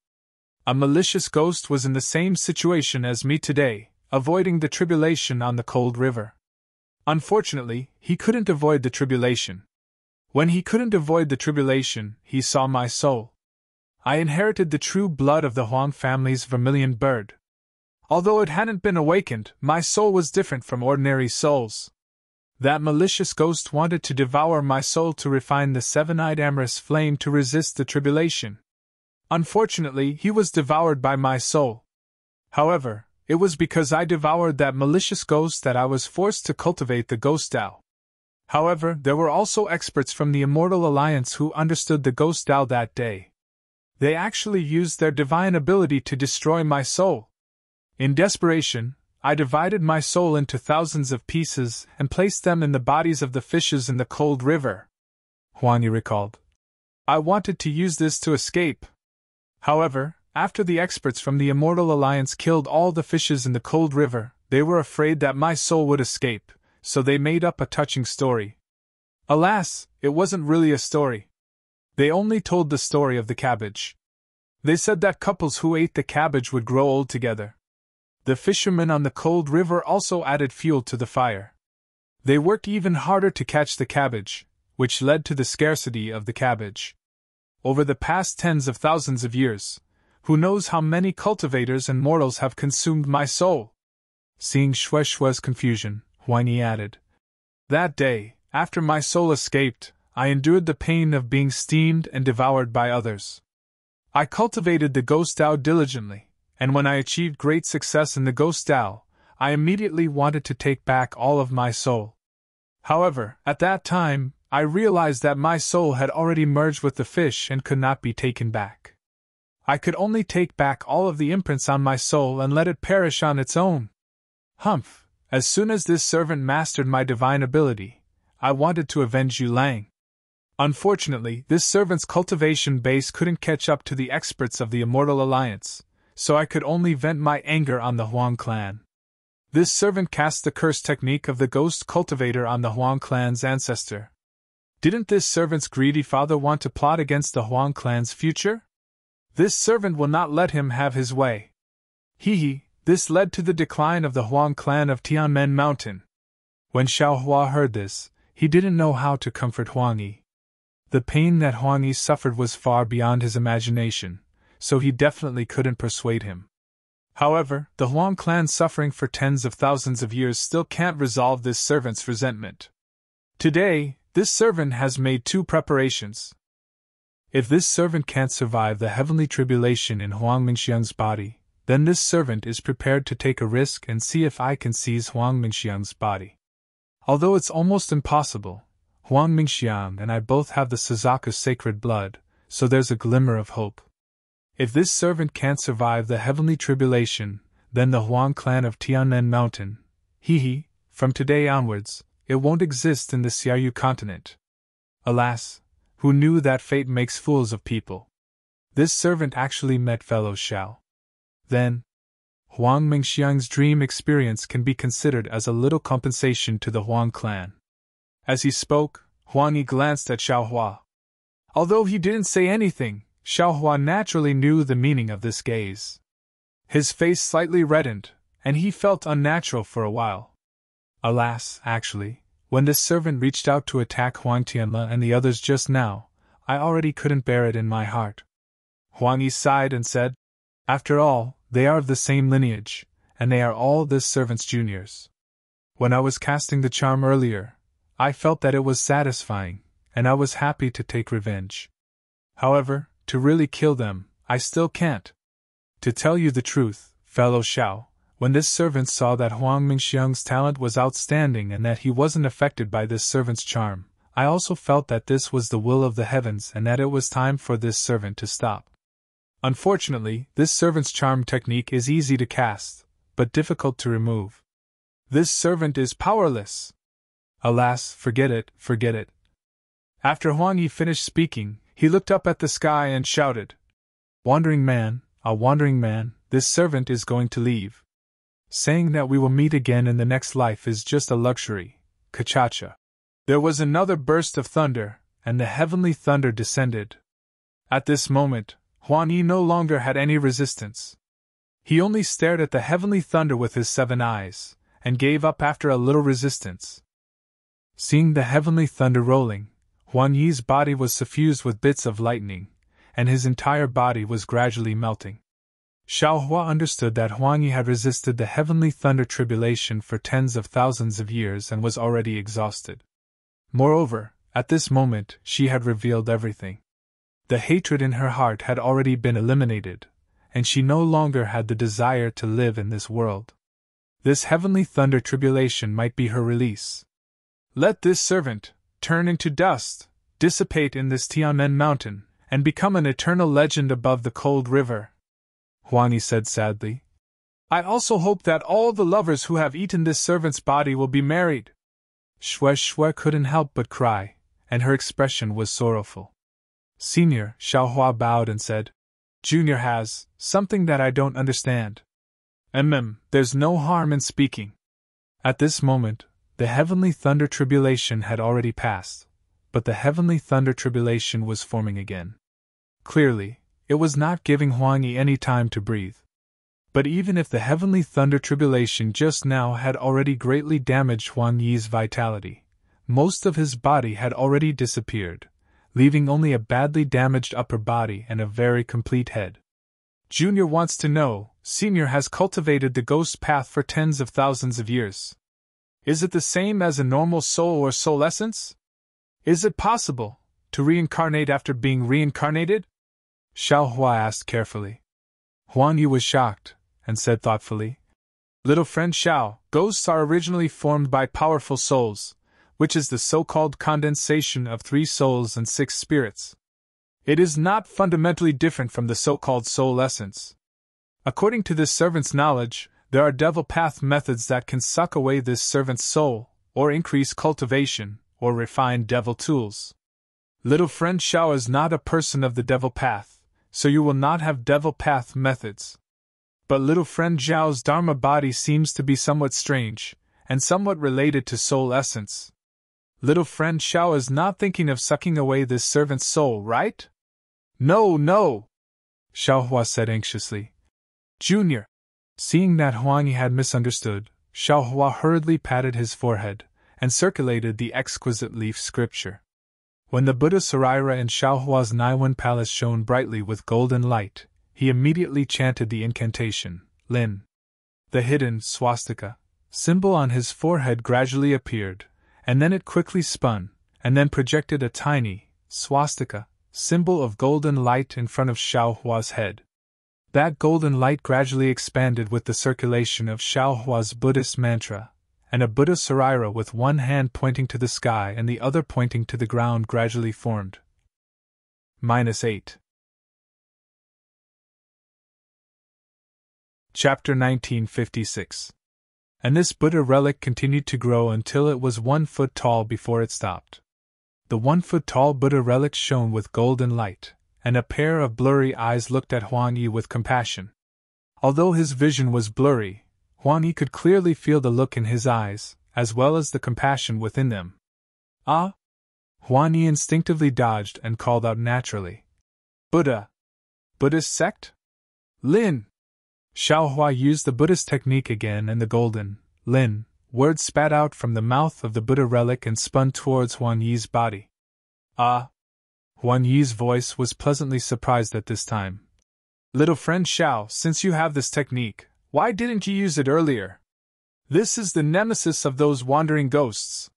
A malicious ghost was in the same situation as me today, avoiding the tribulation on the cold river. Unfortunately, he couldn't avoid the tribulation. When he couldn't avoid the tribulation, he saw my soul. I inherited the true blood of the Huang family's vermilion bird. Although it hadn't been awakened, my soul was different from ordinary souls. That malicious ghost wanted to devour my soul to refine the seven-eyed amorous flame to resist the tribulation. Unfortunately, he was devoured by my soul. However, it was because I devoured that malicious ghost that I was forced to cultivate the Ghost Dao. However, there were also experts from the Immortal Alliance who understood the Ghost Dao that day. They actually used their divine ability to destroy my soul. In desperation, I divided my soul into thousands of pieces and placed them in the bodies of the fishes in the cold river, Huang Yi recalled. I wanted to use this to escape. However, after the experts from the Immortal Alliance killed all the fishes in the cold river, they were afraid that my soul would escape, so they made up a touching story. Alas, it wasn't really a story. They only told the story of the cabbage. They said that couples who ate the cabbage would grow old together. The fishermen on the cold river also added fuel to the fire. They worked even harder to catch the cabbage, which led to the scarcity of the cabbage. Over the past tens of thousands of years, who knows how many cultivators and mortals have consumed my soul? Seeing Xue Xue's confusion, Huang Yi added, That day, after my soul escaped, I endured the pain of being steamed and devoured by others. I cultivated the Ghost Dao diligently, and when I achieved great success in the Ghost Dao, I immediately wanted to take back all of my soul. However, at that time, I realized that my soul had already merged with the fish and could not be taken back. I could only take back all of the imprints on my soul and let it perish on its own. Humph! As soon as this servant mastered my divine ability, I wanted to avenge Yu Lang. Unfortunately, this servant's cultivation base couldn't catch up to the experts of the Immortal Alliance, so I could only vent my anger on the Huang clan. This servant cast the curse technique of the ghost cultivator on the Huang clan's ancestor. Didn't this servant's greedy father want to plot against the Huang clan's future? This servant will not let him have his way. This led to the decline of the Huang clan of Tianmen Mountain. When Xiaohua heard this, he didn't know how to comfort Huang Yi. The pain that Huang Yi suffered was far beyond his imagination, so he definitely couldn't persuade him. However, the Huang clan suffering for tens of thousands of years still can't resolve this servant's resentment. Today, this servant has made 2 preparations. If this servant can't survive the heavenly tribulation in Huang Mingxiang's body, then this servant is prepared to take a risk and see if I can seize Huang Mingxiang's body. Although it's almost impossible, Huang Mingxiang and I both have the Suzaku's sacred blood, so there's a glimmer of hope. If this servant can't survive the heavenly tribulation, then the Huang clan of Tianmen Mountain, from today onwards, it won't exist in the Xiaoyu continent. Alas, who knew that fate makes fools of people? This servant actually met fellow Xiao. Then, Huang Mingxiang's dream experience can be considered as a little compensation to the Huang clan. As he spoke, Huang Yi glanced at Xiaohua. Although he didn't say anything, Xiaohua naturally knew the meaning of this gaze. His face slightly reddened, and he felt unnatural for a while. Alas, actually, when this servant reached out to attack Huang Tianle and the others just now, I already couldn't bear it in my heart. Huang Yi sighed and said, After all, they are of the same lineage, and they are all this servant's juniors. When I was casting the charm earlier, I felt that it was satisfying, and I was happy to take revenge. However, to really kill them, I still can't. To tell you the truth, fellow Xiao, when this servant saw that Huang Mingxiang's talent was outstanding and that he wasn't affected by this servant's charm, I also felt that this was the will of the heavens and that it was time for this servant to stop. Unfortunately, this servant's charm technique is easy to cast, but difficult to remove. This servant is powerless. Alas, forget it. After Huang Yi finished speaking, he looked up at the sky and shouted, Wandering man, this servant is going to leave. Saying that we will meet again in the next life is just a luxury, Kachacha. There was another burst of thunder, and the heavenly thunder descended. At this moment, Huang Yi no longer had any resistance. He only stared at the heavenly thunder with his 7 eyes, and gave up after a little resistance. Seeing the heavenly thunder rolling, Huang Yi's body was suffused with bits of lightning, and his entire body was gradually melting. Xiaohua understood that Huang Yi had resisted the heavenly thunder tribulation for tens of thousands of years and was already exhausted. Moreover, at this moment, she had revealed everything. The hatred in her heart had already been eliminated, and she no longer had the desire to live in this world. This heavenly thunder tribulation might be her release. Let this servant, turn into dust, dissipate in this Tianmen mountain, and become an eternal legend above the cold river, Huang Yi said sadly. I also hope that all the lovers who have eaten this servant's body will be married. Shue couldn't help but cry, and her expression was sorrowful. Senior, Xiaohua bowed and said, Junior has something that I don't understand. There's no harm in speaking. At this moment, the heavenly thunder tribulation had already passed, but the heavenly thunder tribulation was forming again. Clearly, it was not giving Huang Yi any time to breathe. But even if the heavenly thunder tribulation just now had already greatly damaged Huang Yi's vitality, most of his body had already disappeared, leaving only a badly damaged upper body and a very complete head. Junior wants to know, Senior has cultivated the ghost path for tens of thousands of years. Is it the same as a normal soul or soul essence? Is it possible to reincarnate after being reincarnated? Xiaohua asked carefully. Huang Yi was shocked, and said thoughtfully, Little friend Xiao, ghosts are originally formed by powerful souls, which is the so-called condensation of 3 souls and 6 spirits. It is not fundamentally different from the so-called soul essence. According to this servant's knowledge, there are devil path methods that can suck away this servant's soul, or increase cultivation, or refine devil tools. Little friend Xiao is not a person of the devil path, so you will not have devil path methods. But little friend Zhao's Dharma body seems to be somewhat strange, and somewhat related to soul essence. Little friend Xiao is not thinking of sucking away this servant's soul, right? No, Xiaohua said anxiously. Junior. Seeing that Huang Yi had misunderstood, Xiaohua hurriedly patted his forehead, and circulated the exquisite leaf scripture. When the Buddha Saraira in Xiaohua's Naiwan palace shone brightly with golden light, he immediately chanted the incantation, Lin. The hidden swastika symbol on his forehead gradually appeared, and then it quickly spun, and then projected a tiny swastika symbol of golden light in front of Xiaohua's head. That golden light gradually expanded with the circulation of Xiaohua's Buddhist mantra, and a Buddha Saraira with one hand pointing to the sky and the other pointing to the ground gradually formed. -8. Chapter 1956. And this Buddha relic continued to grow until it was 1 foot tall before it stopped. The 1 foot tall Buddha relic shone with golden light, and a pair of blurry eyes looked at Huang Yi with compassion. Although his vision was blurry, Huang Yi could clearly feel the look in his eyes, as well as the compassion within them. Ah! Huang Yi instinctively dodged and called out naturally. Buddha! Buddhist sect? Lin! Xiaohua used the Buddhist technique again, and the golden, Lin, word spat out from the mouth of the Buddha relic and spun towards Huang Yi's body. Ah! Huang Yi's voice was pleasantly surprised at this time. Little friend Xiao, since you have this technique, why didn't you use it earlier? This is the nemesis of those wandering ghosts.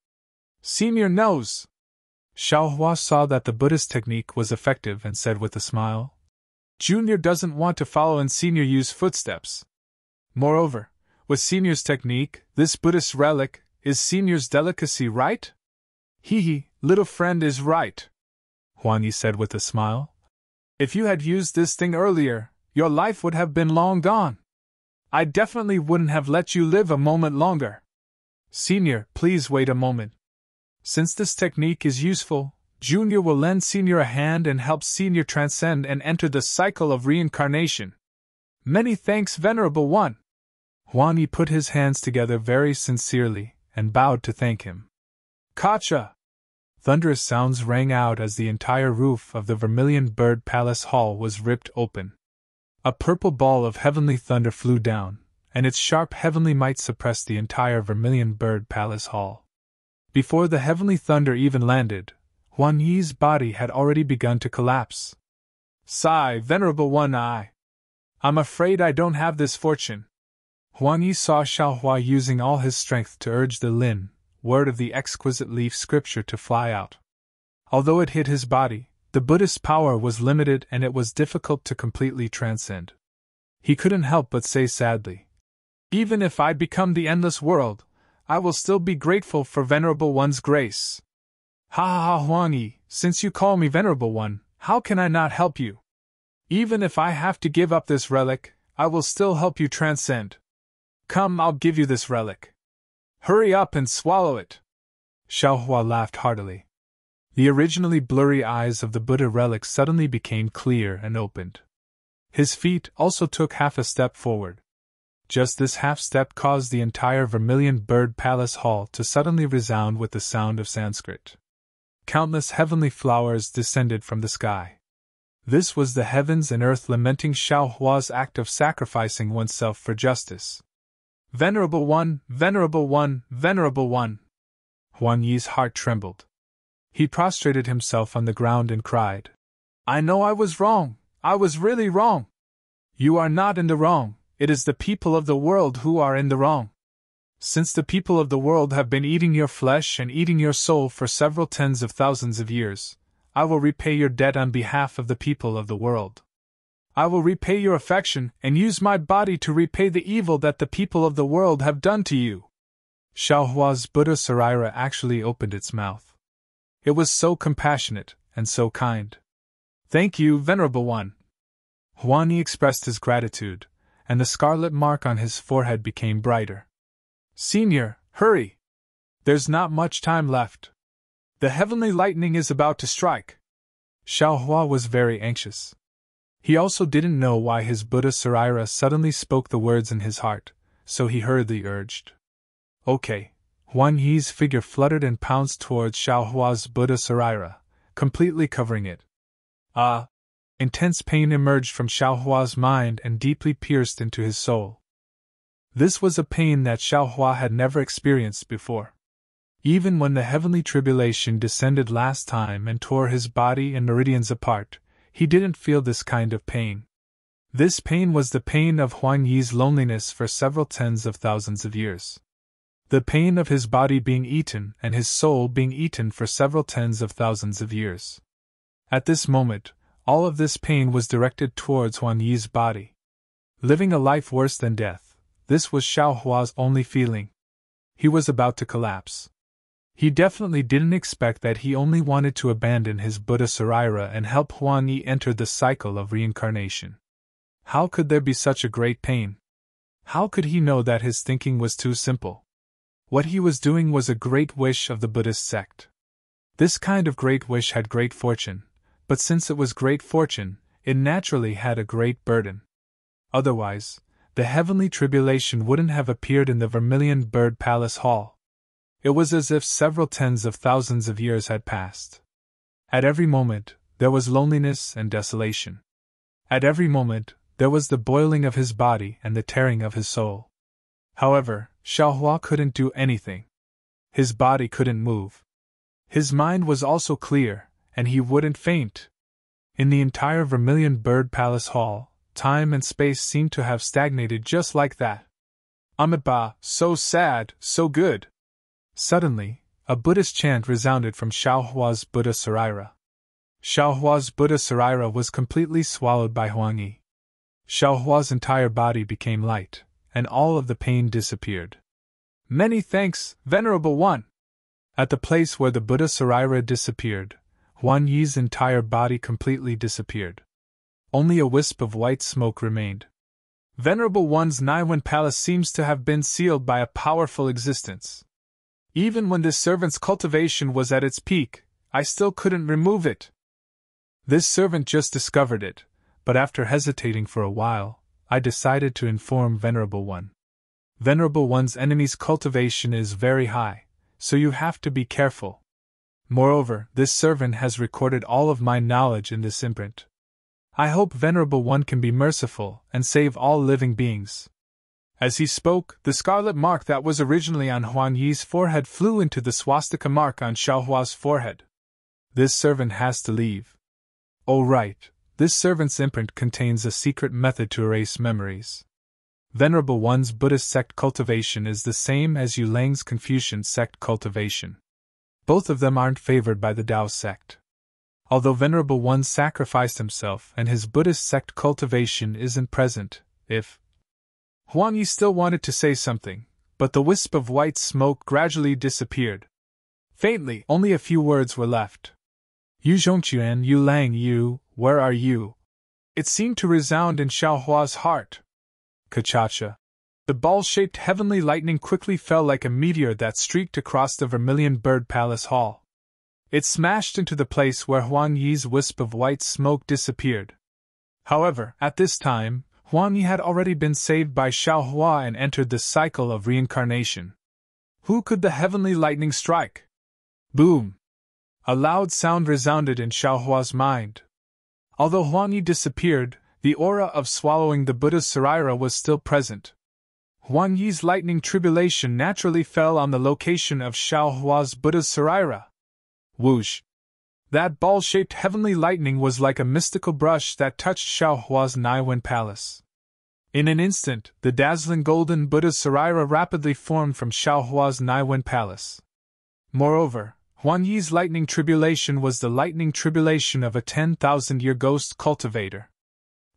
Senior knows. Xiaohua saw that the Buddhist technique was effective and said with a smile, Junior doesn't want to follow in Senior Yu's footsteps. Moreover, with Senior's technique, this Buddhist relic is Senior's delicacy, right? Hee, little friend is right, Huang Yi said with a smile. If you had used this thing earlier, your life would have been long gone. I definitely wouldn't have let you live a moment longer. Senior, please wait a moment. Since this technique is useful, Junior will lend Senior a hand and help Senior transcend and enter the cycle of reincarnation. Many thanks, Venerable One. Huang Yi put his hands together very sincerely and bowed to thank him. Kacha! Thunderous sounds rang out as the entire roof of the Vermilion Bird Palace Hall was ripped open. A purple ball of heavenly thunder flew down, and its sharp heavenly might suppressed the entire Vermilion Bird Palace Hall. Before the heavenly thunder even landed, Huang Yi's body had already begun to collapse. Sigh, Venerable One, I'm afraid I don't have this fortune. Huang Yi saw Xiaohua using all his strength to urge the Lin, word of the exquisite leaf scripture, to fly out. Although it hit his body, the Buddhist power was limited and it was difficult to completely transcend. He couldn't help but say sadly, Even if I become the endless world, I will still be grateful for Venerable One's grace. Ha, Huang Yi, since you call me Venerable One, how can I not help you? Even if I have to give up this relic, I will still help you transcend. Come, I'll give you this relic. Hurry up and swallow it. Xiaohua laughed heartily. The originally blurry eyes of the Buddha relic suddenly became clear and opened. His feet also took half a step forward. Just this half step caused the entire Vermilion Bird Palace Hall to suddenly resound with the sound of Sanskrit. Countless heavenly flowers descended from the sky. This was the heavens and earth lamenting Xiaohua's act of sacrificing oneself for justice. Venerable One, Venerable One, Venerable One! Huang Yi's heart trembled. He prostrated himself on the ground and cried, I know I was wrong, I was really wrong. You are not in the wrong, it is the people of the world who are in the wrong. Since the people of the world have been eating your flesh and eating your soul for several tens of thousands of years, I will repay your debt on behalf of the people of the world. I will repay your affection and use my body to repay the evil that the people of the world have done to you. Xiaohua's Buddha Sarira actually opened its mouth. It was so compassionate and so kind. Thank you, Venerable One. Huang Yi expressed his gratitude, and the scarlet mark on his forehead became brighter. Senior, hurry! There's not much time left. The heavenly lightning is about to strike. Xiaohua was very anxious. He also didn't know why his Buddha Sarira suddenly spoke the words in his heart, so he hurriedly urged. Okay. Huang Yi's figure fluttered and pounced towards Xiaohua's Buddha Sarira, completely covering it. Intense pain emerged from Xiaohua's mind and deeply pierced into his soul. This was a pain that Xiaohua had never experienced before. Even when the heavenly tribulation descended last time and tore his body and meridians apart, he didn't feel this kind of pain. This pain was the pain of Huang Yi's loneliness for several tens of thousands of years. The pain of his body being eaten and his soul being eaten for several tens of thousands of years. At this moment, all of this pain was directed towards Huang Yi's body. Living a life worse than death, this was Xiaohua's only feeling. He was about to collapse. He definitely didn't expect that. He only wanted to abandon his Buddha Sarira and help Huang Yi enter the cycle of reincarnation. How could there be such a great pain? How could he know that his thinking was too simple? What he was doing was a great wish of the Buddhist sect. This kind of great wish had great fortune, but since it was great fortune, it naturally had a great burden. Otherwise, the heavenly tribulation wouldn't have appeared in the Vermilion Bird Palace Hall. It was as if several tens of thousands of years had passed. At every moment, there was loneliness and desolation. At every moment, there was the boiling of his body and the tearing of his soul. However, Xiaohua couldn't do anything. His body couldn't move. His mind was also clear, and he wouldn't faint. In the entire Vermilion Bird Palace Hall, time and space seemed to have stagnated just like that. Amitabha, so sad, so good. Suddenly, a Buddhist chant resounded from Xiaohua's Buddha Sarira. Xiaohua's Buddha Sarira was completely swallowed by Huang Yi. Xiaohua's entire body became light, and all of the pain disappeared. Many thanks, Venerable One! At the place where the Buddha Sarira disappeared, Huang Yi's entire body completely disappeared. Only a wisp of white smoke remained. Venerable One's Naiwan Palace seems to have been sealed by a powerful existence. Even when this servant's cultivation was at its peak, I still couldn't remove it. This servant just discovered it, but after hesitating for a while, I decided to inform Venerable One. Venerable One's enemy's cultivation is very high, so you have to be careful. Moreover, this servant has recorded all of my knowledge in this imprint. I hope Venerable One can be merciful and save all living beings. As he spoke, the scarlet mark that was originally on Huang Yi's forehead flew into the swastika mark on Xiaohua's forehead. This servant has to leave. Oh right, this servant's imprint contains a secret method to erase memories. Venerable One's Buddhist sect cultivation is the same as Yulang's Confucian sect cultivation. Both of them aren't favored by the Tao sect. Although Venerable One sacrificed himself and his Buddhist sect cultivation isn't present, if Huang Yi still wanted to say something, but the wisp of white smoke gradually disappeared. Faintly, only a few words were left. Yu Zhongquan, Yu Lang Yu, where are you? It seemed to resound in Xiaohua's heart. Kachacha. The ball-shaped heavenly lightning quickly fell like a meteor that streaked across the Vermilion Bird Palace Hall. It smashed into the place where Huang Yi's wisp of white smoke disappeared. However, at this time, Huang Yi had already been saved by Xiao Hua and entered the cycle of reincarnation. Who could the heavenly lightning strike? Boom! A loud sound resounded in Xiao Hua's mind. Although Huang Yi disappeared, the aura of swallowing the Buddha's Saraira was still present. Huang Yi's lightning tribulation naturally fell on the location of Xiao Hua's Buddha's Saraira. Whoosh! That ball-shaped heavenly lightning was like a mystical brush that touched Xiao Hua's Naiwen Palace. In an instant, the dazzling golden Buddha's Saraira rapidly formed from Xiao Hua's Naiwen Palace. Moreover, Huang Yi's lightning tribulation was the lightning tribulation of a 10,000-year ghost cultivator.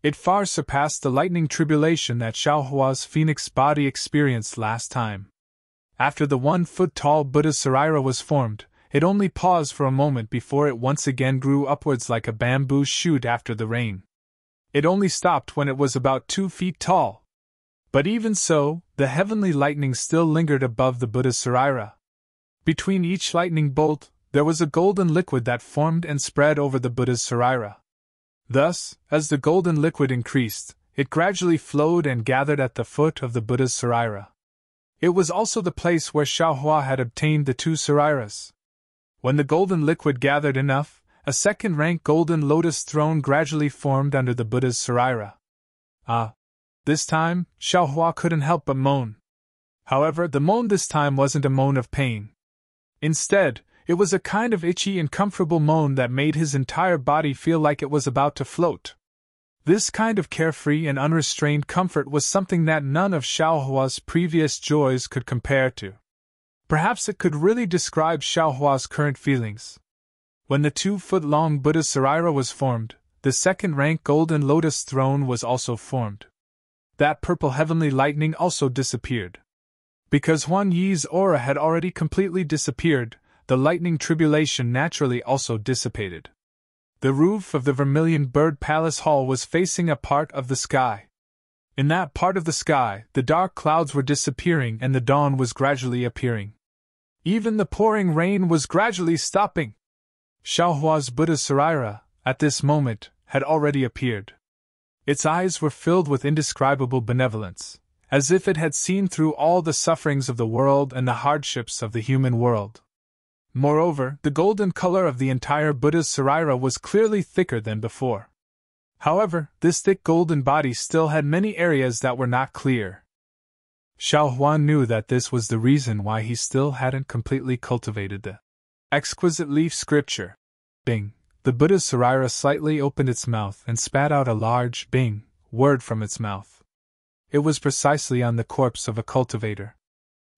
It far surpassed the lightning tribulation that Xiao Hua's phoenix body experienced last time. After the 1-foot-tall Buddha's Saraira was formed, it only paused for a moment before it once again grew upwards like a bamboo shoot after the rain. It only stopped when it was about 2 feet tall. But even so, the heavenly lightning still lingered above the Buddha's Saraira. Between each lightning bolt, there was a golden liquid that formed and spread over the Buddha's Saraira. Thus, as the golden liquid increased, it gradually flowed and gathered at the foot of the Buddha's Saraira. It was also the place where Xiao Hua had obtained the 2 Sarairas. When the golden liquid gathered enough, a second-rank golden lotus throne gradually formed under the Buddha's Saraira. This time, Xiao Hua couldn't help but moan. However, the moan this time wasn't a moan of pain. Instead, it was a kind of itchy and comfortable moan that made his entire body feel like it was about to float. This kind of carefree and unrestrained comfort was something that none of Xiao Hua's previous joys could compare to. Perhaps it could really describe Xiao Hua's current feelings. When the 2-foot-long Buddha's Saraira was formed, the second-rank golden lotus throne was also formed. That purple heavenly lightning also disappeared. Because Huang Yi's aura had already completely disappeared, the lightning tribulation naturally also dissipated. The roof of the Vermilion Bird Palace Hall was facing a part of the sky. In that part of the sky, the dark clouds were disappearing and the dawn was gradually appearing. Even the pouring rain was gradually stopping. Xiao Hua's Buddha's Saraira, at this moment, had already appeared. Its eyes were filled with indescribable benevolence, as if it had seen through all the sufferings of the world and the hardships of the human world. Moreover, the golden color of the entire Buddha's Saraira was clearly thicker than before. However, this thick golden body still had many areas that were not clear. Xiao Hua knew that this was the reason why he still hadn't completely cultivated the exquisite leaf scripture. Bing! The Buddha's Saraira slightly opened its mouth and spat out a large Bing word from its mouth. It was precisely on the corpse of a cultivator.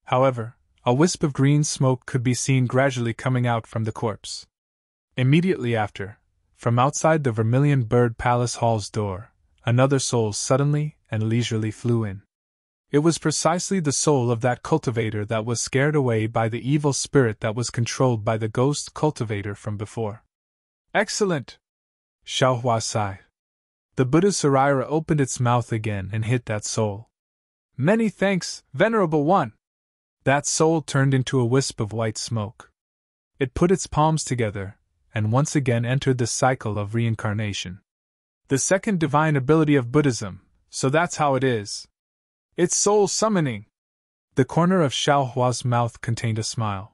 However, a wisp of green smoke could be seen gradually coming out from the corpse. Immediately after, from outside the Vermilion Bird Palace Hall's door, another soul suddenly and leisurely flew in. It was precisely the soul of that cultivator that was scared away by the evil spirit that was controlled by the ghost cultivator from before. Excellent! Xiao Hua sighed. The Buddha's Saraira opened its mouth again and hit that soul. Many thanks, Venerable One! That soul turned into a wisp of white smoke. It put its palms together, and once again entered the cycle of reincarnation. The second divine ability of Buddhism, so that's how it is. It's soul summoning. The corner of Xiao Hua's mouth contained a smile.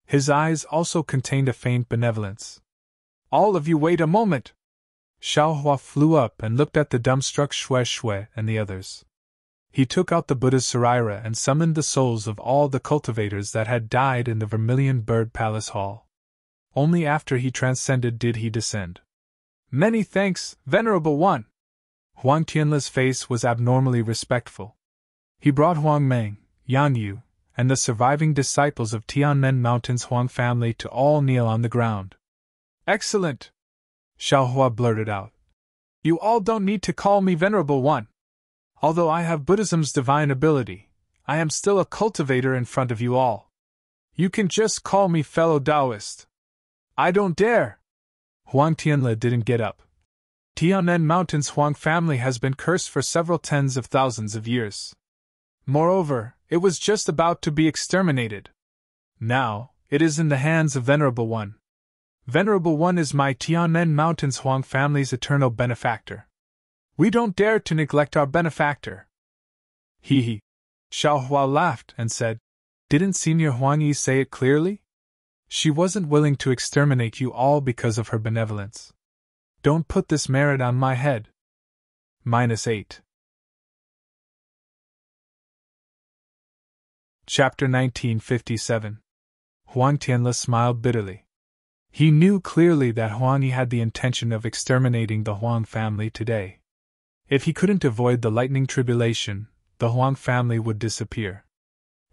His eyes also contained a faint benevolence. All of you wait a moment! Xiao Hua flew up and looked at the dumbstruck Xue Xue and the others. He took out the Buddha's Saraira and summoned the souls of all the cultivators that had died in the Vermilion Bird Palace Hall. Only after he transcended did he descend. Many thanks, Venerable One! Huang Tianle's face was abnormally respectful. He brought Huang Meng, Yan Yu, and the surviving disciples of Tianmen Mountain's Huang family to all kneel on the ground. Excellent! Xiao Hua blurted out. You all don't need to call me Venerable One. Although I have Buddhism's divine ability, I am still a cultivator in front of you all. You can just call me fellow Taoist. I don't dare! Huang Tianle didn't get up. Tianmen Mountain's Huang family has been cursed for several tens of thousands of years. Moreover, it was just about to be exterminated. Now, it is in the hands of Venerable One. Venerable One is my Tianmen Mountains Huang family's eternal benefactor. We don't dare to neglect our benefactor. He. Xiao Hua laughed and said, Didn't Senior Huang Yi say it clearly? She wasn't willing to exterminate you all because of her benevolence. Don't put this merit on my head. -8. Chapter 1957. Huang Tianle smiled bitterly. He knew clearly that Huang Yi had the intention of exterminating the Huang family today. If he couldn't avoid the lightning tribulation, the Huang family would disappear.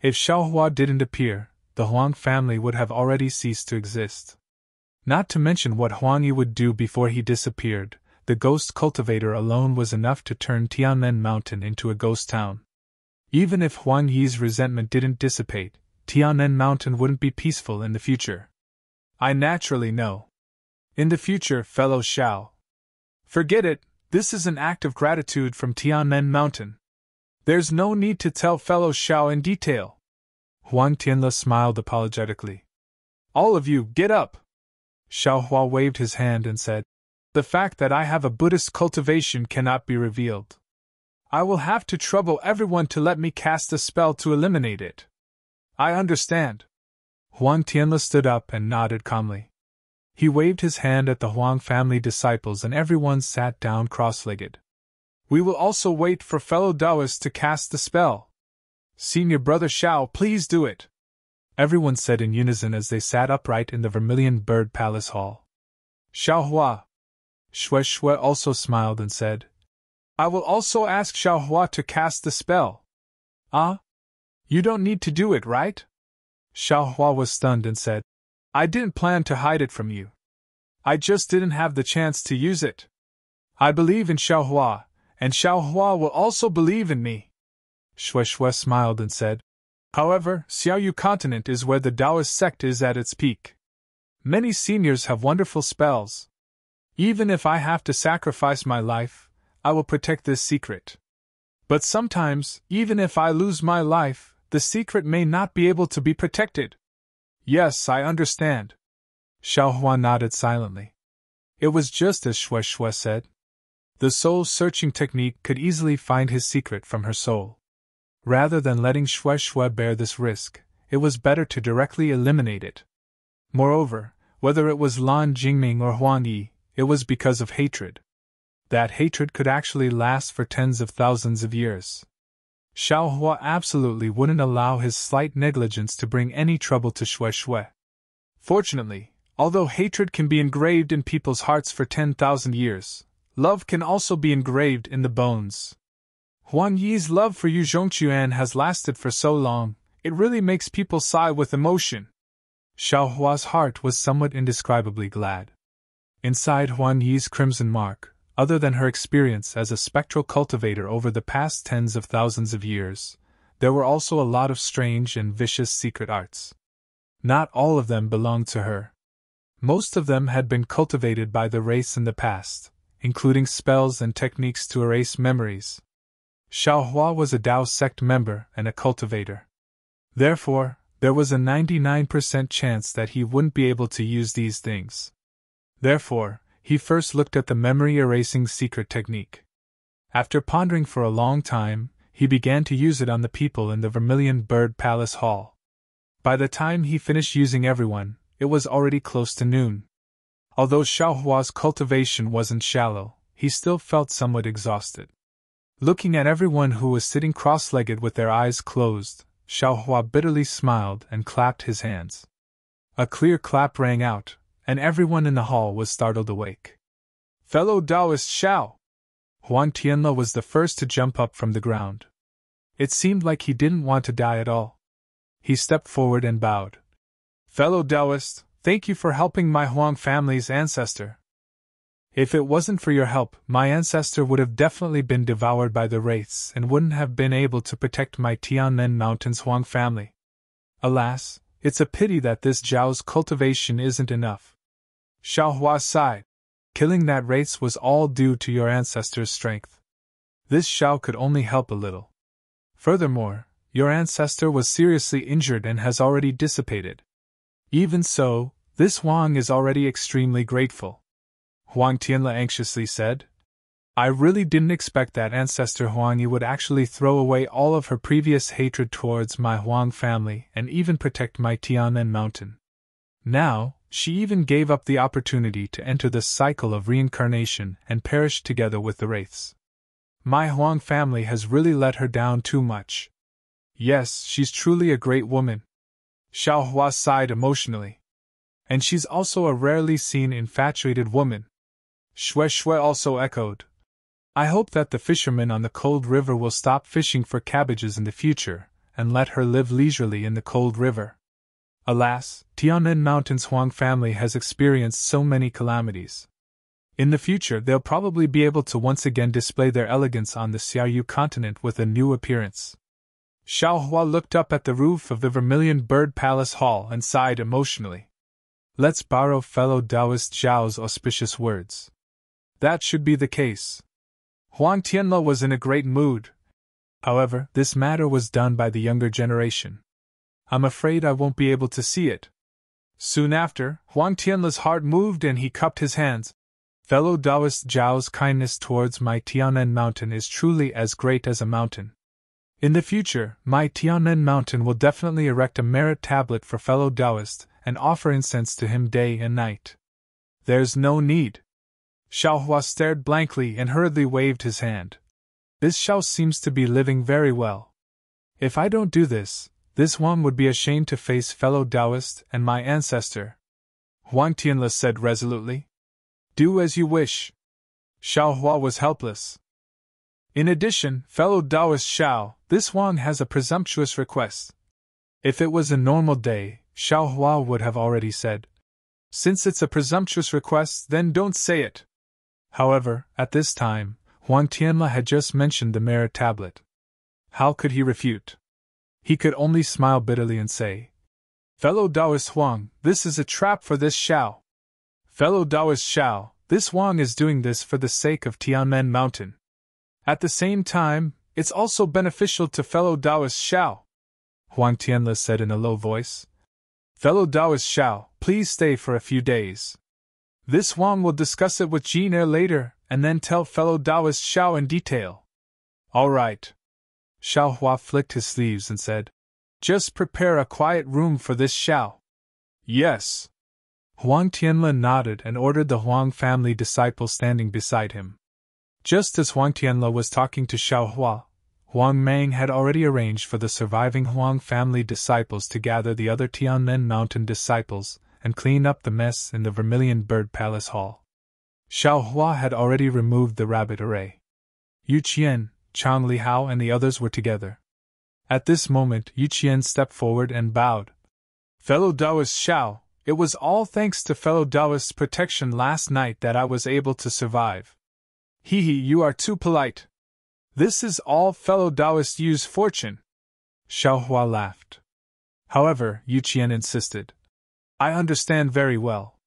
If Xiao Hua didn't appear, the Huang family would have already ceased to exist. Not to mention what Huang Yi would do before he disappeared, the ghost cultivator alone was enough to turn Tianmen Mountain into a ghost town. Even if Huang Yi's resentment didn't dissipate, Tianmen Mountain wouldn't be peaceful in the future. I naturally know. In the future, fellow Xiao. Forget it, this is an act of gratitude from Tianmen Mountain. There's no need to tell fellow Xiao in detail. Huang Tianle smiled apologetically. All of you, get up! Xiao Hua waved his hand and said, The fact that I have a Buddhist cultivation cannot be revealed. I will have to trouble everyone to let me cast a spell to eliminate it. I understand. Huang Tianle stood up and nodded calmly. He waved his hand at the Huang family disciples and everyone sat down cross-legged. We will also wait for fellow Taoists to cast the spell. Senior Brother Xiao, please do it. Everyone said in unison as they sat upright in the Vermilion Bird Palace Hall. Xiao Hua. Shui also smiled and said, I will also ask Xiao Hua to cast the spell. Ah? You don't need to do it, right? Xiao Hua was stunned and said, I didn't plan to hide it from you. I just didn't have the chance to use it. I believe in Xiao Hua, and Xiao Hua will also believe in me. Shui smiled and said, However, Xiaoyu Continent is where the Taoist sect is at its peak. Many seniors have wonderful spells. Even if I have to sacrifice my life, I will protect this secret. But sometimes, even if I lose my life, the secret may not be able to be protected. Yes, I understand. Xiao Hua nodded silently. It was just as Shui said. The soul-searching technique could easily find his secret from her soul. Rather than letting Shui bear this risk, it was better to directly eliminate it. Moreover, whether it was Lan Jingming or Huang Yi, it was because of hatred. That hatred could actually last for tens of thousands of years. Xiao Hua absolutely wouldn't allow his slight negligence to bring any trouble to Shui. Fortunately, although hatred can be engraved in people's hearts for 10,000 years, love can also be engraved in the bones. Huang Yi's love for Yu Zhongquan has lasted for so long, it really makes people sigh with emotion. Xiao Hua's heart was somewhat indescribably glad. Inside Huang Yi's crimson mark, other than her experience as a spectral cultivator over the past tens of thousands of years, there were also a lot of strange and vicious secret arts. Not all of them belonged to her. Most of them had been cultivated by the race in the past, including spells and techniques to erase memories. Xiao Hua was a Tao sect member and a cultivator. Therefore, there was a 99% chance that he wouldn't be able to use these things. Therefore, he first looked at the memory-erasing secret technique. After pondering for a long time, he began to use it on the people in the Vermilion Bird Palace Hall. By the time he finished using everyone, it was already close to noon. Although Xiao Hua's cultivation wasn't shallow, he still felt somewhat exhausted. Looking at everyone who was sitting cross-legged with their eyes closed, Xiao Hua bitterly smiled and clapped his hands. A clear clap rang out, and everyone in the hall was startled awake. Fellow Taoist Xiao! Huang Tianle was the first to jump up from the ground. It seemed like he didn't want to die at all. He stepped forward and bowed. Fellow Taoist, thank you for helping my Huang family's ancestor. If it wasn't for your help, my ancestor would have definitely been devoured by the wraiths and wouldn't have been able to protect my Tianmen Mountains Huang family. Alas, it's a pity that this Zhao's cultivation isn't enough. Xiao Hua sighed. Killing that wraiths was all due to your ancestor's strength. This Xiao could only help a little. Furthermore, your ancestor was seriously injured and has already dissipated. Even so, this Huang is already extremely grateful. Huang Tianle anxiously said. I really didn't expect that ancestor Huang Yi would actually throw away all of her previous hatred towards my Huang family and even protect my Tianmen mountain. Now, she even gave up the opportunity to enter the cycle of reincarnation and perish together with the wraiths. My Huang family has really let her down too much. Yes, she's truly a great woman. Xiao Hua sighed emotionally. And she's also a rarely seen infatuated woman. Xue Xue also echoed. I hope that the fishermen on the cold river will stop fishing for cabbages in the future, and let her live leisurely in the cold river. Alas, Tianmen Mountain's Huang family has experienced so many calamities. In the future they'll probably be able to once again display their elegance on the Xiaoyu continent with a new appearance. Xiao Hua looked up at the roof of the Vermilion Bird Palace Hall and sighed emotionally. Let's borrow fellow Taoist Zhao's auspicious words. That should be the case. Huang Tianle was in a great mood. However, this matter was done by the younger generation. I'm afraid I won't be able to see it. Soon after, Huang Tianle's heart moved and he cupped his hands. Fellow Taoist Zhao's kindness towards my Tianmen mountain is truly as great as a mountain. In the future, my Tianmen mountain will definitely erect a merit tablet for fellow Taoist and offer incense to him day and night. There's no need. Xiao Hua stared blankly and hurriedly waved his hand. This Xiao seems to be living very well. If I don't do this, this Huang would be ashamed to face fellow Taoist and my ancestor. Huang Tianle said resolutely. Do as you wish. Xiao Hua was helpless. In addition, fellow Taoist Xiao, this Huang has a presumptuous request. If it was a normal day, Xiao Hua would have already said. Since it's a presumptuous request, then don't say it. However, at this time, Huang Tianle had just mentioned the merit tablet. How could he refute? He could only smile bitterly and say, Fellow Taoist Huang, this is a trap for this Xiao. Fellow Taoist Xiao, this Huang is doing this for the sake of Tianmen Mountain. At the same time, it's also beneficial to fellow Taoist Xiao. Huang Tianle said in a low voice. Fellow Taoist Xiao, please stay for a few days. This Huang will discuss it with Jin Er later, and then tell fellow Taoist Xiao in detail. All right. Xiao Hua flicked his sleeves and said, Just prepare a quiet room for this Xiao. Yes. Huang Tianle nodded and ordered the Huang family disciples standing beside him. Just as Huang Tianle was talking to Xiao Hua, Huang Mang had already arranged for the surviving Huang family disciples to gather the other Tianmen Mountain disciples and clean up the mess in the Vermilion Bird Palace Hall. Xiao Hua had already removed the rabbit array. Yu Qian, Chang Li Hao and the others were together. At this moment Yu Qian stepped forward and bowed. Fellow Taoist Xiao, it was all thanks to fellow Taoist's protection last night that I was able to survive. Hee hee, you are too polite. This is all fellow Taoist Yu's fortune. Xiao Hua laughed. However, Yu Qian insisted. I understand very well.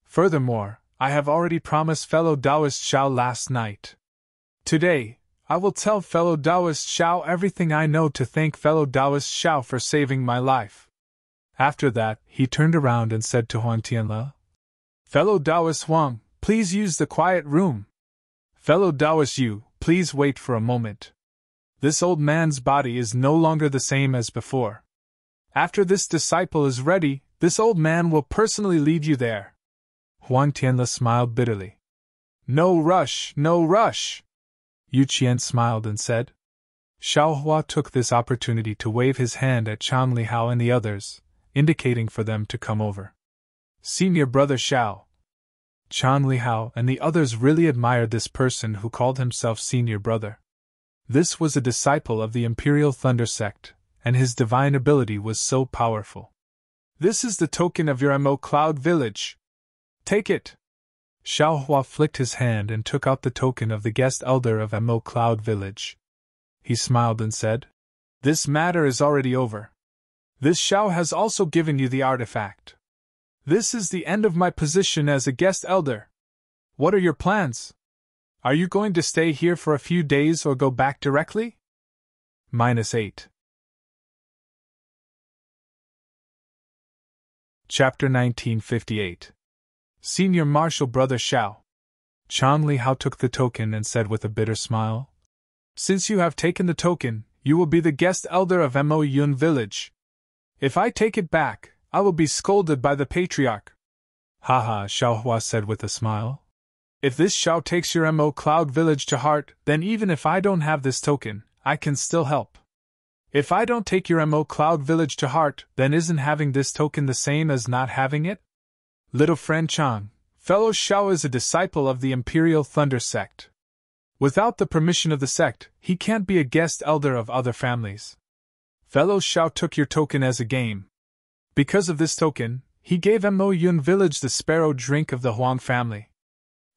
Furthermore, I have already promised fellow Taoist Xiao last night. Today, I will tell fellow Taoist Xiao everything I know to thank fellow Taoist Xiao for saving my life. After that, he turned around and said to Huang Tianle, Fellow Taoist Huang, please use the quiet room. Fellow Taoist Yu, please wait for a moment. This old man's body is no longer the same as before. After this disciple is ready, this old man will personally lead you there. Huang Tianle smiled bitterly. No rush, no rush. Yu Qian smiled and said. Xiao Hua took this opportunity to wave his hand at Chang Li Hao and the others, indicating for them to come over. Senior brother Xiao. Chang Li Hao and the others really admired this person who called himself senior brother. This was a disciple of the Imperial Thunder Sect, and his divine ability was so powerful. This is the token of your Mo Cloud Village. Take it. Xiao Hua flicked his hand and took out the token of the guest elder of Mo Cloud Village. He smiled and said, This matter is already over. This Xiao has also given you the artifact. This is the end of my position as a guest elder. What are your plans? Are you going to stay here for a few days or go back directly? -8. Chapter 1958. Senior Marshal Brother Xiao. Chang Li Hao took the token and said with a bitter smile, "Since you have taken the token, you will be the guest elder of Mo Yun village. If I take it back, I will be scolded by the patriarch." "Ha ha," Xiao Hua said with a smile. "If this Xiao takes your Mo Cloud village to heart, then even if I don't have this token, I can still help. If I don't take your Mo Cloud village to heart, then isn't having this token the same as not having it? Little friend Chang, fellow Xiao is a disciple of the Imperial Thunder sect. Without the permission of the sect, he can't be a guest elder of other families. Fellow Xiao took your token as a game. Because of this token, he gave Mo Yun village the sparrow drink of the Huang family.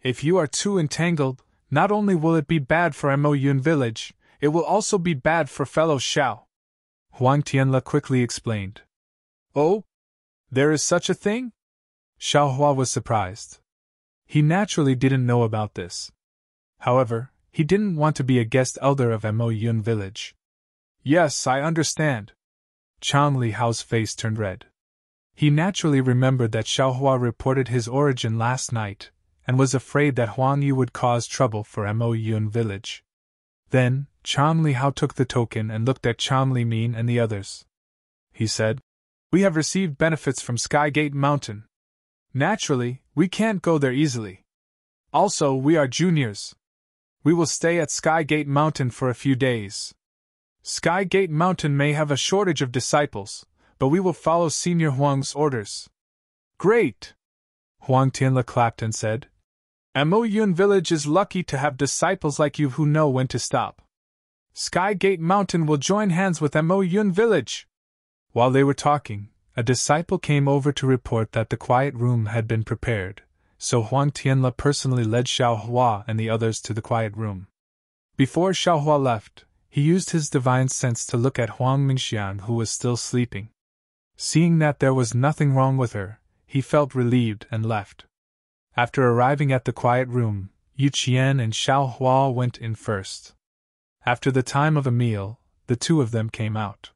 If you are too entangled, not only will it be bad for Mo Yun village, it will also be bad for fellow Xiao," Huang Tianle quickly explained. "Oh? There is such a thing?" Xiao Hua was surprised. He naturally didn't know about this. However, he didn't want to be a guest elder of Mo Yun village. "Yes, I understand." Chang Li Hao's face turned red. He naturally remembered that Xiao Hua reported his origin last night, and was afraid that Huang Yu would cause trouble for Mo Yun village. Then, Chang Li Hao took the token and looked at Chang Li Min and the others. He said, "We have received benefits from Skygate Mountain. Naturally, we can't go there easily. Also, we are juniors. We will stay at Skygate Mountain for a few days. Skygate Mountain may have a shortage of disciples, but we will follow Senior Huang's orders." "Great!" Huang Tianle clapped and said, "Mo Yun village is lucky to have disciples like you who know when to stop. Skygate Mountain will join hands with Mo Yun village." While they were talking, a disciple came over to report that the quiet room had been prepared, so Huang Tianle personally led Xiao Hua and the others to the quiet room. Before Xiao Hua left, he used his divine sense to look at Huang Mingxian, who was still sleeping. Seeing that there was nothing wrong with her, he felt relieved and left. After arriving at the quiet room, Yu Qian and Xiao Hua went in first. After the time of a meal, the two of them came out.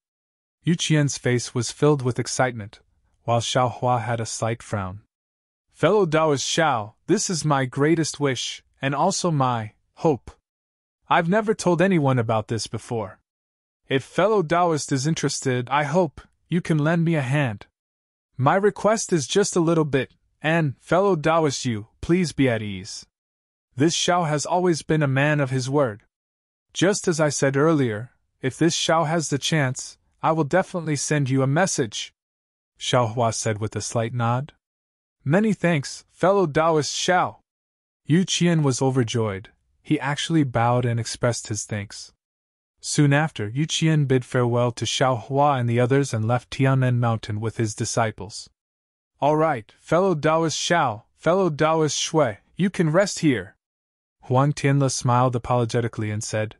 Yu Qian's face was filled with excitement, while Xiao Hua had a slight frown. "Fellow Taoist Xiao, this is my greatest wish, and also my hope. I've never told anyone about this before. If fellow Taoist is interested, I hope you can lend me a hand. My request is just a little bit, and, fellow Taoist, you, please be at ease. This Xiao has always been a man of his word. Just as I said earlier, if this Xiao has the chance, I will definitely send you a message," Xiao Hua said with a slight nod. "Many thanks, fellow Taoist Xiao." Yu Qian was overjoyed. He actually bowed and expressed his thanks. Soon after, Yu Qian bid farewell to Xiao Hua and the others and left Tianmen Mountain with his disciples. "All right, fellow Taoist Xiao, fellow Taoist Shui, you can rest here." Huang Tianle smiled apologetically and said,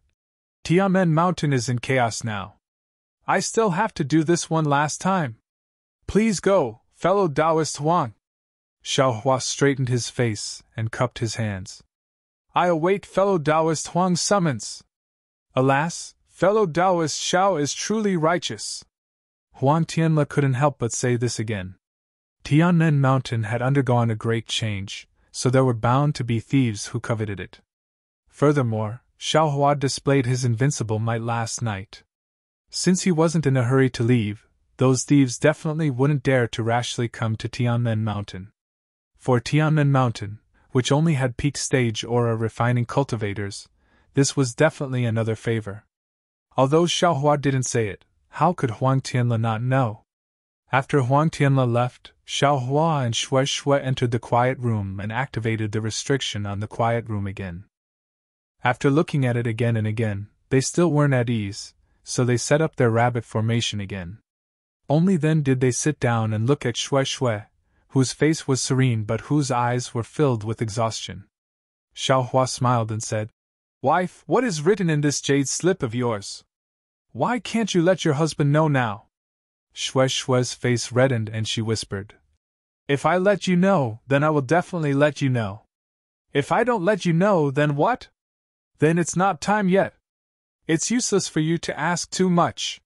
"Tianmen Mountain is in chaos now. I still have to do this one last time. Please go, fellow Taoist Huang." Xiao Hua straightened his face and cupped his hands. "I await fellow Taoist Huang's summons." "Alas, fellow Taoist Xiao is truly righteous." Huang Tianle couldn't help but say this again. Tianmen Mountain had undergone a great change, so there were bound to be thieves who coveted it. Furthermore, Xiao Hua displayed his invincible might last night. Since he wasn't in a hurry to leave, those thieves definitely wouldn't dare to rashly come to Tianmen Mountain. For Tianmen Mountain, which only had peak stage aura refining cultivators, this was definitely another favor. Although Xiao Hua didn't say it, how could Huang Tianle not know? After Huang Tianle left, Xiao Hua and Shui Shui entered the quiet room and activated the restriction on the quiet room again. After looking at it again and again, they still weren't at ease, so they set up their rabbit formation again. Only then did they sit down and look at Shui Shui, whose face was serene but whose eyes were filled with exhaustion. Xiao Hua smiled and said, "Wife, what is written in this jade slip of yours? Why can't you let your husband know now?" Shui Shui's face reddened and she whispered, "If I let you know, then I will definitely let you know. If I don't let you know, then what? Then it's not time yet." It's useless for you to ask too much.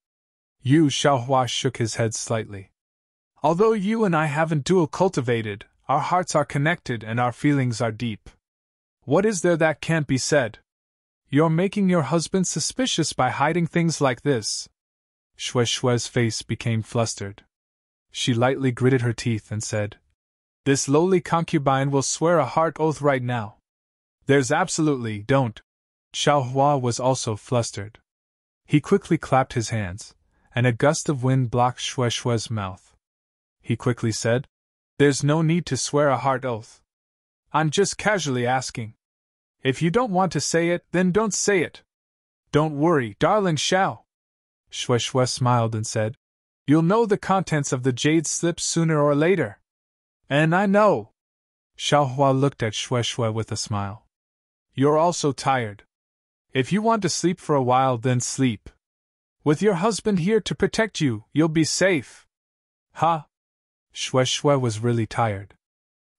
Yu Xiaohua shook his head slightly. Although you and I haven't dual cultivated, our hearts are connected and our feelings are deep. What is there that can't be said? You're making your husband suspicious by hiding things like this. Shui Shui's face became flustered. She lightly gritted her teeth and said, This lowly concubine will swear a heart oath right now. There's absolutely don't. Xiaohua was also flustered. He quickly clapped his hands, and a gust of wind blocked Shui Shui's mouth. He quickly said, There's no need to swear a heart oath. I'm just casually asking. If you don't want to say it, then don't say it. Don't worry, darling Xiao. Shui Shui smiled and said, You'll know the contents of the jade slip sooner or later. And I know. Xiaohua looked at Shui Shui with a smile. You're also tired. If you want to sleep for a while, then sleep. With your husband here to protect you, you'll be safe. Ha! Shui Shui was really tired.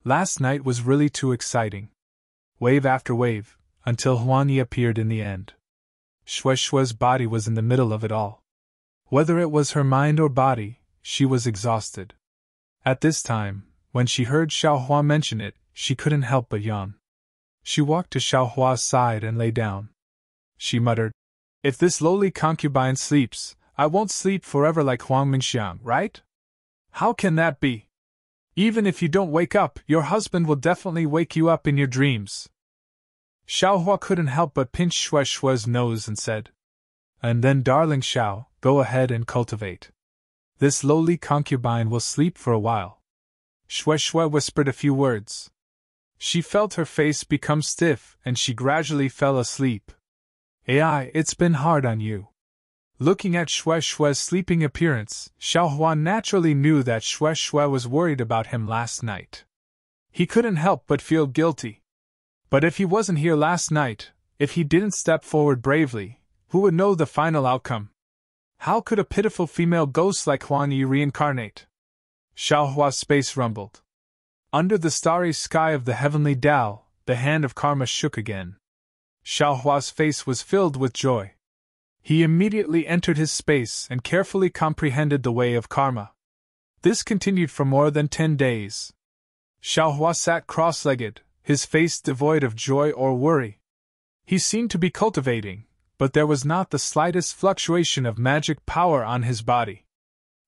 Last night was really too exciting. Wave after wave, until Huan Yi appeared in the end. Shui Shui's body was in the middle of it all. Whether it was her mind or body, she was exhausted. At this time, when she heard Xiaohua mention it, she couldn't help but yawn. She walked to Xiaohua's side and lay down. She muttered, If this lowly concubine sleeps, I won't sleep forever like Huang Mingxiang, right? How can that be? Even if you don't wake up, your husband will definitely wake you up in your dreams. Xiaohua couldn't help but pinch Shui Shui's nose and said, And then darling Xiao, go ahead and cultivate. This lowly concubine will sleep for a while. Shui Shui whispered a few words. She felt her face become stiff and she gradually fell asleep. Ai, it's been hard on you. Looking at Shui Shui's sleeping appearance, Xiaohua naturally knew that Shui Shui was worried about him last night. He couldn't help but feel guilty. But if he wasn't here last night, if he didn't step forward bravely, who would know the final outcome? How could a pitiful female ghost like Huan Yi reincarnate? Xiaohua's face rumbled. Under the starry sky of the heavenly Tao, the hand of karma shook again. Xiaohua's face was filled with joy. He immediately entered his space and carefully comprehended the way of karma. This continued for more than 10 days. Xiaohua sat cross-legged, his face devoid of joy or worry. He seemed to be cultivating, but there was not the slightest fluctuation of magic power on his body.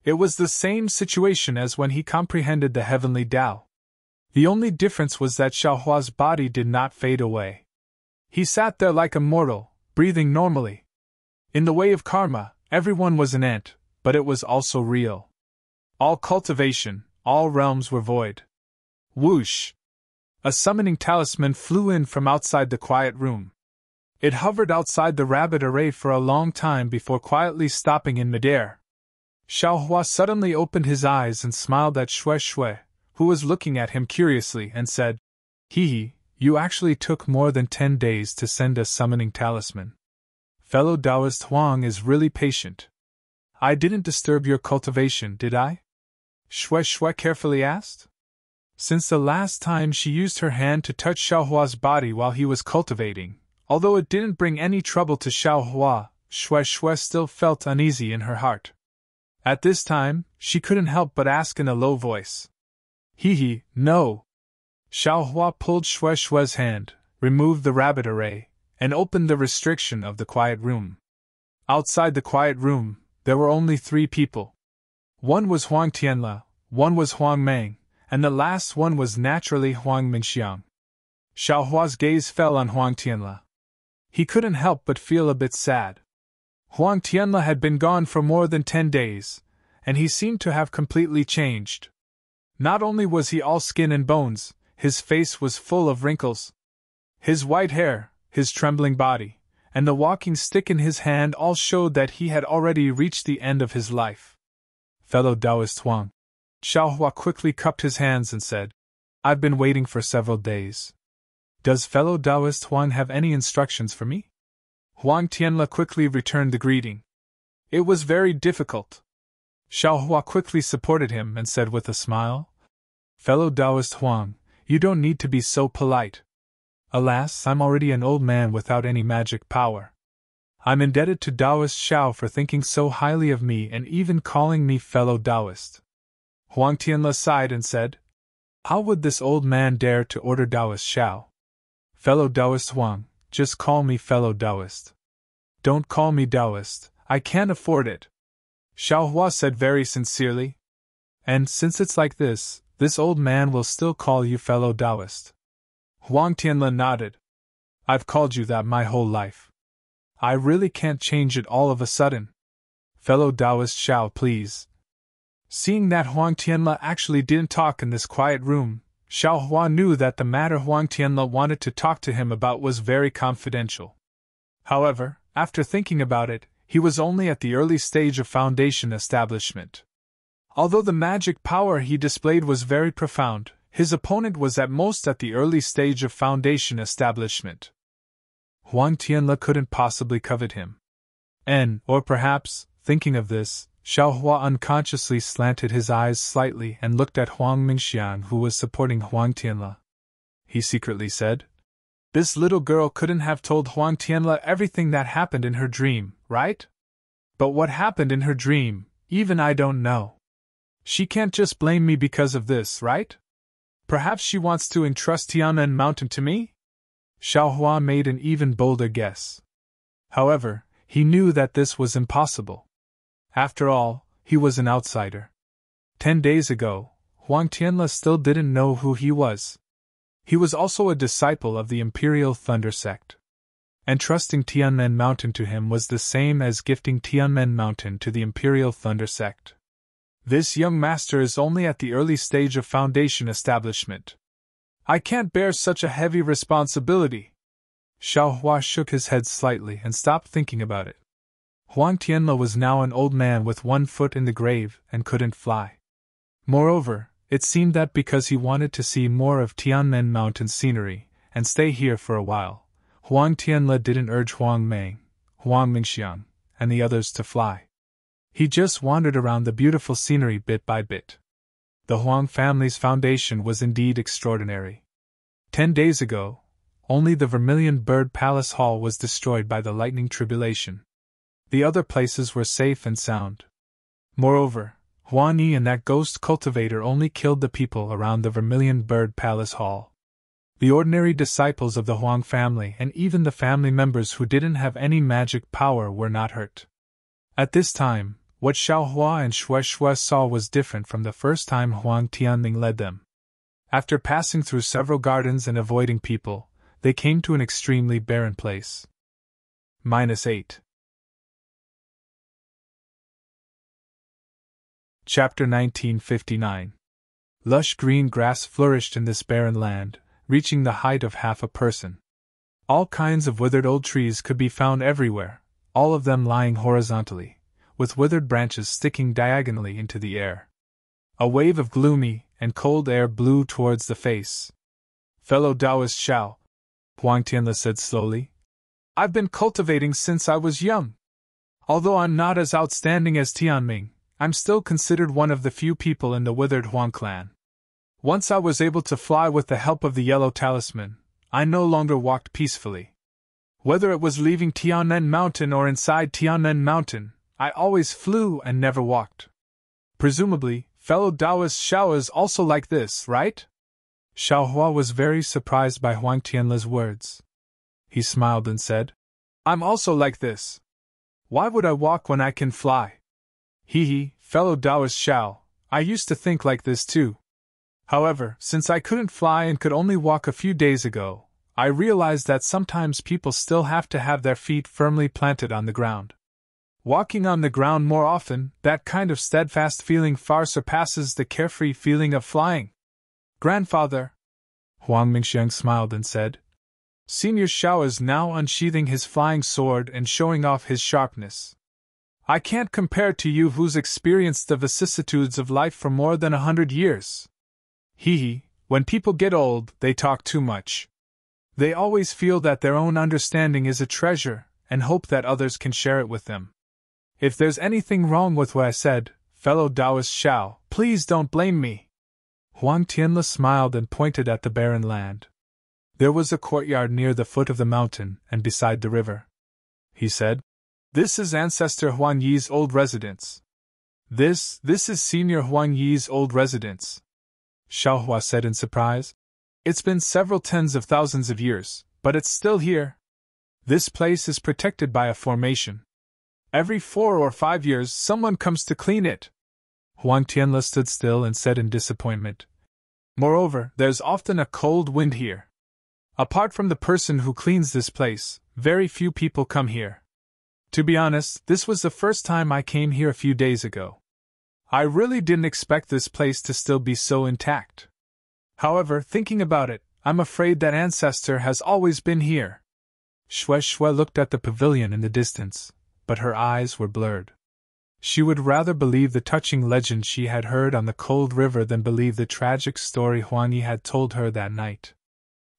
It was the same situation as when he comprehended the heavenly Tao. The only difference was that Xiaohua's body did not fade away. He sat there like a mortal, breathing normally. In the way of karma, everyone was an ant, but it was also real. All cultivation, all realms were void. Whoosh! A summoning talisman flew in from outside the quiet room. It hovered outside the rabbit array for a long time before quietly stopping in midair. Xiaohua suddenly opened his eyes and smiled at Shui Shui, who was looking at him curiously, and said, Hee, you actually took more than 10 days to send a summoning talisman. Fellow Taoist Huang is really patient. I didn't disturb your cultivation, did I? Shui Shui carefully asked. Since the last time she used her hand to touch Xiaohua's body while he was cultivating, although it didn't bring any trouble to Xiaohua, Shui Shui still felt uneasy in her heart. At this time, she couldn't help but ask in a low voice. No. Xiaohua pulled Shui Shui's hand, removed the rabbit array, and opened the restriction of the quiet room. Outside the quiet room, there were only 3 people. One was Huang Tianle, one was Huang Meng, and the last one was naturally Huang Mingxiang. Xiaohua's gaze fell on Huang Tianle. He couldn't help but feel a bit sad. Huang Tianle had been gone for more than 10 days, and he seemed to have completely changed. Not only was he all skin and bones, his face was full of wrinkles. His white hair, his trembling body, and the walking stick in his hand all showed that he had already reached the end of his life. Fellow Taoist Huang. Xiaohua quickly cupped his hands and said, I've been waiting for several days. Does fellow Taoist Huang have any instructions for me? Huang Tianle quickly returned the greeting. It was very difficult. Xiaohua quickly supported him and said with a smile, Fellow Taoist Huang, you don't need to be so polite. Alas, I'm already an old man without any magic power. I'm indebted to Taoist Xiao for thinking so highly of me and even calling me fellow Taoist. Huang Tianle sighed and said, How would this old man dare to order Taoist Xiao? Fellow Taoist Huang, just call me fellow Taoist. Don't call me Taoist, I can't afford it. Xiao Hua said very sincerely. And since it's like this old man will still call you fellow Taoist. Huang Tianle nodded. I've called you that my whole life. I really can't change it all of a sudden. Fellow Taoist Xiao, please. Seeing that Huang Tianle actually didn't talk in this quiet room, Xiao Hua knew that the matter Huang Tianle wanted to talk to him about was very confidential. However, after thinking about it, he was only at the early stage of foundation establishment. Although the magic power he displayed was very profound, his opponent was at most at the early stage of foundation establishment. Huang Tianle couldn't possibly covet him. Or perhaps, thinking of this, Xiao Hua unconsciously slanted his eyes slightly and looked at Huang Mingxiang, who was supporting Huang Tianle. He secretly said, This little girl couldn't have told Huang Tianle everything that happened in her dream, right? But what happened in her dream, even I don't know. She can't just blame me because of this, right? Perhaps she wants to entrust Tianmen Mountain to me? Xiao Hua made an even bolder guess. However, he knew that this was impossible. After all, he was an outsider. 10 days ago, Huang Tianle still didn't know who he was. He was also a disciple of the Imperial Thunder Sect. Entrusting Tianmen Mountain to him was the same as gifting Tianmen Mountain to the Imperial Thunder Sect. This young master is only at the early stage of foundation establishment. I can't bear such a heavy responsibility. Xiao Hua shook his head slightly and stopped thinking about it. Huang Tianle was now an old man with one foot in the grave and couldn't fly. Moreover, it seemed that because he wanted to see more of Tianmen Mountain scenery and stay here for a while, Huang Tianle didn't urge Huang Meng, Huang Mingxiang, and the others to fly. He just wandered around the beautiful scenery bit by bit. The Huang family's foundation was indeed extraordinary. 10 days ago, only the Vermilion Bird Palace Hall was destroyed by the lightning tribulation. The other places were safe and sound. Moreover, Huan Yi and that ghost cultivator only killed the people around the Vermilion Bird Palace Hall. The ordinary disciples of the Huang family and even the family members who didn't have any magic power were not hurt. At this time, what Xiao Hua and Shui Shui saw was different from the first time Huang Tianming led them. After passing through several gardens and avoiding people, they came to an extremely barren place. -8. Chapter 1959. Lush green grass flourished in this barren land, reaching the height of half a person. All kinds of withered old trees could be found everywhere, all of them lying horizontally, with withered branches sticking diagonally into the air. A wave of gloomy and cold air blew towards the face. Fellow Taoist Xiao, Huang Tianle said slowly, I've been cultivating since I was young. Although I'm not as outstanding as Tianming, I'm still considered one of the few people in the withered Huang clan. Once I was able to fly with the help of the yellow talisman, I no longer walked peacefully. Whether it was leaving Tianmen Mountain or inside Tianmen Mountain, I always flew and never walked. Presumably, fellow Taoist Xiao is also like this, right? Xiao Hua was very surprised by Huang Tianle's words. He smiled and said, I'm also like this. Why would I walk when I can fly? Fellow Taoist Xiao, I used to think like this too. However, since I couldn't fly and could only walk a few days ago, I realized that sometimes people still have to have their feet firmly planted on the ground. Walking on the ground more often, that kind of steadfast feeling far surpasses the carefree feeling of flying. Grandfather, Huang Mingxiang smiled and said, Senior Xiao is now unsheathing his flying sword and showing off his sharpness. I can't compare to you who's experienced the vicissitudes of life for more than 100 years. When people get old, they talk too much. They always feel that their own understanding is a treasure, and hope that others can share it with them. If there's anything wrong with what I said, fellow Taoist Xiao, please don't blame me. Huang Tianle smiled and pointed at the barren land. There was a courtyard near the foot of the mountain and beside the river. He said, This is Ancestor Huang Yi's old residence. This is Senior Huang Yi's old residence, Xiaohua said in surprise. It's been several tens of thousands of years, but it's still here. This place is protected by a formation. Every 4 or 5 years someone comes to clean it. Huang Tianle stood still and said in disappointment. Moreover, there's often a cold wind here. Apart from the person who cleans this place, very few people come here. To be honest, this was the first time I came here a few days ago. I really didn't expect this place to still be so intact. However, thinking about it, I'm afraid that Ancestor has always been here. Shui looked at the pavilion in the distance, but her eyes were blurred. She would rather believe the touching legend she had heard on the cold river than believe the tragic story Huang Yi had told her that night.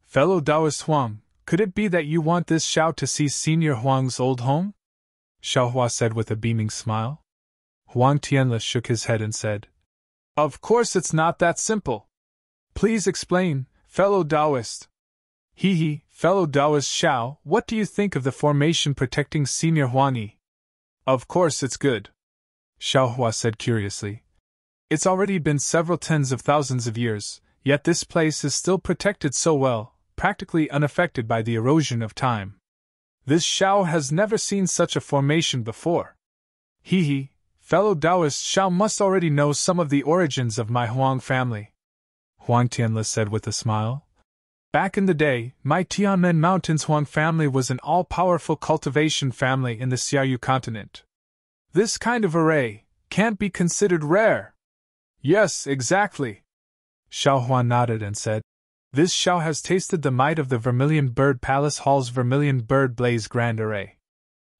Fellow Taoist Huang, could it be that you want this Xiao to see Senior Huang's old home? Xiaohua said with a beaming smile. Huang Tianle shook his head and said, Of course it's not that simple. Please explain, fellow Taoist. Fellow Taoist Xiao, what do you think of the formation protecting Senior Huang Yi? Of course it's good, Xiaohua said curiously. It's already been several tens of thousands of years, yet this place is still protected so well, practically unaffected by the erosion of time. This Xiao has never seen such a formation before. Fellow Taoist Xiao must already know some of the origins of my Huang family, Huang Tianle said with a smile. Back in the day, my Tianmen Mountains Huang family was an all-powerful cultivation family in the Xiaoyu continent. This kind of array can't be considered rare. Yes, exactly. Xiaohua nodded and said, This Xiao has tasted the might of the Vermilion Bird Palace Hall's Vermilion Bird Blaze Grand Array.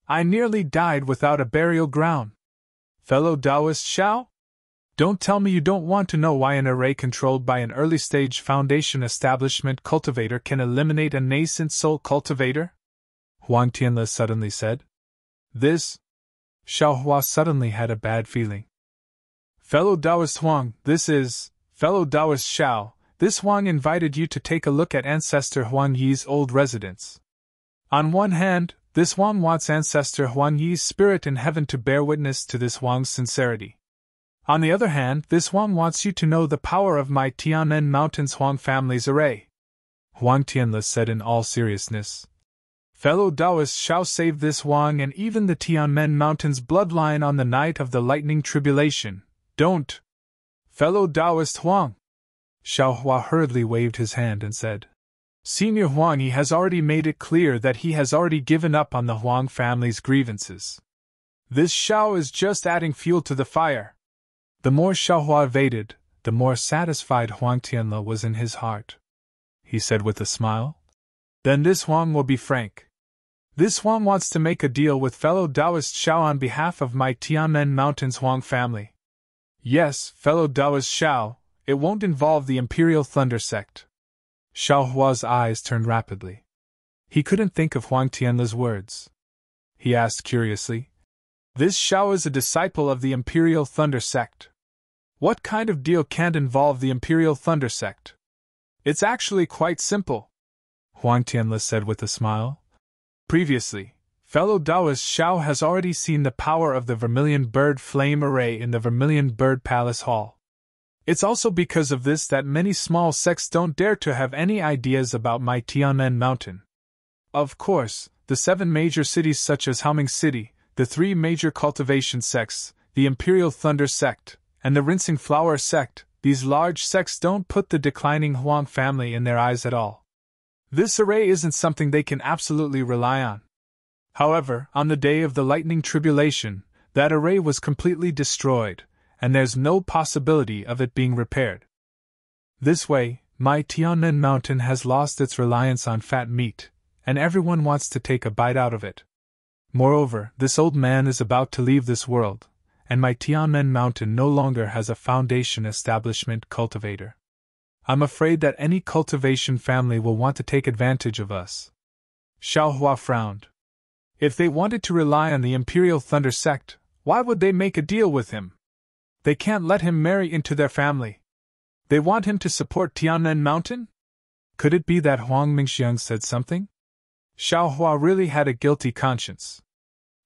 I nearly died without a burial ground. Fellow Taoist Xiao? Don't tell me you don't want to know why an array controlled by an early-stage foundation establishment cultivator can eliminate a nascent soul cultivator? Huang Tianle suddenly said. This? Xiaohua suddenly had a bad feeling. Fellow Taoist Huang, Fellow Taoist Xiao, this Huang invited you to take a look at Ancestor Huang Yi's old residence. On one hand, this Huang wants Ancestor Huang Yi's spirit in heaven to bear witness to this Huang's sincerity. On the other hand, this Huang wants you to know the power of my Tianmen Mountains Huang family's array. Huang Tianle said in all seriousness. Fellow Taoist Xiao saved this Huang and even the Tianmen Mountains bloodline on the night of the lightning tribulation. Don't! Fellow Taoist Huang! Xiaohua hurriedly waved his hand and said, Senior Huang Yi has already made it clear that he has already given up on the Huang family's grievances. This Xiao is just adding fuel to the fire. The more Xiaohua evaded, the more satisfied Huang Tianle was in his heart. He said with a smile, Then this Huang will be frank. This Huang wants to make a deal with fellow Taoist Xiao on behalf of my Tianmen Mountains Huang family. Yes, fellow Taoist Xiao, it won't involve the Imperial Thunder Sect. Xiaohua's eyes turned rapidly. He couldn't think of Huang Tianle's words. He asked curiously, This Xiao is a disciple of the Imperial Thunder Sect. What kind of deal can't involve the Imperial Thunder Sect? It's actually quite simple, Huang Tianle said with a smile. Previously, fellow Taoist Xiao has already seen the power of the Vermilion Bird Flame Array in the Vermilion Bird Palace Hall. It's also because of this that many small sects don't dare to have any ideas about my Tianmen Mountain. Of course, the 7 major cities such as Haoming City, the 3 major cultivation sects, the Imperial Thunder Sect, and the Rinsing Flower Sect, these large sects don't put the declining Huang family in their eyes at all. This array isn't something they can absolutely rely on. However, on the day of the lightning tribulation, that array was completely destroyed, and there's no possibility of it being repaired. This way, my Tianmen Mountain has lost its reliance on fat meat, and everyone wants to take a bite out of it. Moreover, this old man is about to leave this world, and my Tianmen Mountain no longer has a foundation establishment cultivator. I'm afraid that any cultivation family will want to take advantage of us. Xiaohua frowned. If they wanted to rely on the Imperial Thunder Sect, why would they make a deal with him? They can't let him marry into their family. They want him to support Tianmen Mountain? Could it be that Huang Mingxiang said something? Xiaohua really had a guilty conscience.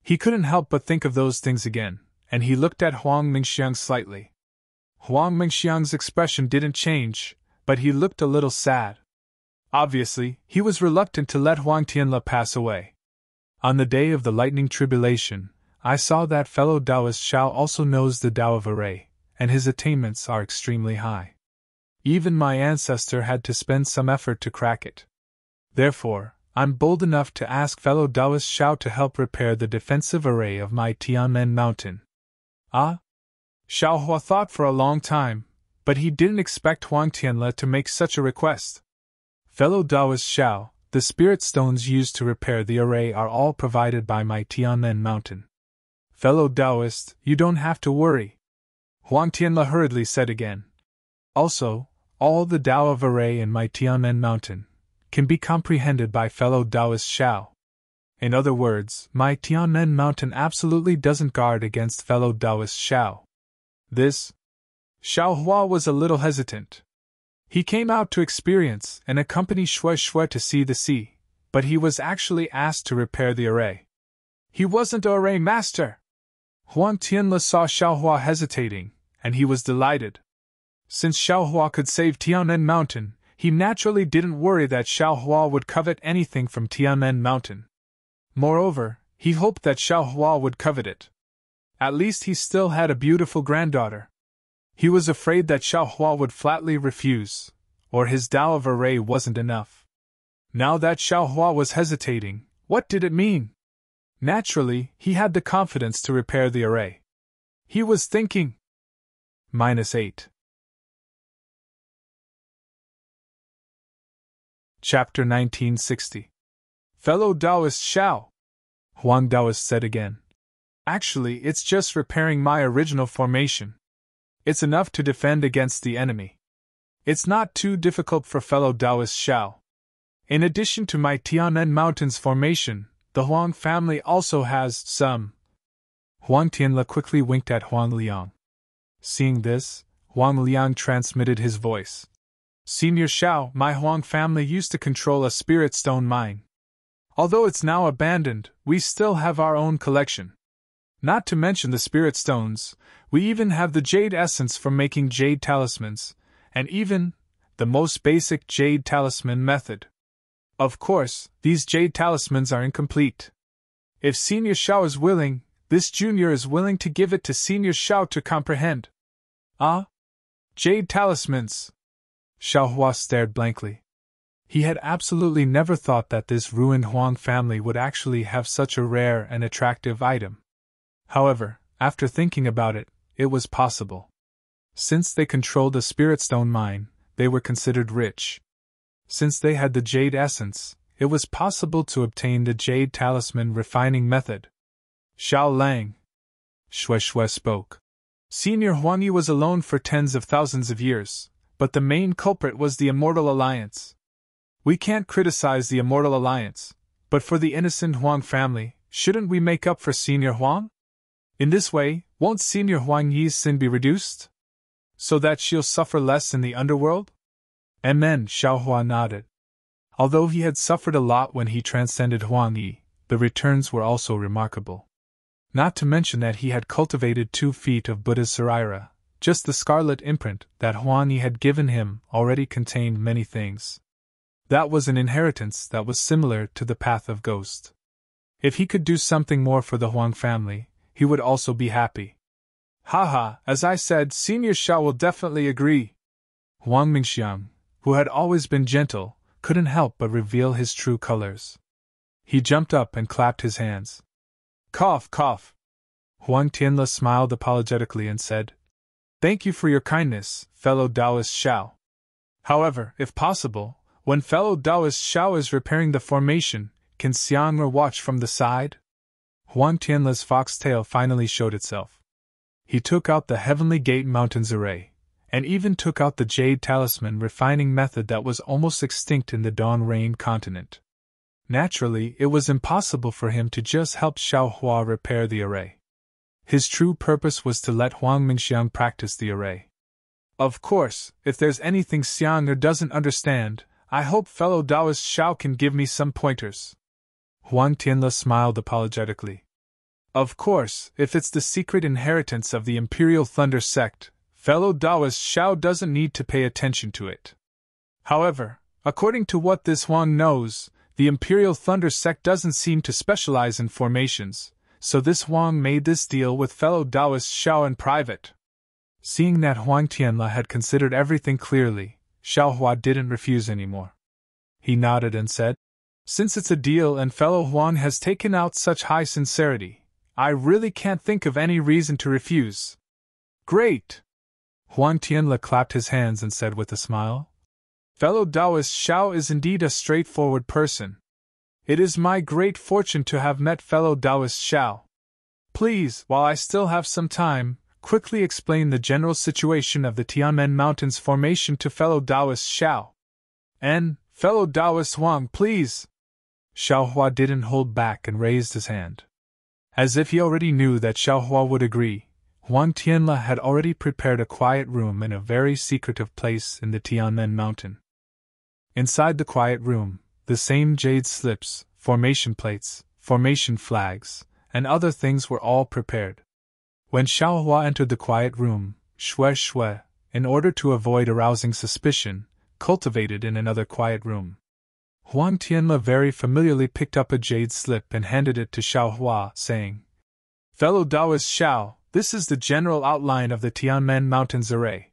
He couldn't help but think of those things again, and he looked at Huang Mingxiang slightly. Huang Mingxiang's expression didn't change, but he looked a little sad. Obviously, he was reluctant to let Huang Tianle pass away. On the day of the lightning tribulation, I saw that fellow Taoist Xiao also knows the Tao of Array, and his attainments are extremely high. Even my ancestor had to spend some effort to crack it. Therefore, I'm bold enough to ask fellow Taoist Xiao to help repair the defensive array of my Tianmen mountain. Ah? Xiao Hua thought for a long time, but he didn't expect Huang Tianle to make such a request. Fellow Taoist Xiao, the spirit stones used to repair the array are all provided by my Tianmen mountain. Fellow Taoist, you don't have to worry, Huang Tianle hurriedly said again. Also, all the Tao of array in my Tianmen mountain can be comprehended by fellow Taoist Xiao. In other words, my Tianmen mountain absolutely doesn't guard against fellow Taoist Xiao. This? Xiao Hua was a little hesitant. He came out to experience and accompany Shui Shui to see the sea, but he was actually asked to repair the array. He wasn't an array master! Huang Tianle saw Xiao Hua hesitating, and he was delighted. Since Xiao Hua could save Tianmen Mountain, he naturally didn't worry that Xiao Hua would covet anything from Tianmen Mountain. Moreover, he hoped that Xiao Hua would covet it. At least he still had a beautiful granddaughter. He was afraid that Xiao Hua would flatly refuse, or his Tao of array wasn't enough. Now that Xiao Hua was hesitating, what did it mean? Naturally, he had the confidence to repair the array. He was thinking. -8. Chapter 1960. Fellow Taoist Xiao, Huang Taoist said again. Actually, it's just repairing my original formation. It's enough to defend against the enemy. It's not too difficult for fellow Taoist Xiao. In addition to my Tianmen Mountains formation, the Huang family also has some. Huang Tianle quickly winked at Huang Liang. Seeing this, Huang Liang transmitted his voice. Senior Xiao, my Huang family used to control a spirit stone mine. Although it's now abandoned, we still have our own collection. Not to mention the spirit stones, we even have the jade essence for making jade talismans, and even the most basic jade talisman method. Of course, these jade talismans are incomplete. If Senior Xiao is willing, this junior is willing to give it to Senior Xiao to comprehend. Ah? Jade talismans! Xiao Hua stared blankly. He had absolutely never thought that this ruined Huang family would actually have such a rare and attractive item. However, after thinking about it, it was possible. Since they controlled a spirit stone mine, they were considered rich. Since they had the jade essence, it was possible to obtain the jade talisman refining method. Xiao Lang. Shui Shui spoke. Senior Huangyi was alone for tens of thousands of years, but the main culprit was the Immortal Alliance. We can't criticize the Immortal Alliance, but for the innocent Huang family, shouldn't we make up for Senior Huang? In this way, won't Senior Huangyi's sin be reduced? So that she'll suffer less in the underworld? Amen, Xiao Hua nodded. Although he had suffered a lot when he transcended Huangyi, the returns were also remarkable. Not to mention that he had cultivated 2 feet of Buddha's Saraira. Just the scarlet imprint that Huangyi had given him already contained many things. That was an inheritance that was similar to the path of ghost. If he could do something more for the Huang family, he would also be happy. Haha, as I said, Senior Xiao will definitely agree. Huang Mingxiang, who had always been gentle, couldn't help but reveal his true colors. He jumped up and clapped his hands. Cough, cough. Huang Tianle smiled apologetically and said, Thank you for your kindness, fellow Taoist Xiao. However, if possible, when fellow Taoist Xiao is repairing the formation, can Xiang'er watch from the side? Huang Tianle's foxtail finally showed itself. He took out the Heavenly Gate Mountains array, and even took out the jade talisman refining method that was almost extinct in the Dawn Rain continent. Naturally, it was impossible for him to just help Xiao Hua repair the array. His true purpose was to let Huang Mingxiang practice the array. Of course, if there's anything Xiang'er doesn't understand, I hope fellow Taoist Xiao can give me some pointers. Huang Tianle smiled apologetically. Of course, if it's the secret inheritance of the Imperial Thunder Sect, fellow Taoist Xiao doesn't need to pay attention to it. However, according to what this Huang knows, the Imperial Thunder Sect doesn't seem to specialize in formations, so this Huang made this deal with fellow Taoist Xiao in private. Seeing that Huang Tianla had considered everything clearly, Xiao Hua didn't refuse anymore. He nodded and said, "Since it's a deal and fellow Huang has taken out such high sincerity, I really can't think of any reason to refuse." "Great!" Huang Tianla clapped his hands and said with a smile, "Fellow Taoist Xiao is indeed a straightforward person. It is my great fortune to have met fellow Taoist Xiao. Please, while I still have some time, quickly explain the general situation of the Tianmen Mountains formation to fellow Taoist Xiao. And, fellow Taoist Huang, please!" Xiao Hua didn't hold back and raised his hand. As if he already knew that Xiao Hua would agree, Huang Tianla had already prepared a quiet room in a very secretive place in the Tianmen Mountain. Inside the quiet room, the same jade slips, formation plates, formation flags, and other things were all prepared. When Xiao Hua entered the quiet room, Shui, in order to avoid arousing suspicion, cultivated in another quiet room. Huang Tianla very familiarly picked up a jade slip and handed it to Xiao Hua, saying, "Fellow Taoist Xiao, this is the general outline of the Tianmen Mountains Array.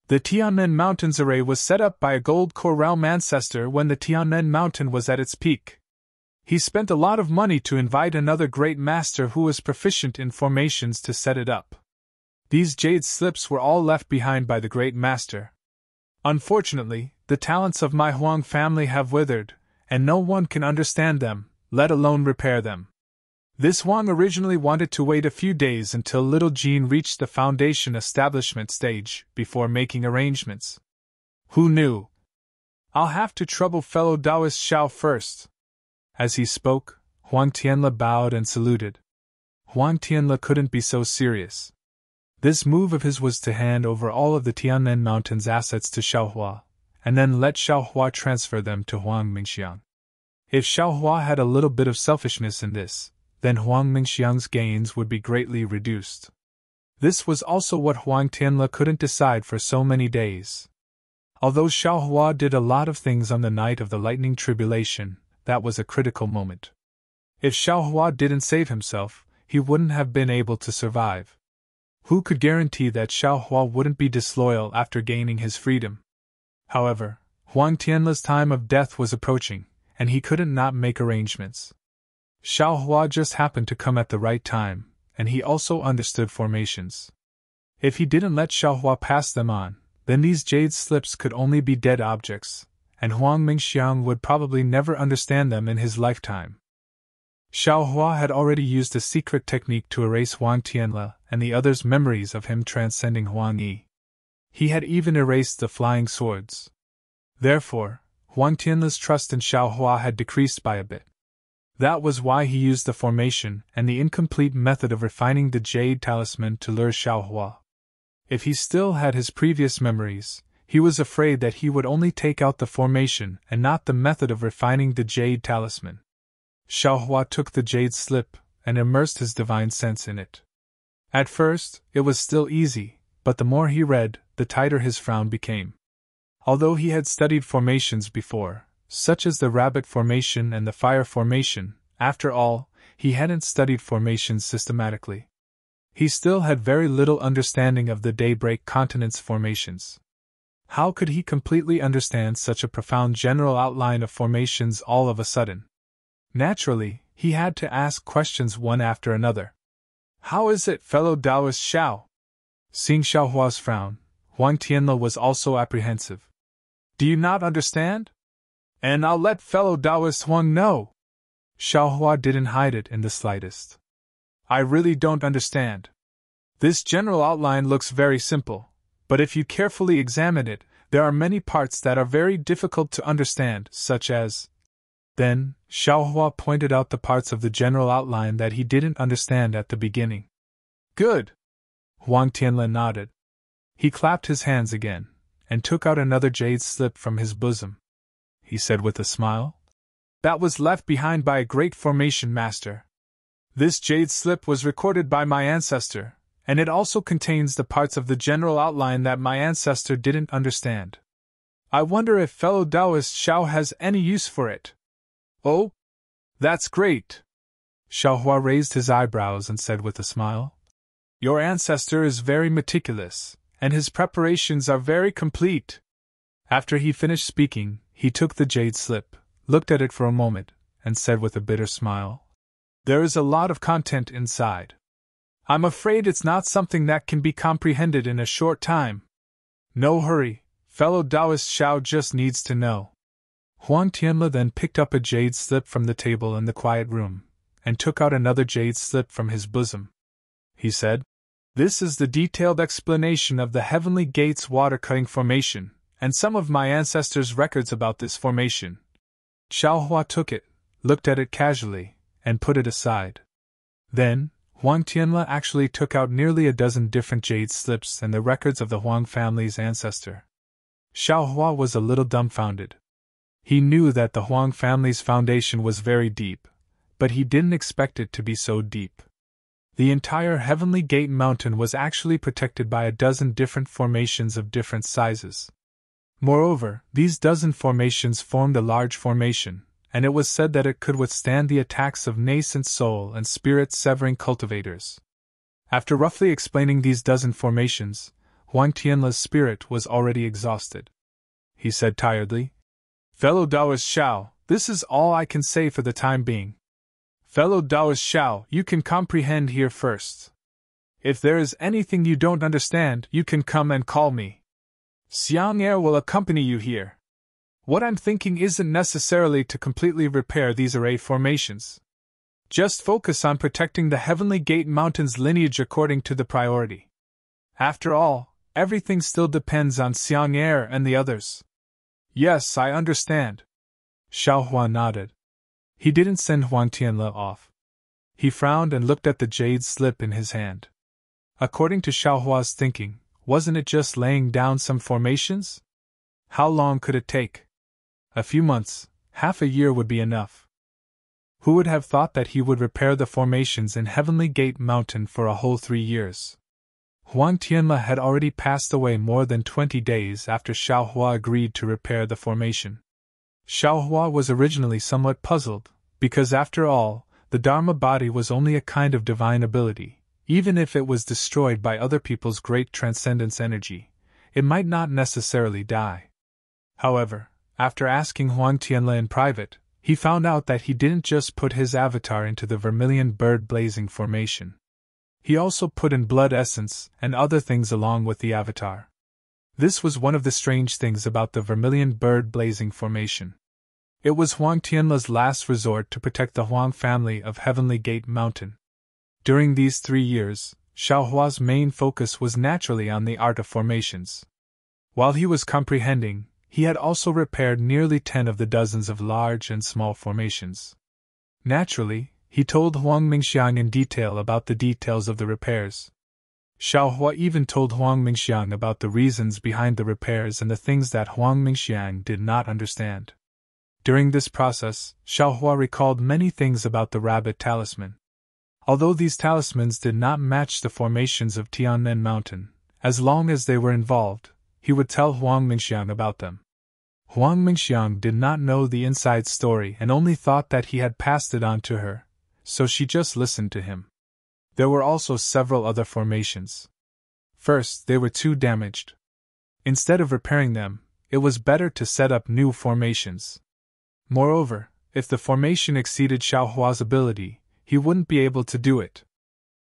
The Tianmen Mountains Array was set up by a gold core realm ancestor when the Tianmen Mountain was at its peak. He spent a lot of money to invite another great master who was proficient in formations to set it up. These jade slips were all left behind by the great master. Unfortunately, the talents of my Huang family have withered, and no one can understand them, let alone repair them. This Huang originally wanted to wait a few days until little Jean reached the foundation establishment stage before making arrangements. Who knew? I'll have to trouble fellow Taoist Xiao first." As he spoke, Huang Tianla bowed and saluted. Huang Tianla couldn't be so serious. This move of his was to hand over all of the Tianmen Mountains assets to Xiao Hua, and then let Xiao Hua transfer them to Huang Mingxiang. If Xiao Hua had a little bit of selfishness in this, then Huang Mingxiang's gains would be greatly reduced. This was also what Huang Tianla couldn't decide for so many days. Although Xiao Hua did a lot of things on the night of the lightning tribulation, that was a critical moment. If Xiao Hua didn't save himself, he wouldn't have been able to survive. Who could guarantee that Xiao Hua wouldn't be disloyal after gaining his freedom? However, Huang Tianla's time of death was approaching, and he couldn't not make arrangements. Xiao Hua just happened to come at the right time, and he also understood formations. If he didn't let Xiao Hua pass them on, then these jade slips could only be dead objects, and Huang Mingxiang would probably never understand them in his lifetime. Xiao Hua had already used a secret technique to erase Huang Tianla and the others' memories of him transcending Huang Yi. He had even erased the flying swords. Therefore, Huang Tianla's trust in Xiao Hua had decreased by a bit. That was why he used the formation and the incomplete method of refining the jade talisman to lure Xiao Hua. If he still had his previous memories, he was afraid that he would only take out the formation and not the method of refining the jade talisman. Xiao Hua took the jade slip and immersed his divine sense in it. At first, it was still easy, but the more he read, the tighter his frown became. Although he had studied formations before, such as the rabbit formation and the fire formation, after all, he hadn't studied formations systematically. He still had very little understanding of the daybreak continent's formations. How could he completely understand such a profound general outline of formations all of a sudden? Naturally, he had to ask questions one after another. "How is it, fellow Taoist Xiao?" Seeing Xiao Hua's frown, Huang Tianla was also apprehensive. "Do you not understand? And I'll let fellow Taoist Huang know." Xiao Hua didn't hide it in the slightest. "I really don't understand. This general outline looks very simple, but if you carefully examine it, there are many parts that are very difficult to understand, such as..." Then, Xiao Hua pointed out the parts of the general outline that he didn't understand at the beginning. "Good!" Huang Tianla nodded. He clapped his hands again, and took out another jade slip from his bosom. He said with a smile, "That was left behind by a great formation master. This jade slip was recorded by my ancestor, and it also contains the parts of the general outline that my ancestor didn't understand. I wonder if fellow Taoist Xiao has any use for it. Oh? That's great! Xiaohua raised his eyebrows and said with a smile. Your ancestor is very meticulous, and his preparations are very complete. After he finished speaking, he took the jade slip, looked at it for a moment, and said with a bitter smile, There is a lot of content inside. I'm afraid it's not something that can be comprehended in a short time. No hurry, fellow Taoist Xiao just needs to know. Huang Tianle then picked up a jade slip from the table in the quiet room, and took out another jade slip from his bosom. He said, This is the detailed explanation of the Heavenly Gates water-cutting formation, and some of my ancestors' records about this formation. Xiaohua took it, looked at it casually, and put it aside. Then, Huang Tianle actually took out nearly a dozen different jade slips and the records of the Huang family's ancestor. Xiaohua was a little dumbfounded. He knew that the Huang family's foundation was very deep, but he didn't expect it to be so deep. The entire Heavenly Gate mountain was actually protected by a dozen different formations of different sizes. Moreover, these dozen formations formed a large formation, and it was said that it could withstand the attacks of nascent soul and spirit-severing cultivators. After roughly explaining these dozen formations, Huang Tianle's spirit was already exhausted. He said tiredly, Fellow Taoist Xiao, this is all I can say for the time being. Fellow Taoist Xiao, you can comprehend here first. If there is anything you don't understand, you can come and call me. Xiang Er will accompany you here. What I'm thinking isn't necessarily to completely repair these array formations. Just focus on protecting the Heavenly Gate Mountain's lineage according to the priority. After all, everything still depends on Xiang Er and the others. Yes, I understand. Xiaohua nodded. He didn't send Huang Tianle off. He frowned and looked at the jade slip in his hand. According to Xiaohua's thinking, wasn't it just laying down some formations? How long could it take? A few months, half a year would be enough. Who would have thought that he would repair the formations in Heavenly Gate Mountain for a whole 3 years? Huang Tianle had already passed away more than 20 days after Xiaohua agreed to repair the formation. Xiaohua was originally somewhat puzzled, because after all, the Dharma body was only a kind of divine ability. Even if it was destroyed by other people's great transcendence energy, it might not necessarily die. However, after asking Huang Tianle in private, he found out that he didn't just put his avatar into the vermilion bird blazing formation. He also put in blood essence and other things along with the avatar. This was one of the strange things about the vermilion bird blazing formation. It was Huang Tianle's last resort to protect the Huang family of Heavenly Gate Mountain. During these 3 years, Xiaohua's main focus was naturally on the art of formations. While he was comprehending, he had also repaired nearly 10 of the dozens of large and small formations. Naturally, he told Huang Mingxiang in detail about the details of the repairs. Xiaohua even told Huang Mingxiang about the reasons behind the repairs and the things that Huang Mingxiang did not understand. During this process, Xiaohua recalled many things about the rabbit talisman. Although these talismans did not match the formations of Tianmen Mountain, as long as they were involved, he would tell Huang Mingxiang about them. Huang Mingxiang did not know the inside story and only thought that he had passed it on to her, so she just listened to him. There were also several other formations. First, they were too damaged. Instead of repairing them, it was better to set up new formations. Moreover, if the formation exceeded Xiaohua's ability, he wouldn't be able to do it.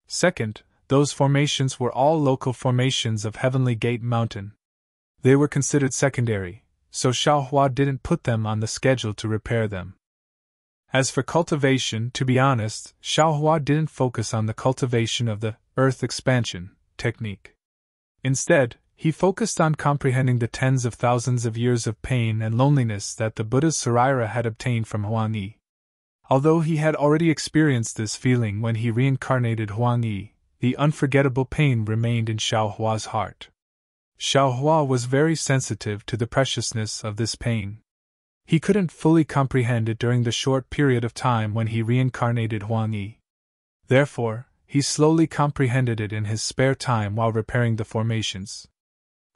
Second, those formations were all local formations of Heavenly Gate Mountain. They were considered secondary, so Xiaohua didn't put them on the schedule to repair them. As for cultivation, to be honest, Xiaohua didn't focus on the cultivation of the earth expansion technique. Instead, he focused on comprehending the tens of thousands of years of pain and loneliness that the Buddha's Saraira had obtained from Huang Yi. Although he had already experienced this feeling when he reincarnated Huang Yi, the unforgettable pain remained in Xiaohua's heart. Xiaohua was very sensitive to the preciousness of this pain. He couldn't fully comprehend it during the short period of time when he reincarnated Huang Yi. Therefore, he slowly comprehended it in his spare time while repairing the formations.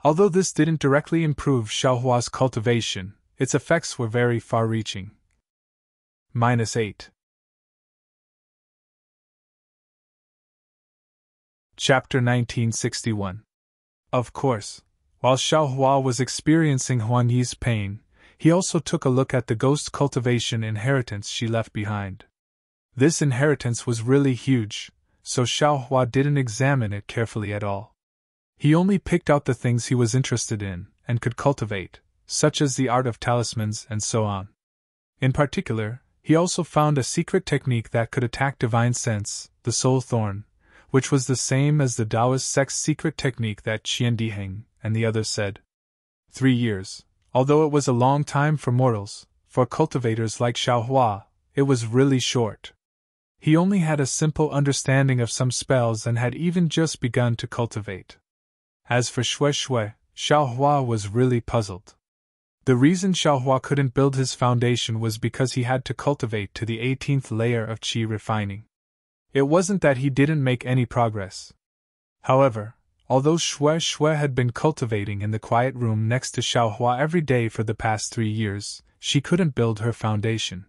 Although this didn't directly improve Xiaohua's cultivation, its effects were very far-reaching. -8. Chapter 1961. Of course, while Xiaohua was experiencing Huang Yi's pain, he also took a look at the ghost cultivation inheritance she left behind. This inheritance was really huge, so Xiaohua didn't examine it carefully at all. He only picked out the things he was interested in and could cultivate, such as the art of talismans and so on. In particular, he also found a secret technique that could attack divine sense, the soul thorn, which was the same as the Taoist sect's secret technique that Qian Diheng and the others said. 3 years, although it was a long time for mortals, for cultivators like Xiaohua, it was really short. He only had a simple understanding of some spells and had even just begun to cultivate. As for Shui, Xiaohua was really puzzled. The reason Xiaohua couldn't build his foundation was because he had to cultivate to the 18th layer of qi refining. It wasn't that he didn't make any progress. However, although Shui had been cultivating in the quiet room next to Xiaohua every day for the past 3 years, she couldn't build her foundation.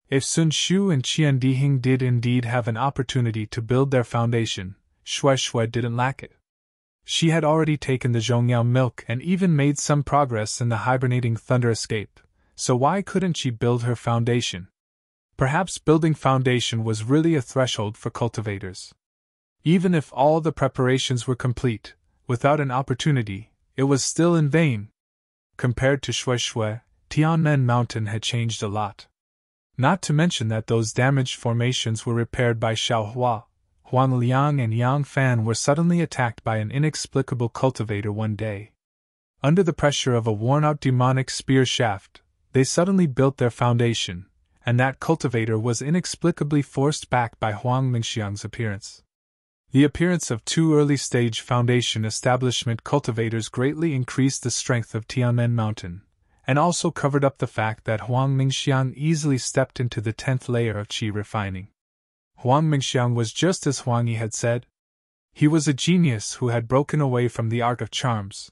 If Sun Shu and Qian Diheng did indeed have an opportunity to build their foundation, Shui didn't lack it. She had already taken the Zhongyao milk and even made some progress in the hibernating thunder escape, so why couldn't she build her foundation? Perhaps building foundation was really a threshold for cultivators. Even if all the preparations were complete, without an opportunity, it was still in vain. Compared to Shui, Tianmen Mountain had changed a lot. Not to mention that those damaged formations were repaired by Xiaohua. Huang Liang and Yang Fan were suddenly attacked by an inexplicable cultivator one day. Under the pressure of a worn-out demonic spear shaft, they suddenly built their foundation, and that cultivator was inexplicably forced back by Huang Mingxiang's appearance. The appearance of 2 early-stage foundation establishment cultivators greatly increased the strength of Tianmen Mountain, and also covered up the fact that Huang Mingxiang easily stepped into the 10th layer of qi refining. Huang Mingxiang was just as Huang Yi had said. He was a genius who had broken away from the art of charms.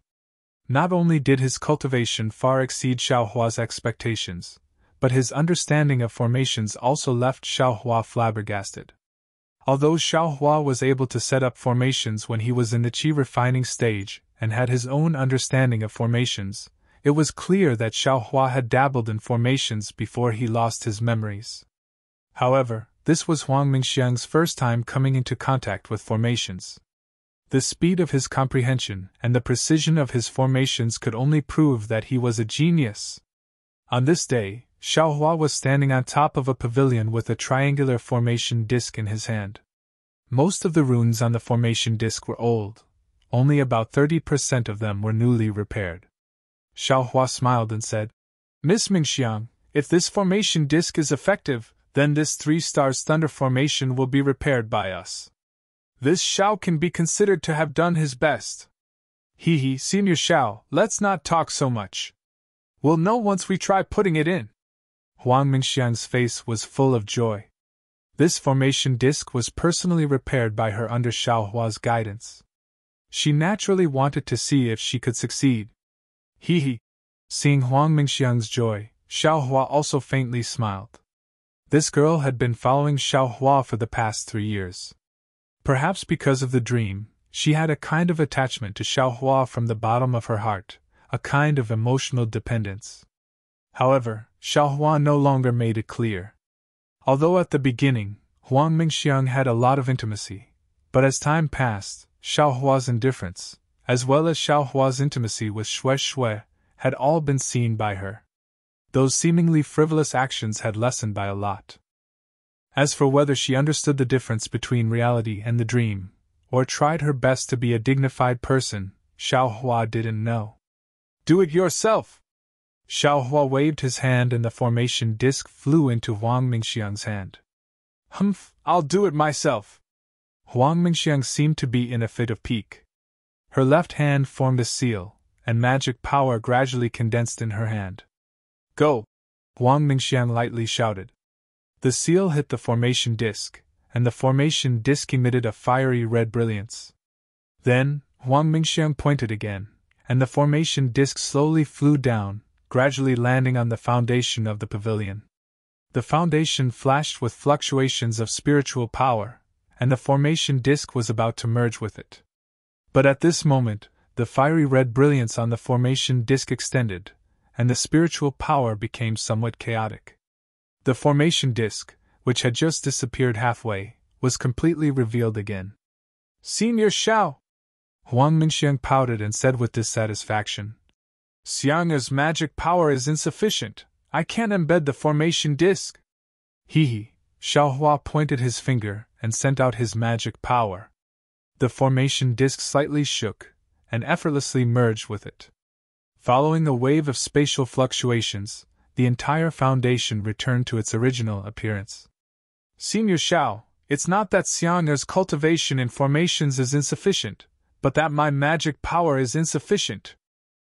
Not only did his cultivation far exceed Xiaohua's expectations, but his understanding of formations also left Xiaohua flabbergasted. Although Xiaohua was able to set up formations when he was in the qi refining stage and had his own understanding of formations, it was clear that Xiaohua had dabbled in formations before he lost his memories. However, this was Huang Mingxiang's first time coming into contact with formations. The speed of his comprehension and the precision of his formations could only prove that he was a genius. On this day, Xiaohua was standing on top of a pavilion with a triangular formation disc in his hand. Most of the runes on the formation disc were old. Only about 30% of them were newly repaired. Xiaohua smiled and said, "Miss Mingxiang, if this formation disc is effective, then this 3 stars thunder formation will be repaired by us. This Xiao can be considered to have done his best." "Hee, Senior Xiao, let's not talk so much. We'll know once we try putting it in." Huang Mingxiang's face was full of joy. This formation disc was personally repaired by her under Xiaohua's guidance. She naturally wanted to see if she could succeed. Hee. Seeing Huang Mingxiang's joy, Xiaohua also faintly smiled. This girl had been following Xiaohua for the past 3 years. Perhaps because of the dream, she had a kind of attachment to Xiaohua from the bottom of her heart, a kind of emotional dependence. However, Xiaohua no longer made it clear. Although at the beginning, Huang Mingxiang had a lot of intimacy, but as time passed, Xiaohua's indifference, as well as Xiaohua's intimacy with Shui, had all been seen by her. Those seemingly frivolous actions had lessened by a lot. As for whether she understood the difference between reality and the dream, or tried her best to be a dignified person, Xiaohua didn't know. "Do it yourself!" Xiaohua waved his hand and the formation disc flew into Huang Mingxiang's hand. "Humph, I'll do it myself." Huang Mingxiang seemed to be in a fit of pique. Her left hand formed a seal, and magic power gradually condensed in her hand. "Go!" Huang Mingxiang lightly shouted. The seal hit the formation disc, and the formation disk emitted a fiery red brilliance. Then, Huang Mingxiang pointed again, and the formation disk slowly flew down, gradually landing on the foundation of the pavilion. The foundation flashed with fluctuations of spiritual power, and the formation disk was about to merge with it. But at this moment, the fiery red brilliance on the formation disk extended, and the spiritual power became somewhat chaotic. The formation disk, which had just disappeared halfway, was completely revealed again. "Senior Xiao!" Huang Mingxiang pouted and said with dissatisfaction. "Xiang'er's magic power is insufficient. I can't embed the formation disk." He, Xiao Hua pointed his finger and sent out his magic power. The formation disk slightly shook, and effortlessly merged with it. Following a wave of spatial fluctuations, the entire foundation returned to its original appearance. "Senior Xiao, it's not that Xiang'er's cultivation in formations is insufficient, but that my magic power is insufficient."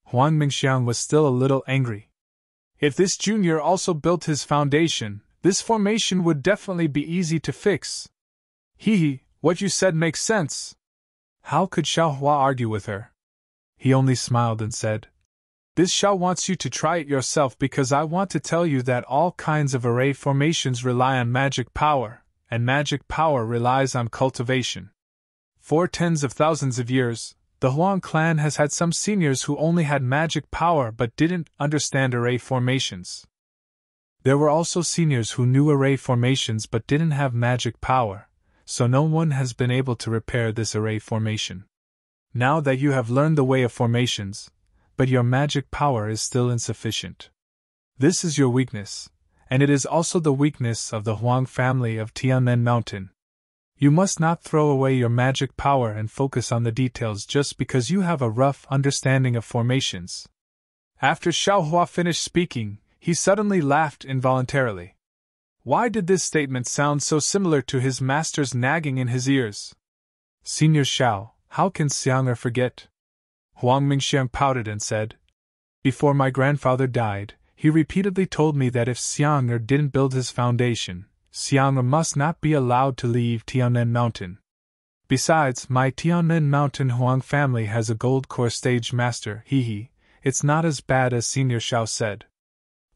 Huang Mingxiang was still a little angry. If this junior also built his foundation, this formation would definitely be easy to fix. What you said makes sense." How could Xiao Hua argue with her? He only smiled and said, "This Xiao wants you to try it yourself because I want to tell you that all kinds of array formations rely on magic power, and magic power relies on cultivation. For tens of thousands of years, the Huang clan has had some seniors who only had magic power but didn't understand array formations. There were also seniors who knew array formations but didn't have magic power, so no one has been able to repair this array formation. Now that you have learned the way of formations, but your magic power is still insufficient. This is your weakness, and it is also the weakness of the Huang family of Tianmen Mountain. You must not throw away your magic power and focus on the details just because you have a rough understanding of formations." After Xiao Hua finished speaking, he suddenly laughed involuntarily. Why did this statement sound so similar to his master's nagging in his ears? "Senior Xiao, how can Xiang'er forget?" Huang Mingxiang pouted and said, "Before my grandfather died, he repeatedly told me that if Xiang'er didn't build his foundation, Xiang'er must not be allowed to leave Tianmen Mountain. Besides, my Tianmen Mountain Huang family has a gold core stage master, it's not as bad as Senior Xiao said."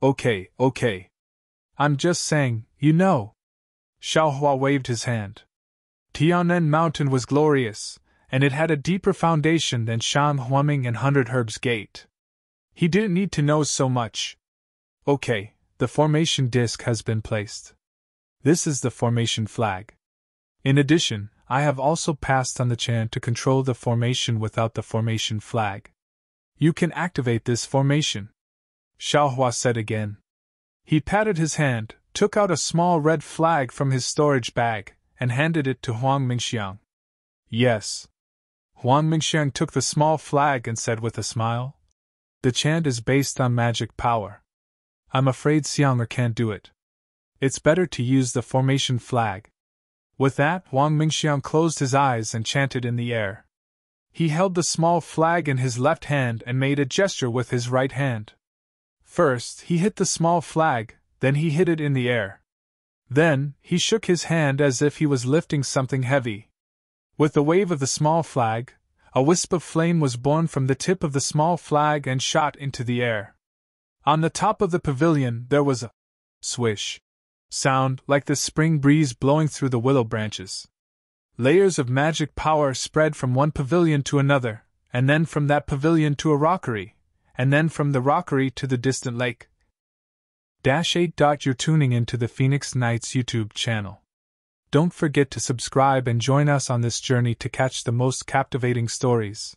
Okay. I'm just saying, you know." Xiao Hua waved his hand. Tianmen Mountain was glorious, and it had a deeper foundation than Shan Huaming and 100 Herbs Gate. He didn't need to know so much. Okay, the formation disk has been placed. This is the formation flag. In addition, I have also passed on the chant to control the formation without the formation flag. You can activate this formation," Xiao Hua said again. He patted his hand, took out a small red flag from his storage bag, and handed it to Huang Mingxiang. "Yes." Huang Mingxiang took the small flag and said with a smile, "The chant is based on magic power. I'm afraid Xiang'er can't do it. It's better to use the formation flag." With that, Huang Mingxiang closed his eyes and chanted in the air. He held the small flag in his left hand and made a gesture with his right hand. First, he hit the small flag, then he hit it in the air. Then, he shook his hand as if he was lifting something heavy. With the wave of the small flag, a wisp of flame was born from the tip of the small flag and shot into the air. On the top of the pavilion, there was a swish sound like the spring breeze blowing through the willow branches. Layers of magic power spread from one pavilion to another, and then from that pavilion to a rockery, and then from the rockery to the distant lake. -8. You're tuning into the Phoenix Nights YouTube channel. Don't forget to subscribe and join us on this journey to catch the most captivating stories.